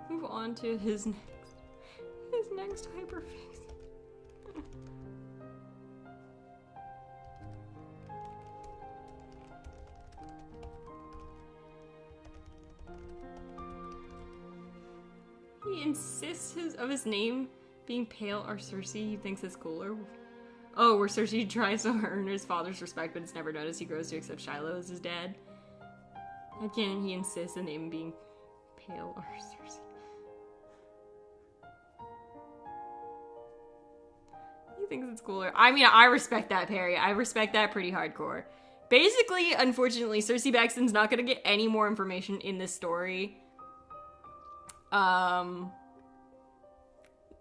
Move on to his next hyperfix. He insists of his name being pale or Cersei. He thinks it's cooler. Oh, where Cersei tries to earn his father's respect, but it's never noticed. He grows to accept Shiloh as his dad. Again, he insists on name being pale or Cersei. He thinks it's cooler. I mean, I respect that, Perry. I respect that pretty hardcore. Basically, unfortunately, Cersei Baxton's not gonna get any more information in this story.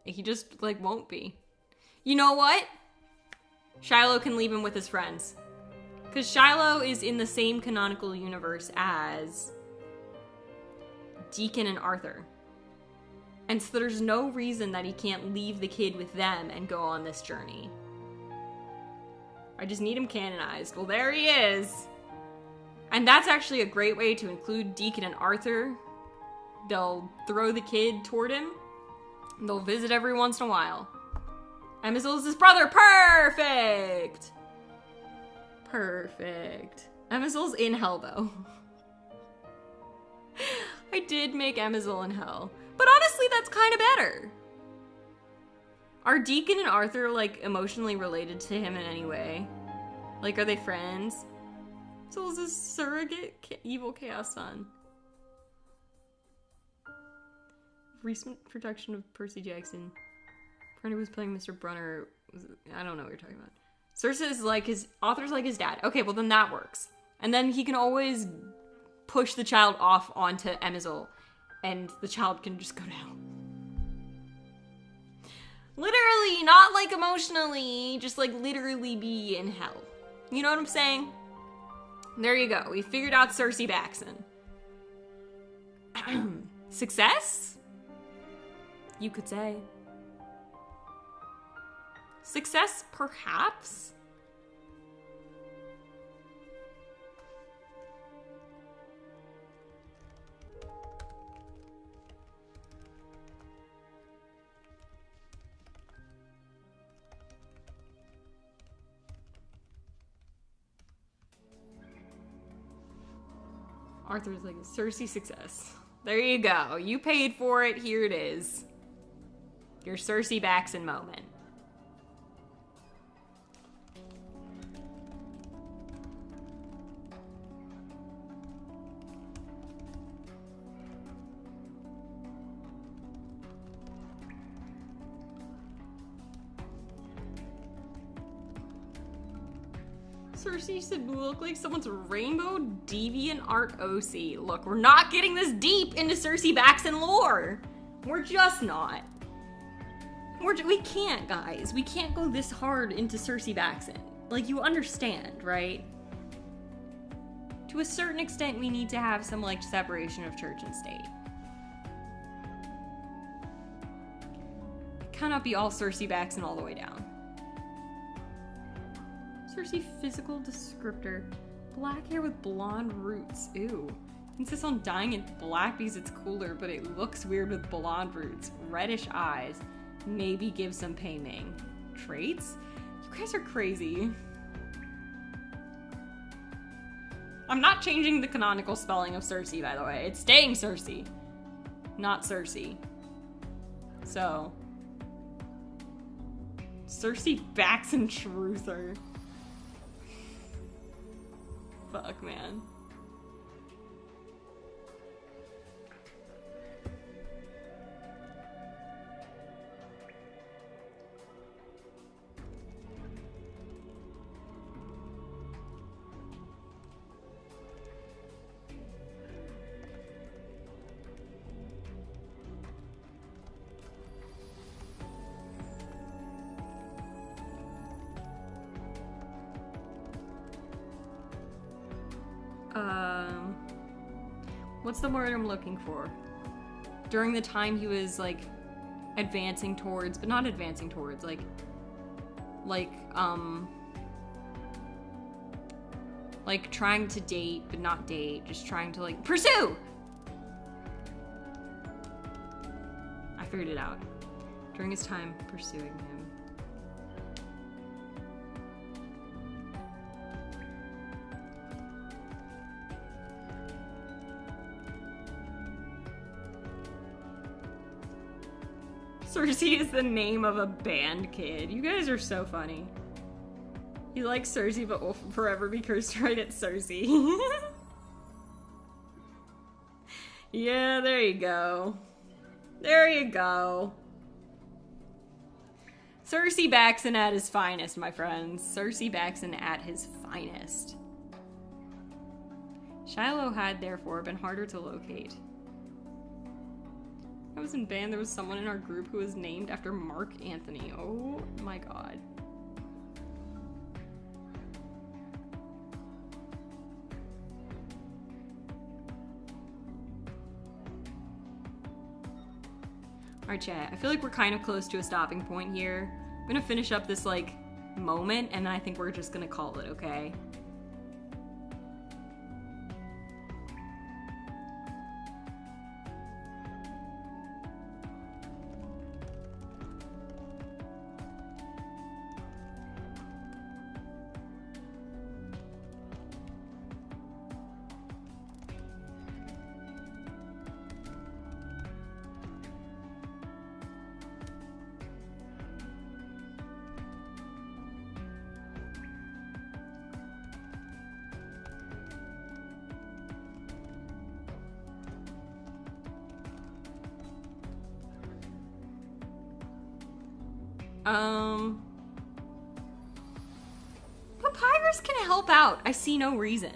He just, like, won't be. You know what? Shiloh can leave him with his friends. Because Shiloh is in the same canonical universe as Deacon and Arthur. And so there's no reason that he can't leave the kid with them and go on this journey. I just need him canonized. Well, there he is. And that's actually a great way to include Deacon and Arthur. They'll throw the kid toward him. And they'll visit every once in a while. Emizul is his brother. Perfect! Perfect. Emizul's in hell, though. I did make Emizul in hell. But honestly, that's kind of better. Are Deacon and Arthur, like, emotionally related to him in any way? Like, are they friends? So is this surrogate evil chaos son? Recent production of Percy Jackson. Friend who was playing Mr. Brunner. I don't know what you're talking about. Cersei is like author's like his dad. Okay, well then that works. And then he can always push the child off onto Emizul. And the child can just go to hell. Literally, not like emotionally, just like literally be in hell. You know what I'm saying? There you go. We figured out Cersei Baxton. Success? You could say. Success, perhaps? Arthur's like, Cersei success. There you go. You paid for it. Here it is. Your Cersei Baxton moment. Cersei should look like someone's rainbow deviant art OC. Look, we're not getting this deep into Cersei Baxton lore. We're just not. We can't, guys. We can't go this hard into Cersei Baxton. Like, you understand, right? To a certain extent, we need to have some, like, separation of church and state. It cannot be all Cersei Baxton all the way down. Cersei physical descriptor. Black hair with blonde roots. Ew. Insists on dyeing it black because it's cooler, but it looks weird with blonde roots. Reddish eyes. Maybe give some painting. Traits? You guys are crazy. I'm not changing the canonical spelling of Cersei, by the way. It's staying Cersei. Not Cersei. So. Cersei Baxton Truther. Fuck, man. What's the word I'm looking for? During the time he was, like, advancing towards, but not advancing towards, like, trying to date, but not date, just trying to, like, pursue! I figured it out. During his time pursuing him. Cersei is the name of a band kid. You guys are so funny. He likes Cersei, but will forever be cursed right at Cersei. Yeah, there you go. There you go. Cersei Baxon at his finest, my friends. Cersei Baxon at his finest. Shiloh had, therefore, been harder to locate. I was in band, there was someone in our group who was named after Mark Anthony. Oh my god. Alright, chat. I feel like we're kind of close to a stopping point here. I'm gonna finish up this, like, moment, and I think we're just gonna call it, okay? Papyrus can help out. I see no reason.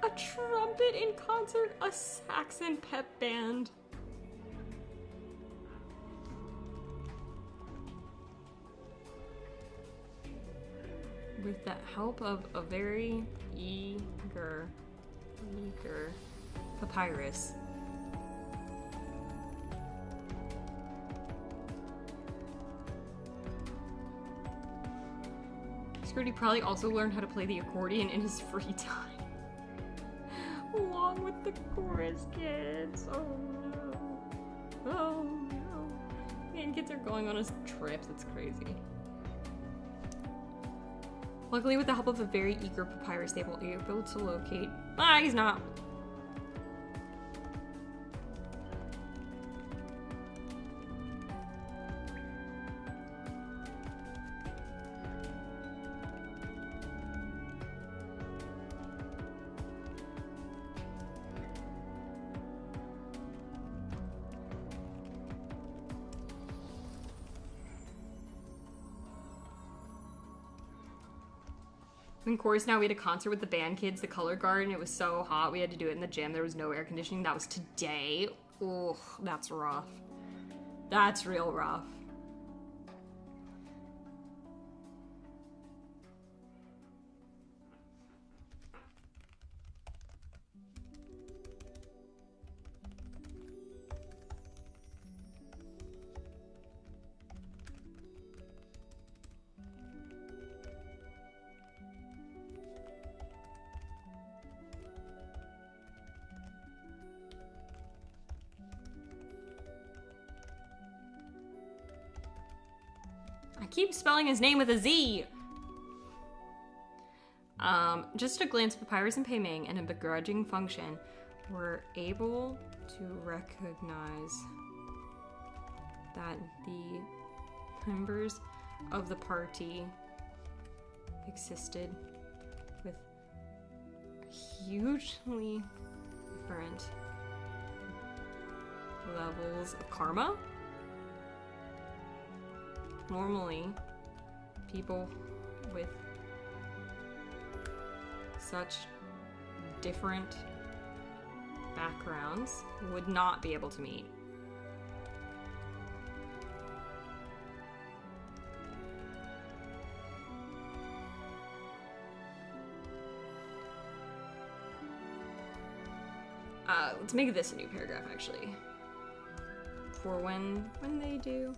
A trumpet in concert, a Saxon pep band. With the help of a very eager Papyrus. Scrooty probably also learned how to play the accordion in his free time. Along with the chorus kids. Oh no. Oh no. Man, kids are going on his trips. It's crazy. Luckily, with the help of a very eager Papyrus, they will be able to locate. Ah, he's not. In course now we had a concert with the band kids, the color guard, and it was so hot we had to do it in the gym. There was no air conditioning. That was today. Oh, that's rough. That's real rough. Keep spelling his name with a Z. Just a glance at Papyrus and Pei Ming and a begrudging function were able to recognize that the members of the party existed with hugely different levels of karma. Normally, people with such different backgrounds would not be able to meet. Let's make this a new paragraph, actually. For when they do.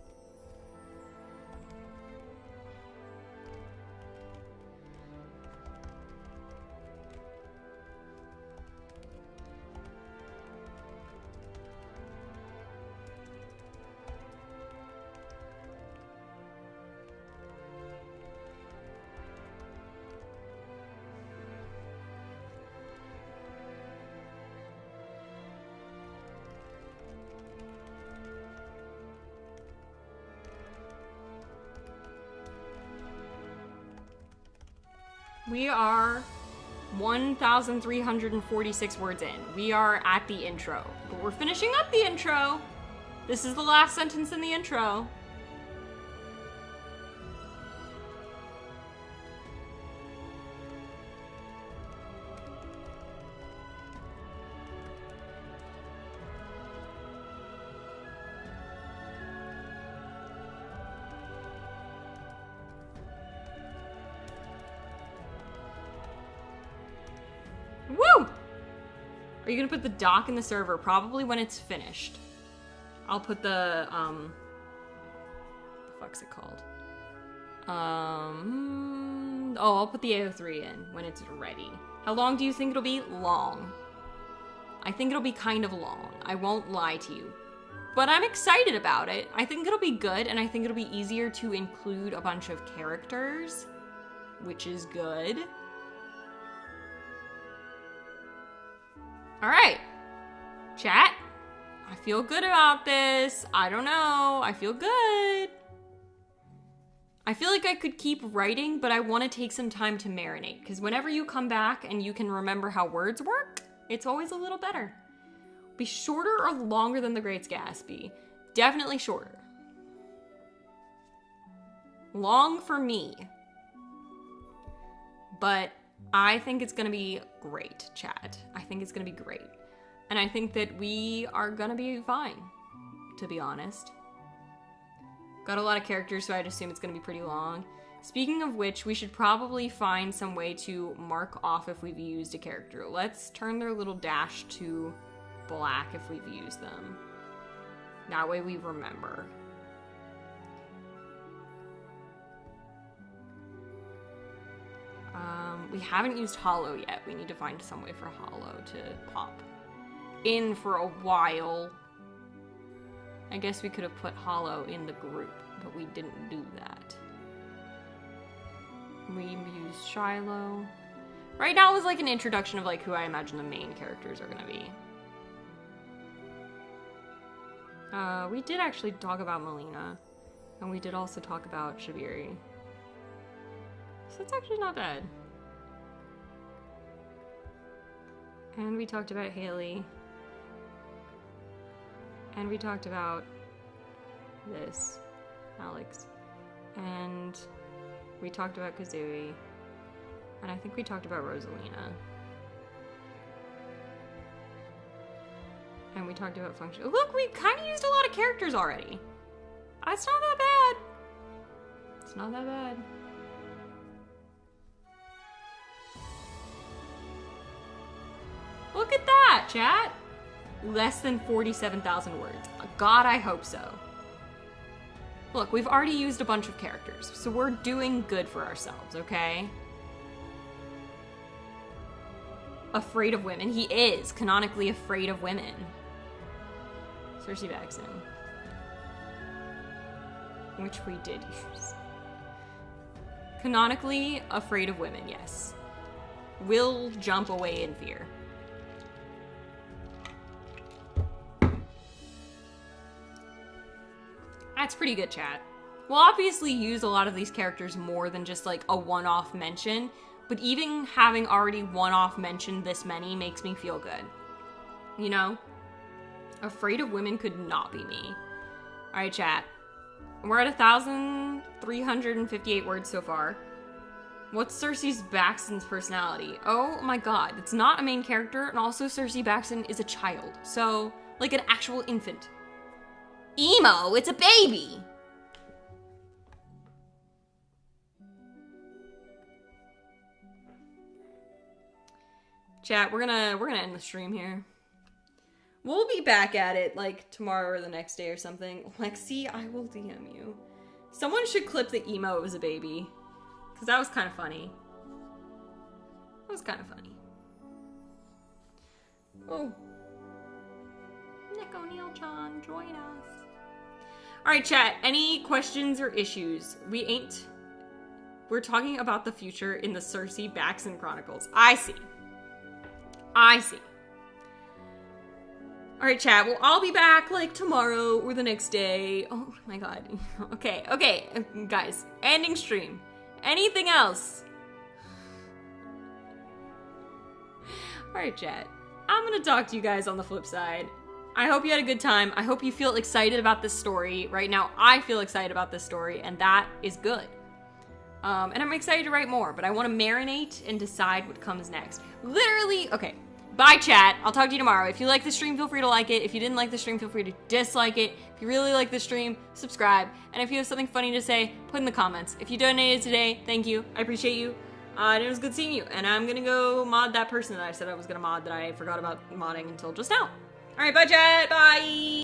We are 1,346 words in. We are at the intro. But we're finishing up the intro. This is the last sentence in the intro. Woo! Are you gonna put the doc in the server? Probably when it's finished. I'll put the, what the fuck's it called? I'll put the AO3 in when it's ready. How long do you think it'll be? Long. I think it'll be kind of long. I won't lie to you. But I'm excited about it. I think it'll be good, and I think it'll be easier to include a bunch of characters, which is good. Alright, chat, I feel good about this. I don't know, I feel good. I feel like I could keep writing, but I want to take some time to marinate, because whenever you come back and you can remember how words work, it's always a little better. Be shorter or longer than The Great Gatsby? Definitely shorter. Long for me. But I think it's gonna be great, chat. I think it's gonna be great. And I think that we are gonna be fine, to be honest. Got a lot of characters, so I'd assume it's gonna be pretty long. Speaking of which, we should probably find some way to mark off if we've used a character. Let's turn their little dash to black if we've used them. That way we remember. We haven't used Hollow yet. We need to find some way for Hollow to pop in for a while. I guess we could have put Hollow in the group, but we didn't do that. We used Shiloh. Right now is like an introduction of like who I imagine the main characters are gonna be. We did actually talk about Melina, and we did also talk about Shabiri. So it's actually not bad. And we talked about Haley. And we talked about this, Alex. And we talked about Kazooie. And I think we talked about Rosalina. And we talked about function. Look, we kind of used a lot of characters already. It's not that bad. It's not that bad. Look at that, chat. Less than 47,000 words. God, I hope so. Look, we've already used a bunch of characters, so we're doing good for ourselves, okay? Afraid of women. He is canonically afraid of women. Cersei Baxton. Which we did use. Canonically afraid of women, yes. Will jump away in fear. That's pretty good, chat. We'll obviously use a lot of these characters more than just like a one-off mention, but even having already one-off mentioned this many makes me feel good. You know? Afraid of women could not be me. Alright, chat. We're at 1,358 words so far. What's Cersei Baxton's personality? Oh my god, it's not a main character, and also Cersei Baxton is a child. So, like an actual infant. Emo, it's a baby! Chat, we're gonna end the stream here. We'll be back at it, like, tomorrow or the next day or something. Lexi, I will DM you. Someone should clip the emo it was a baby. Because that was kind of funny. That was kind of funny. Oh. Nick O'Neill-chan, join us. Alright, chat. Any questions or issues? We're talking about the future in the Cersei Baxen Chronicles. I see. Alright, chat. Well, I'll be back, like, tomorrow or the next day. Oh, my God. Okay. Guys, ending stream. Anything else? Alright, chat. I'm gonna talk to you guys on the flip side. I hope you had a good time. I hope you feel excited about this story. Right now, I feel excited about this story, and that is good. And I'm excited to write more, but I want to marinate and decide what comes next. Literally, okay. Bye, chat. I'll talk to you tomorrow. If you like the stream, feel free to like it. If you didn't like the stream, feel free to dislike it. If you really like the stream, subscribe. And if you have something funny to say, put in the comments. If you donated today, thank you. I appreciate you. And it was good seeing you. And I'm gonna go mod that person that I said I was gonna mod that I forgot about modding until just now. Alright, bye, chat. Bye.